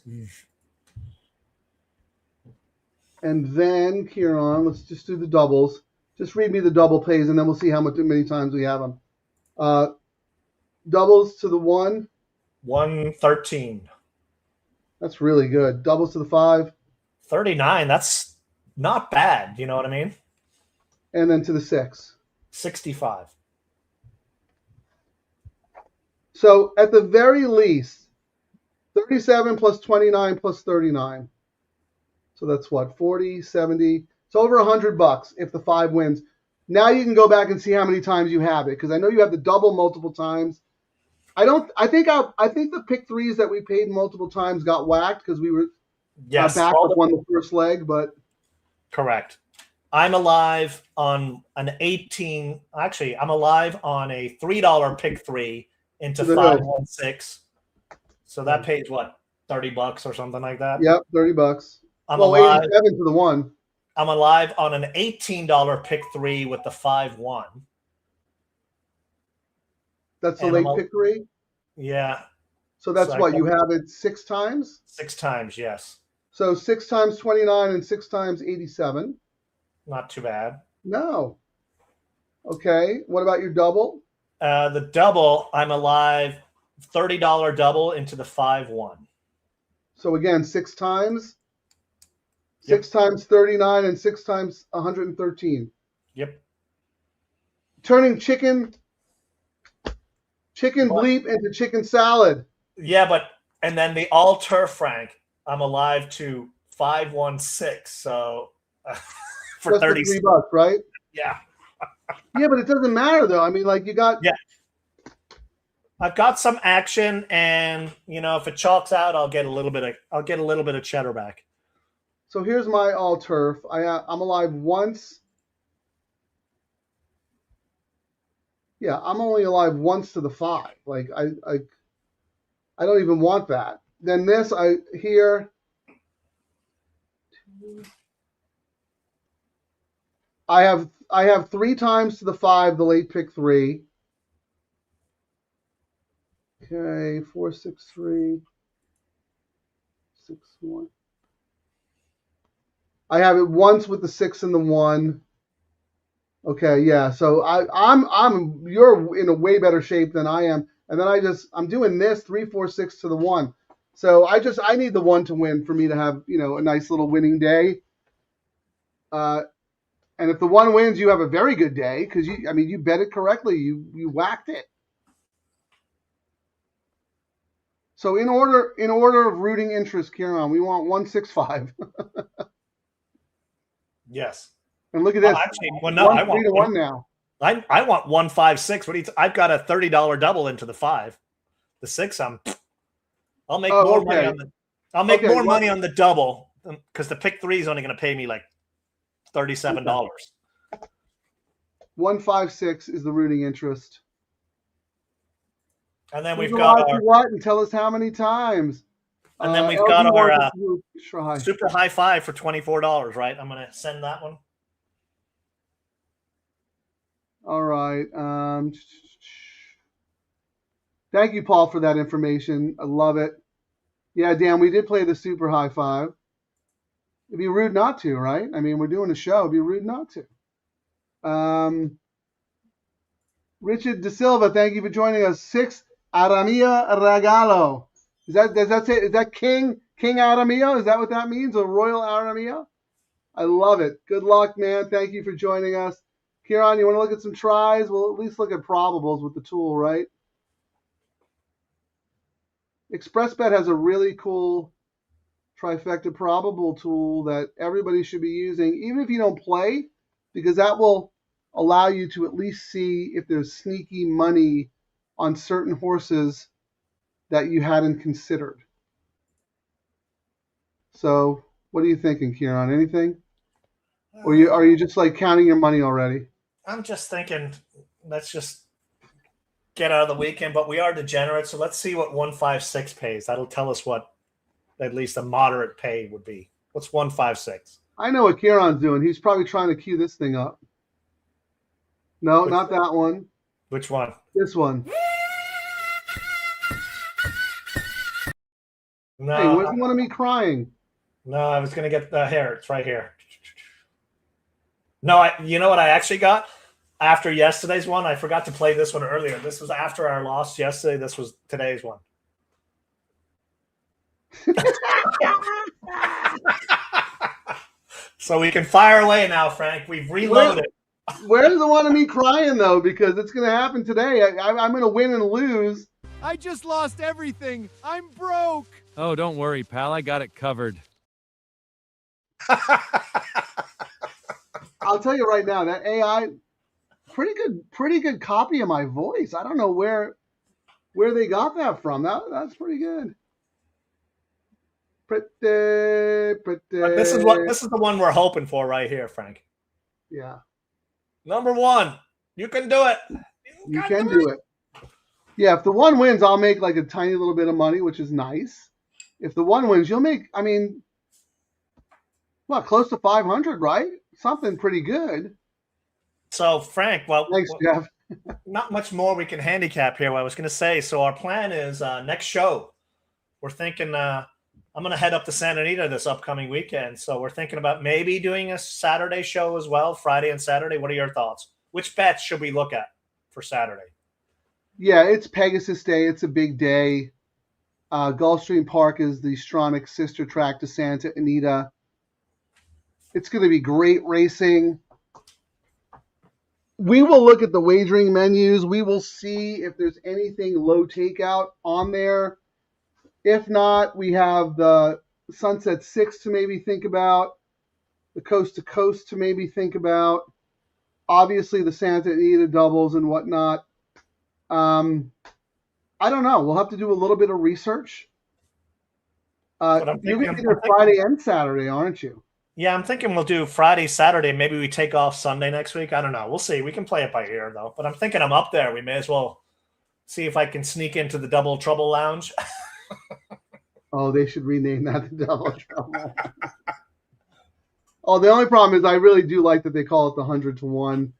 And then, Ciaran, let's just do the doubles. Just read me the double pays, and then we'll see how many times we have them. Doubles to the 1. 113. That's really good. Doubles to the 5. 39. That's not bad. You know what I mean? And then to the 6. 65. So at the very least, 37 plus 29 plus 39. So that's what, 40, 70. It's over $100 if the 5 wins. Now you can go back and see how many times you have it, because I know you have the double multiple times. I think the pick 3s that we paid multiple times got whacked because we were backup won the first leg, but correct. I'm alive on an 18. Actually, I'm alive on a $3 pick 3 into 516. So that pays what, $30 or something like that? Yep, $30. I'm alive. 87 to the 1. I'm alive on an $18 pick 3 with the 5-1. That's the late pick 3? Yeah. So that's what, you have it 6 times? 6 times, yes. So 6 times 29 and 6 times 87. Not too bad. No. Okay. What about your double? The double, I'm alive, $30 double into the 5-1. So again, 6 times? 6 times 39 and 6 times 113. Yep. Turning chicken bleep into chicken salad. Yeah, and then the all-turf, Frank, I'm alive to 516. So for $30, right? Yeah. Yeah, but it doesn't matter though. I mean, like you got. Yeah. I've got some action, and if it chalks out, I'll get a little bit of cheddar back. So here's my all turf. I'm alive once. Yeah, I'm only alive once to the 5. Like I don't even want that. Then this here. I have 3 times to the 5, the late pick 3. Okay, 4, 6, 3, 6, 1. I have it once with the 6 and the 1. Okay, yeah. So you're in a way better shape than I am. And then I'm doing this 3, 4, 6 to the 1. So I need the 1 to win for me to have, a nice little winning day. And if the 1 wins, you have a very good day because you bet it correctly. You whacked it. So in order of rooting interest, Ciaran, we want 165. Yes. And look at this. Actually, no, I want 3-1 now. I want 156. I've got a $30 double into the 5. The 6, I'll make more money on the. I'll make more money on the double because the pick 3 is only going to pay me like $37. 156 is the rooting interest. And then we've got our what? And tell us how many times. And then we've got our super high 5 for $24, right? I'm going to send that one. All right. Thank you, Paul, for that information. I love it. Yeah, Dan, we did play the super high 5. It'd be rude not to, right? I mean, we're doing a show. It'd be rude not to. Richard De Silva, thank you for joining us. 6 Aramia Regalo. Is that King Aramia? Is that what that means? A Royal Aramia? I love it. Good luck, man. Thank you for joining us. Ciaran, you want to look at some tries? We'll at least look at probables with the tool, right? ExpressBet has a really cool trifecta probable tool that everybody should be using, even if you don't play, because that will allow you to at least see if there's sneaky money on certain horses that you hadn't considered. So what are you thinking, Ciaran? Anything? Or are you just like counting your money already? I'm just thinking, let's just get out of the weekend, but we are degenerate, so let's see what 156 pays. That'll tell us what at least a moderate pay would be. What's 156? I know what Ciaran's doing. He's probably trying to cue this thing up. No, not that one. Which one? This one. No. Hey, where's the one of me crying? No, I was going to get the hair. It's right here. No, you know what I actually got? After yesterday's one, I forgot to play this one earlier. This was after our loss yesterday. This was today's one. So we can fire away now, Frank. We've reloaded. Where's the one of me crying, though? Because it's going to happen today. I'm going to win and lose. I just lost everything. I'm broke. Oh, don't worry, pal. I got it covered. I'll tell you right now, that AI, pretty good copy of my voice. I don't know where they got that from. That's pretty good. Pretty. But this is the one we're hoping for right here, Frank. Yeah. Number one. You can do it. You can do it. Yeah, if the one wins, I'll make like a tiny little bit of money, which is nice. If the one wins, you'll make, I mean, what, close to 500, right? Something pretty good. So, Frank, well, thanks, Jeff. Not much more we can handicap here. What I was going to say. So our plan is next show. We're thinking I'm going to head up to Santa Anita this upcoming weekend. So we're thinking about maybe doing a Saturday show as well, Friday and Saturday. What are your thoughts? Which bets should we look at for Saturday? Yeah, it's Pegasus Day. It's a big day. Gulfstream Park is the Stronach sister track to Santa Anita. It's going to be great racing. We will look at the wagering menus. We will see if there's anything low takeout on there. If not, we have the Sunset 6 to maybe think about, the Coast to Coast to maybe think about, obviously the Santa Anita doubles and whatnot. I don't know. We'll have to do a little bit of research. You're going to be there Friday and Saturday, aren't you? Yeah, I'm thinking we'll do Friday, Saturday. Maybe we take off Sunday next week. I don't know. We'll see. We can play it by ear, though. But I'm thinking I'm up there. We may as well see if I can sneak into the Double Trouble Lounge. Oh, they should rename that the Double Trouble. Oh, the only problem is I really do like that they call it the 100 to 1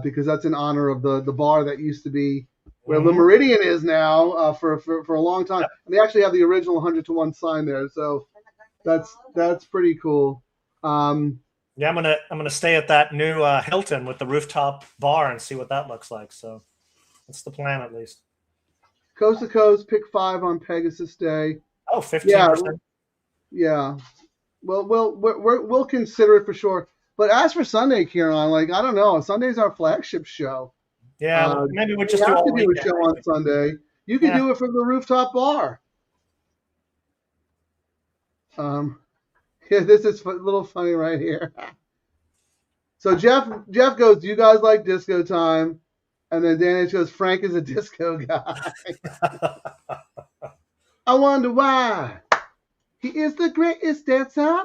because that's in honor of the bar that used to be where Le Meridian is now for a long time. And they actually have the original 100 to 1 sign there. So that's pretty cool. Yeah, I'm gonna stay at that new Hilton with the rooftop bar and see what that looks like. So that's the plan, at least. Coast to Coast, pick 5 on Pegasus Day. Oh, 15%. Yeah. Well, we'll consider it for sure. But as for Sunday, Ciaran, like I don't know, Sunday's our flagship show. Yeah, maybe we'll just do a show on Sunday. You can do it from the rooftop bar. Yeah, this is a little funny right here. So Jeff goes, "Do you guys like disco time?" And then Dan H goes, "Frank is a disco guy." I wonder why. He is the greatest dancer.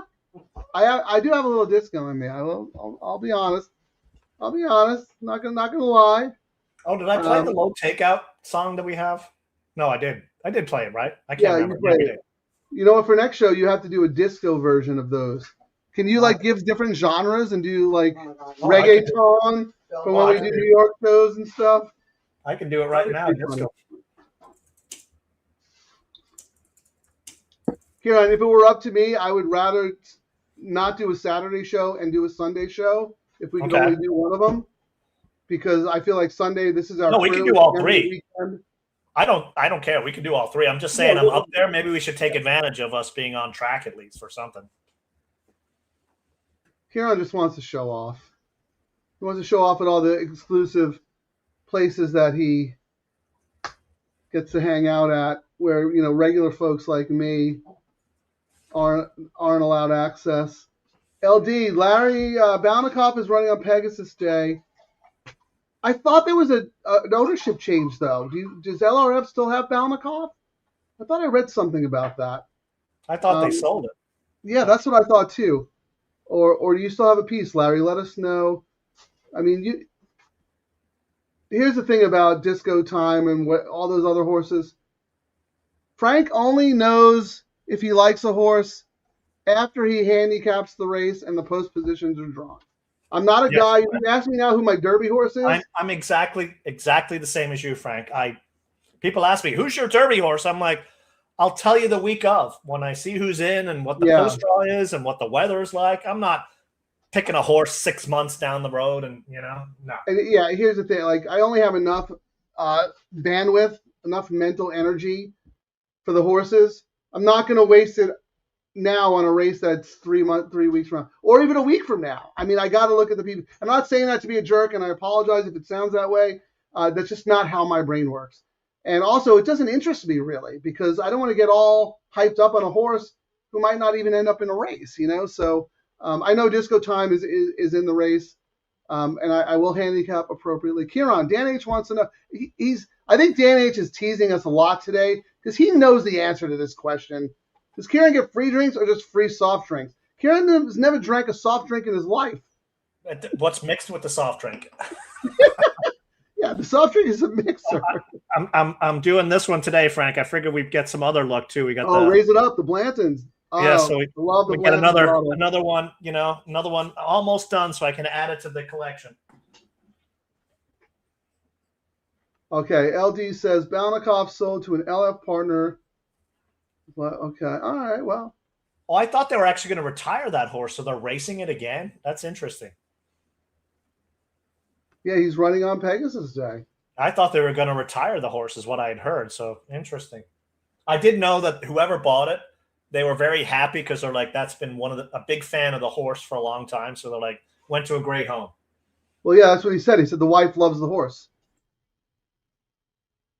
I do have a little disco in me. I'll be honest. Not gonna lie. Oh, did I play the Low-Takeout song that we have? No, I did. I did play it, right? I can't remember. You played it. You know what? For next show, you have to do a disco version of those. Can you like give different genres and do like reggaeton from when we do New York shows and stuff? I can do it right now. Disco. Ciaran, if it were up to me, I would rather not do a Saturday show and do a Sunday show if we could only do one of them, because I feel like Sunday, this is our. No, we can do all three. I don't care. We can do all three. I'm just saying I'm up there. Maybe we should take advantage of us being on track at least for something. Ciaran just wants to show off. He wants to show off at all the exclusive places that he gets to hang out at, where regular folks like me aren't allowed access. LD, Larry Balnikoff is running on Pegasus Day. I thought there was an ownership change, though. Does LRF still have Balnikoff? I thought I read something about that. I thought they sold it. Yeah, that's what I thought, too. Or do you still have a piece, Larry? Let us know. I mean, here's the thing about Disco Time and all those other horses. Frank only knows if he likes a horse after he handicaps the race and the post positions are drawn. I'm not a guy. You ask me now who my Derby horse is. I'm exactly the same as you, Frank. People ask me, who's your Derby horse? I'm like, I'll tell you the week of when I see who's in and what the post draw is and what the weather is like. I'm not picking a horse 6 months down the road and no. And here's the thing. Like, I only have enough bandwidth, enough mental energy for the horses. I'm not going to waste it now on a race that's 3 weeks from now, or even a week from now. I mean, I got to look at the people. I'm not saying that to be a jerk, and I apologize if it sounds that way. That's just not how my brain works. And also, it doesn't interest me really because I don't want to get all hyped up on a horse who might not even end up in a race, you know. So I know Disco Time is in the race, and I will handicap appropriately. Ciaran, Dan H wants to know. I think Dan H is teasing us a lot today because he knows the answer to this question. Does Ciaran get free drinks or just free soft drinks? Ciaran has never drank a soft drink in his life. What's mixed with the soft drink? Yeah, the soft drink is a mixer. I'm doing this one today, Frank. I figured we'd get some other luck too. We got raise it up, the Blantons. Yeah, so we get another one, another one almost done, so I can add it to the collection. Okay, LD says Balnikov sold to an LF partner. Well, okay, all right, well. Oh, I thought they were actually going to retire that horse, so they're racing it again. That's interesting. Yeah, he's running on Pegasus Day. I thought they were going to retire the horse, is what I had heard. So interesting. I did know that whoever bought it, they were very happy because they're like, that's been a big fan of the horse for a long time. So they're like, went to a great home. Well, yeah, that's what he said. He said the wife loves the horse.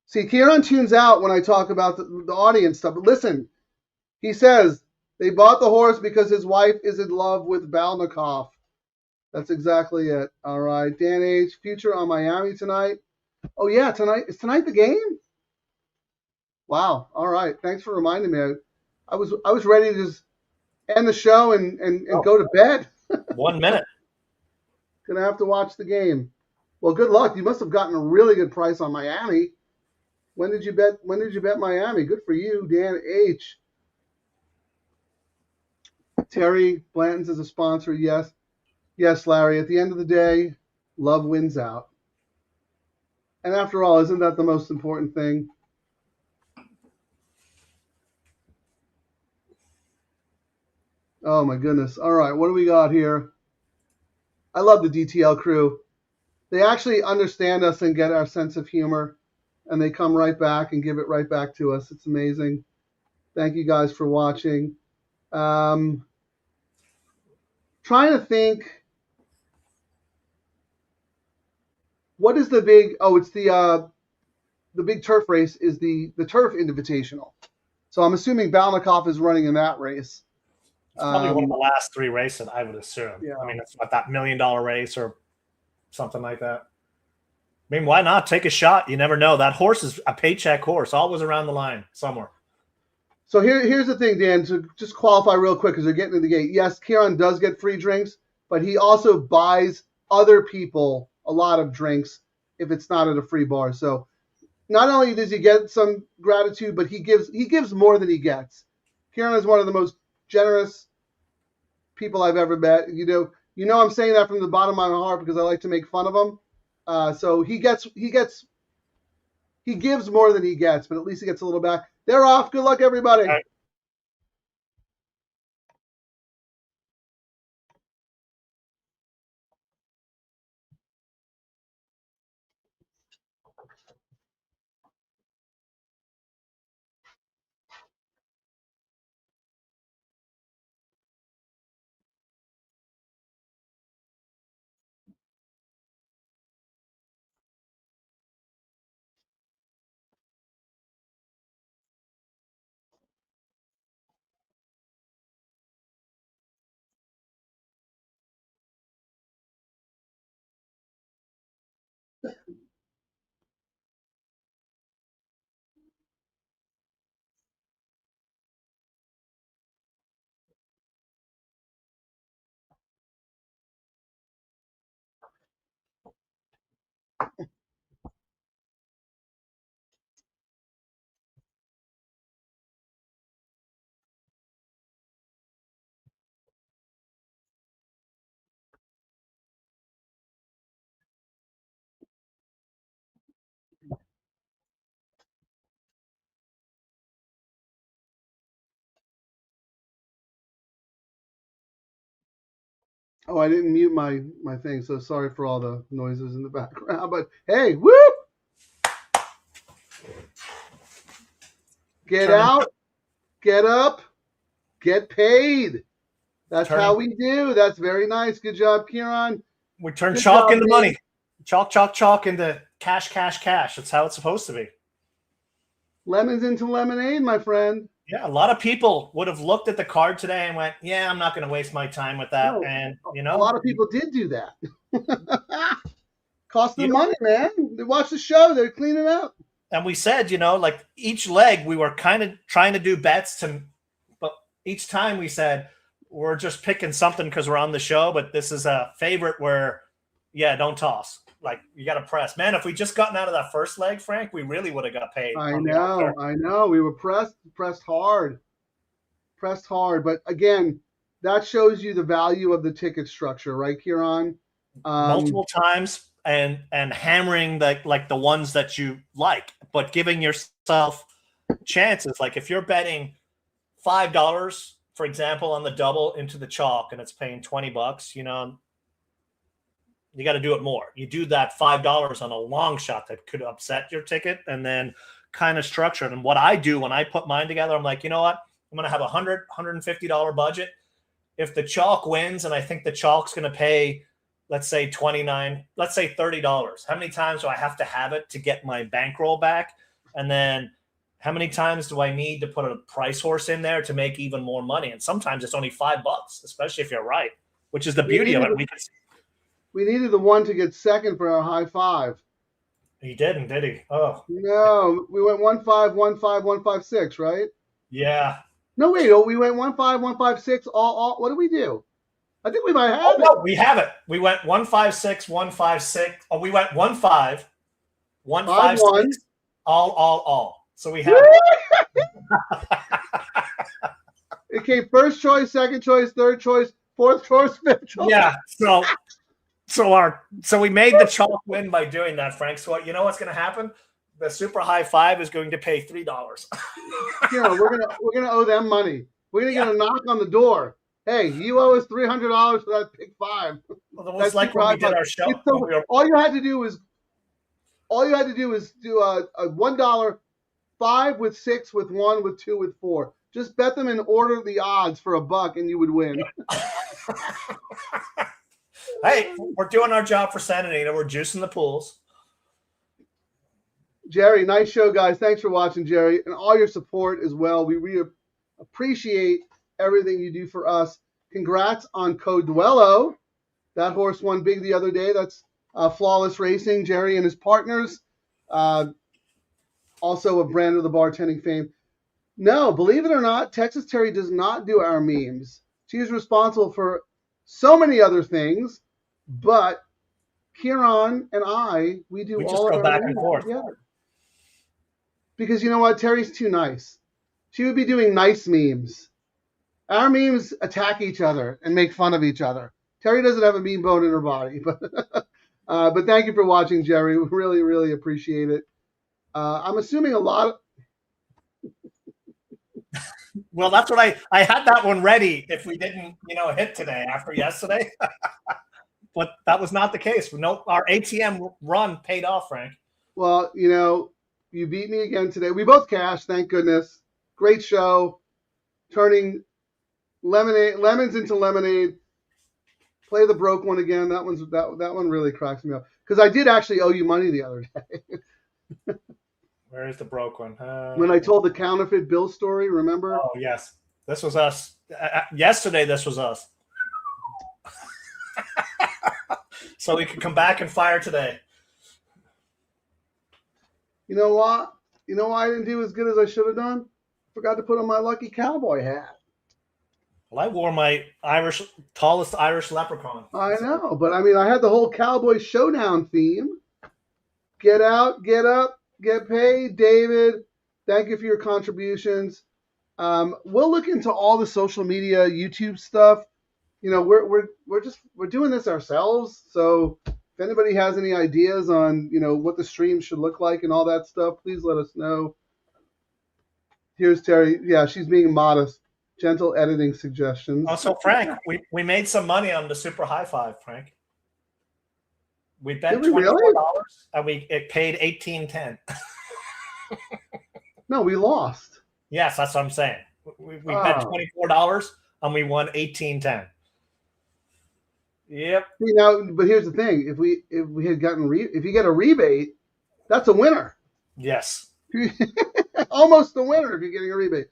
See, Ciaran tunes out when I talk about the audience stuff. But listen, he says they bought the horse because his wife is in love with Balnikov. That's exactly it. All right. Dan H. Future on Miami tonight. Oh, yeah, tonight. Is tonight the game? Wow. All right. Thanks for reminding me. I was ready to just end the show and go to bed. 1 minute. Gonna have to watch the game. Well, good luck. You must have gotten a really good price on Miami. When did you bet Miami? Good for you, Dan H. Terry Blanton's is a sponsor. Yes. Yes, Larry. At the end of the day, love wins out. And after all, isn't that the most important thing? Oh, my goodness. All right, what do we got here? I love the DTL crew. They actually understand us and get our sense of humor, and they come right back and give it right back to us. It's amazing. Thank you guys for watching. Trying to think. What is the big? Oh, it's the big turf race is the Turf Invitational. So I'm assuming Balnikov is running in that race. It's probably one of the last 3 races, I would assume. Yeah. I mean, it's not that $1 million race or something like that. I mean, why not take a shot? You never know. That horse is a paycheck horse, always around the line somewhere. So here's the thing, Dan, to just qualify real quick because they're getting to the gate. Yes, Ciaran does get free drinks, but he also buys other people a lot of drinks if it's not at a free bar. So not only does he get some gratitude, but he gives more than he gets. Ciaran is one of the most generous people I've ever met. You know I'm saying that from the bottom of my heart because I like to make fun of him. So he gives more than he gets, but at least he gets a little back. They're off. Good luck, everybody. All right. Oh, I didn't mute my thing, so sorry for all the noises in the background. But hey, whoop! Get out, get up, get paid. That's how we do. That's very nice. Good job, Ciaran. We turn chalk into money. Chalk into cash, cash, cash. That's how it's supposed to be. Lemons into lemonade, my friend. Yeah, a lot of people would have looked at the card today and went, "Yeah, I'm not going to waste my time with that." No, And a lot of people did do that. Cost them money, man. They watch the show. They're cleaning up. And we said, like each leg, we were kind of trying to do bets but each time we said, we're just picking something because we're on the show, but this is a favorite where, don't toss. Like, you got to press. Man, if we just gotten out of that first leg, Frank, we really would have got paid. I know. We were pressed hard. But again, that shows you the value of the ticket structure, right, Ciaran? Multiple times and hammering the ones that you like, but giving yourself chances. Like if you're betting $5, for example, on the double into the chalk and it's paying $20, you got to do it more. You do that $5 on a long shot that could upset your ticket and then kind of structure it. And what I do when I put mine together, I'm like, you know what? I'm going to have $150 budget. If the chalk wins and I think the chalk's going to pay, let's say $29, let's say $30. How many times do I have to have it to get my bankroll back? And then how many times do I need to put a price horse in there to make even more money? And sometimes it's only $5, especially if you're right, which is the beauty of it. We needed the one to get second for our high five. He didn't, did he? Oh. No, we went 1-5, 1-5, 1-5-6, right? Yeah. No, wait. We went 1-5, 1-5-6. All. What did we do? I think we might have it. No, we have it. We went 1-5-6, 1-5-6. Oh, we went 1-5, 1-5-6, all. So we have it. It came first choice, second choice, third choice, fourth choice, fifth choice. Yeah. So we made the chalk win by doing that, Frank. So you know what's going to happen? The super high five is going to pay $3. Yeah, we're gonna owe them money. We're gonna get a knock on the door. Hey, you owe us $300 for that pick five. Well, it was like when we did our show. All you had to do was do a $1 5 with 6 with 1 with 2 with 4. Just bet them in order the odds for $1 and you would win. Hey, we're doing our job for Santa Anita. We're juicing the pools. Jerry, nice show, guys. Thanks for watching, Jerry, and all your support as well. We really appreciate everything you do for us. Congrats on Coduello. That horse won big the other day. That's Flawless Racing, Jerry and his partners. Also a brand of the bartending fame. No, believe it or not, Texas Terry does not do our memes. She is responsible for so many other things, but Ciaran and we do all of our back and forth together. Because you know what? Terry's too nice. She would be doing nice memes. Our memes attack each other and make fun of each other. Terry doesn't have a mean bone in her body. But thank you for watching, Jerry. We really, really appreciate it. I'm assuming a lot of... Well, that's what I had that one ready if we didn't, hit today after yesterday. But that was not the case. No, our ATM run paid off, Frank. Well, you beat me again today. We both cashed, thank goodness. Great show. Turning lemons into lemonade. Play the broke one again. That one really cracks me up. Because I did actually owe you money the other day. Where is the broke one? When I told the counterfeit bill story, remember? Oh, yes. This was us. Yesterday, this was us. So we could come back and fire today. You know what? You know why I didn't do as good as I should have done? Forgot to put on my lucky cowboy hat. Well, I wore my tallest Irish leprechaun. I know, but I had the whole cowboy showdown theme. Get out, get up, get paid. David, thank you for your contributions. We'll look into all the social media, YouTube stuff. We're doing this ourselves. So if anybody has any ideas on, what the stream should look like and all that stuff, please let us know. Here's Terry. Yeah, she's being modest. Gentle editing suggestions. Also, Frank, we made some money on the super high five, Frank. We bet $24 and it paid $18.10. No, we lost. Yes, that's what I'm saying. We bet $24 and we won $18.10. Yep. But here's the thing: if we had gotten if you get a rebate, that's a winner. Yes. almost the winner if you're getting a rebate.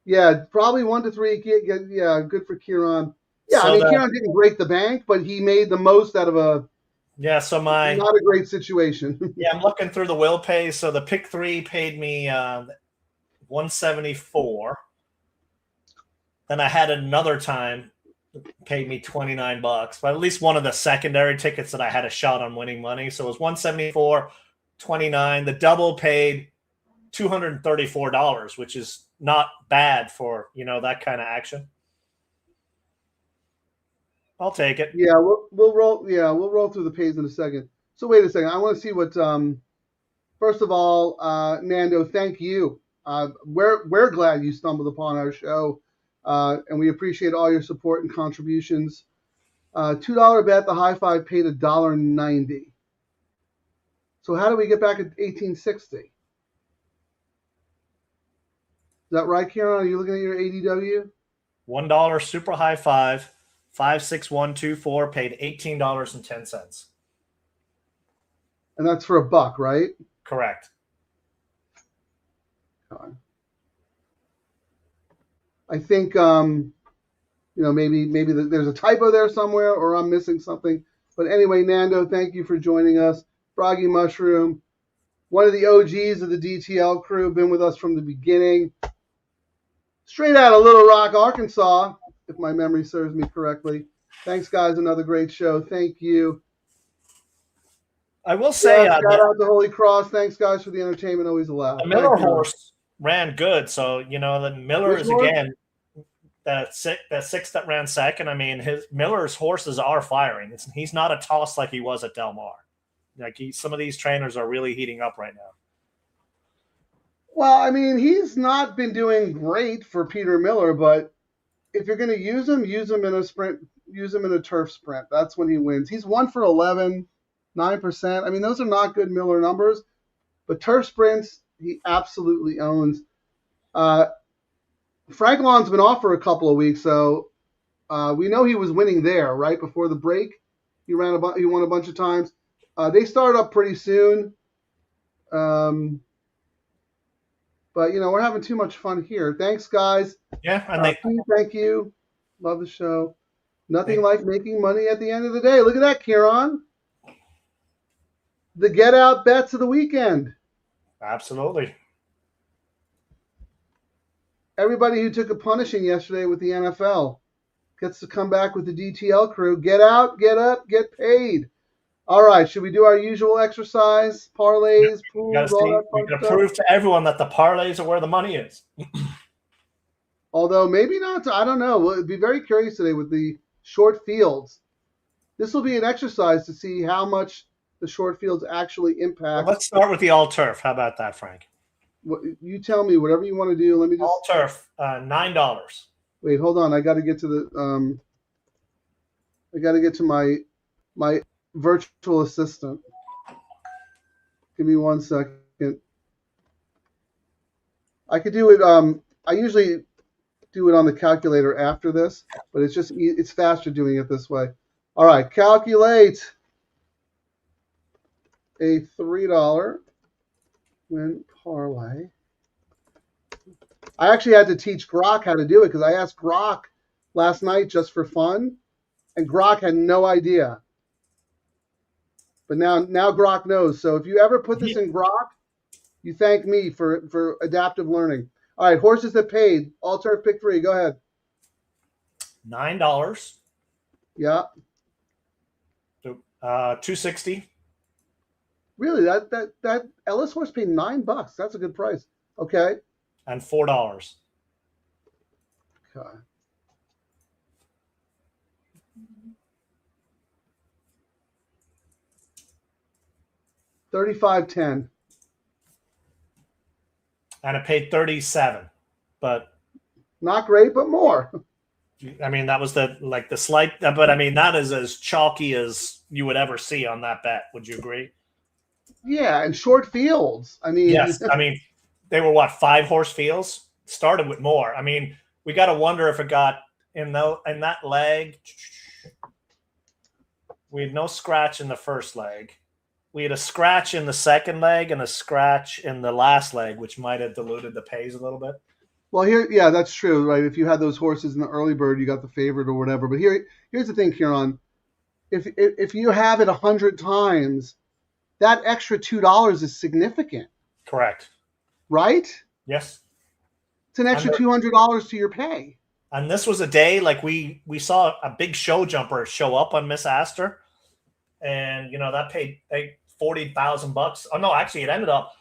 Yeah, probably 1 to 3. Yeah, good for Ciaran. Yeah, So I mean, Ciaran didn't break the bank, but he made the most out of so not a great situation. yeah, I'm looking through the will pay. So the pick 3 paid me 174. Then I had another time paid me $29, but at least one of the secondary tickets that I had a shot on winning money. So it was 174, 29. The double paid $234, which is not bad for, that kind of action. I'll take it. Yeah, we'll roll. Yeah, we'll roll through the pays in a second. So wait a second. I want to see what. First of all, Nando, thank you. We're glad you stumbled upon our show, and we appreciate all your support and contributions. $2 bet. The high five paid $1.90. So how do we get back at 1860? Is that right, Ciaran? Are you looking at your ADW? $1 super high five. 56124 paid $18.10. And that's for $1, right? Correct. I think maybe there's a typo there somewhere, or I'm missing something. But anyway, Nando, thank you for joining us. Froggy Mushroom, one of the OGs of the DTL crew, been with us from the beginning. Straight out of Little Rock, Arkansas, if my memory serves me correctly. Thanks, guys. Another great show. Thank you. I will say, shout out to Holy Cross. Thanks, guys, for the entertainment. Always allowed. The Miller horse ran good, so the Miller is again that six that ran second. I mean, Miller's horses are firing. He's not a toss like he was at Del Mar. Some of these trainers are really heating up right now. Well, I mean, he's not been doing great for Peter Miller, but if you're going to use him in a sprint, use him in a turf sprint. That's when he wins. He's 1 for 11, 9%. I mean, those are not good Miller numbers, but turf sprints, he absolutely owns. Frank Lawn's been off for a couple of weeks, so we know he was winning there right before the break. He won a bunch of times. They started up pretty soon. But, we're having too much fun here. Thanks, guys. Yeah. And thank you. Love the show. Nothing like making money at the end of the day. Look at that, Ciaran. The get out bets of the weekend. Absolutely. Everybody who took a punishing yesterday with the NFL gets to come back with the DTL crew. Get out, get up, get paid. All right, should we do our usual exercise? Parlays, pools, all that fun stuff? We got to stuff? prove to everyone that the parlays are where the money is. Although maybe not. I don't know. We'll be very curious today with the short fields. This will be an exercise to see how much the short fields actually impact. Well, let's start with the all turf. How about that, Frank? You tell me whatever you want to do. Let me just all turf, $9. Wait, hold on. I got to get to the I got to get to my virtual assistant. Give me 1 second. I could do it. I usually do it on the calculator after this, but it's faster doing it this way. All right, calculate a $3 win parlay. I actually had to teach Grok how to do it because I asked Grok last night just for fun, and Grok had no idea. But now Grok knows. So if you ever put this in Grok, you thank me for adaptive learning. All right, horses that paid. All turf pick 3. Go ahead. $9. Yeah. $260. Really? That Ellis horse paid $9. That's a good price. Okay. And $4. Okay. $35.10. And it paid $37, but not great, but more. I mean, that was the slight, but I mean, that is as chalky as you would ever see on that bet. Would you agree? Yeah, and short fields. I mean, yes. I mean, they were 5-horse fields. Started with more. I mean, we got to wonder if it got in that leg. We had no scratch in the first leg. had a scratch in the second leg and a scratch in the last leg, which might have diluted the pays a little bit. Well, yeah, that's true, right? If you had those horses in the early bird, you got the favorite or whatever. But here's the thing, Ciaran. If you have it 100 times, that extra $2 is significant. Correct. Right? Yes. It's an extra $200 to your pay. And this was a day like we saw a big show jumper show up on Miss Astor, and that paid $40,000. Oh no, actually it ended up.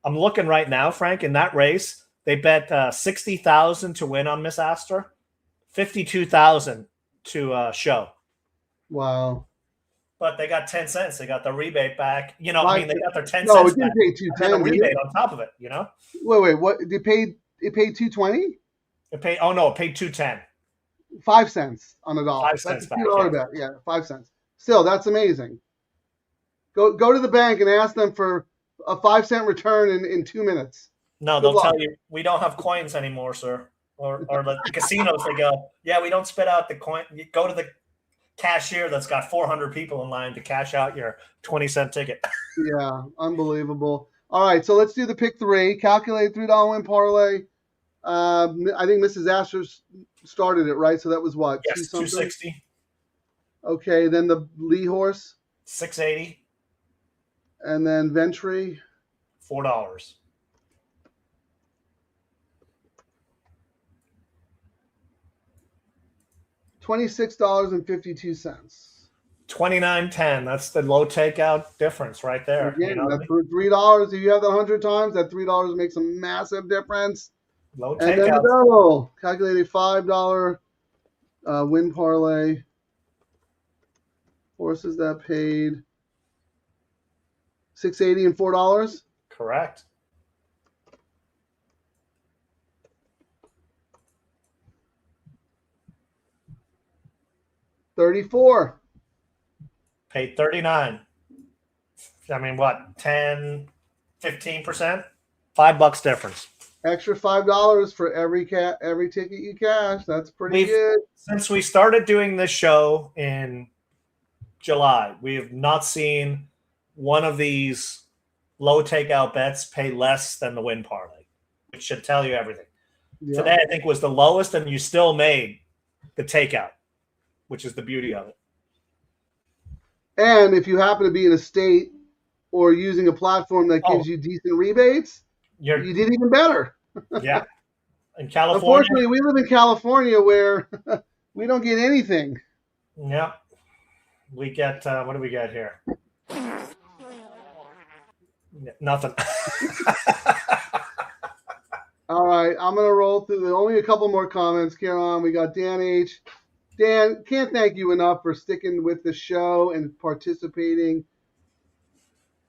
I'm looking right now, Frank, in that race. They bet $60,000 to win on Miss Astor, $52,000 to show. Wow! But they got 10 cents. They got the rebate back. They got their 10 no, cents. No, it didn't pay $2.10. A rebate on top of it. Wait, what? It paid $2.20. It paid. Oh no, it paid $2.10. 5 cents on a dollar. 5 cents back. Yeah, 5 cents. Still, that's amazing. Go to the bank and ask them for a 5 cent return in 2 minutes. No, they'll tell you we don't have coins anymore, sir. Or the casinos, they go, yeah, we don't spit out the coin. You go to the cashier that's got 400 people in line to cash out your 20-cent ticket. Yeah, unbelievable. All right, so let's do the pick three. Calculate $3 win parlay. I think Mrs. Astor started it, right? So that was what? Yes, 260. Okay, then the Lee horse. 680. And then Ventry. $4. $26.52. $29.10. That's the low takeout difference right there. Again, that's for $3. If you have that 100 times, that $3 makes a massive difference. Low and then the double. Calculate a $5 win parlay. Horses that paid $6.80 and $4. Correct. $34. Paid $39. I mean, what? 10, 15%? $5 difference. Extra $5 for every ticket you cash. That's pretty good. Since we started doing this show in July, we have not seen one of these low takeout bets pay less than the win parlay, which should tell you everything. Yeah. Today, I think, was the lowest, and you still made the takeout, which is the beauty of it. And if you happen to be in a state or using a platform that gives you decent rebates, you did even better. Yeah. In California. Unfortunately, we live in California where we don't get anything. Yeah. We get, what do we get here? Nothing. All right. I'm going to roll through only a couple more comments. Ciaran, we got Dan H. Dan, can't thank you enough for sticking with the show and participating.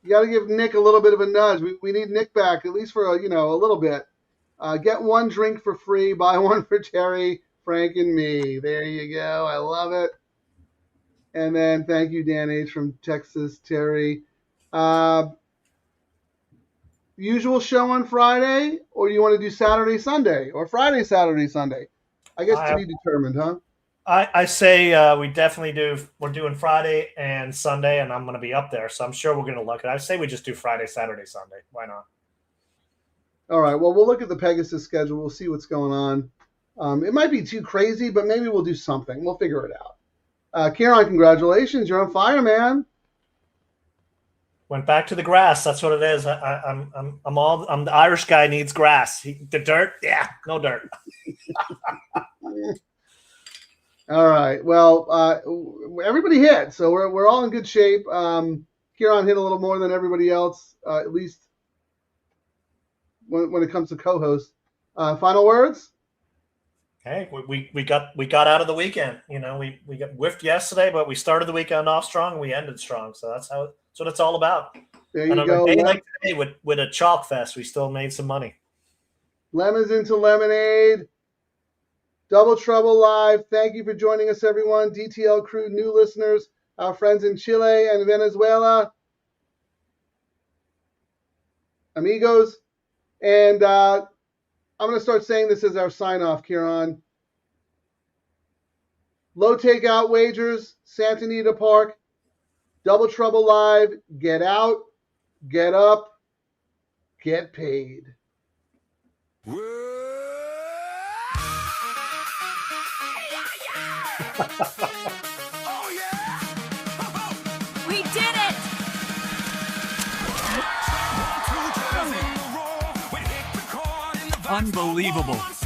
You got to give Nick a little bit of a nudge. We need Nick back, at least for a little bit. Get one drink for free, buy one for Terry, Frank, and me. There you go. I love it. And then thank you, Dan H. from Texas, Terry. Usual show on Friday, or you want to do Saturday, Sunday, or Friday, Saturday, Sunday? I guess to be determined, huh? I say we definitely do. We're doing Friday and Sunday, and I'm going to be up there, so I'm sure we're going to look at it. I say we just do Friday, Saturday, Sunday. Why not? All right. Well, we'll look at the Pegasus schedule. We'll see what's going on. It might be too crazy, but maybe we'll do something. We'll figure it out. Ciaran, congratulations. You're on fire, man. Went back to the grass. That's what it is. I'm the Irish guy needs grass. The dirt? Yeah, no dirt. All right. Well, everybody hit, so we're all in good shape. Ciaran hit a little more than everybody else, at least when it comes to co-host. Final words? Hey, we got out of the weekend. We got whiffed yesterday, but we started the weekend off strong and we ended strong. So that's what it's all about. There you go. On a day like today with a chalk fest, we still made some money. Lemons into lemonade. Double Trouble Live. Thank you for joining us, everyone. DTL Crew, new listeners, our friends in Chile and Venezuela. Amigos. And I'm going to start saying this as our sign-off, Ciaran. Low takeout wagers, Santa Anita Park, Double Trouble Live. Get out, get up, get paid. Oh yeah! We did it! Unbelievable.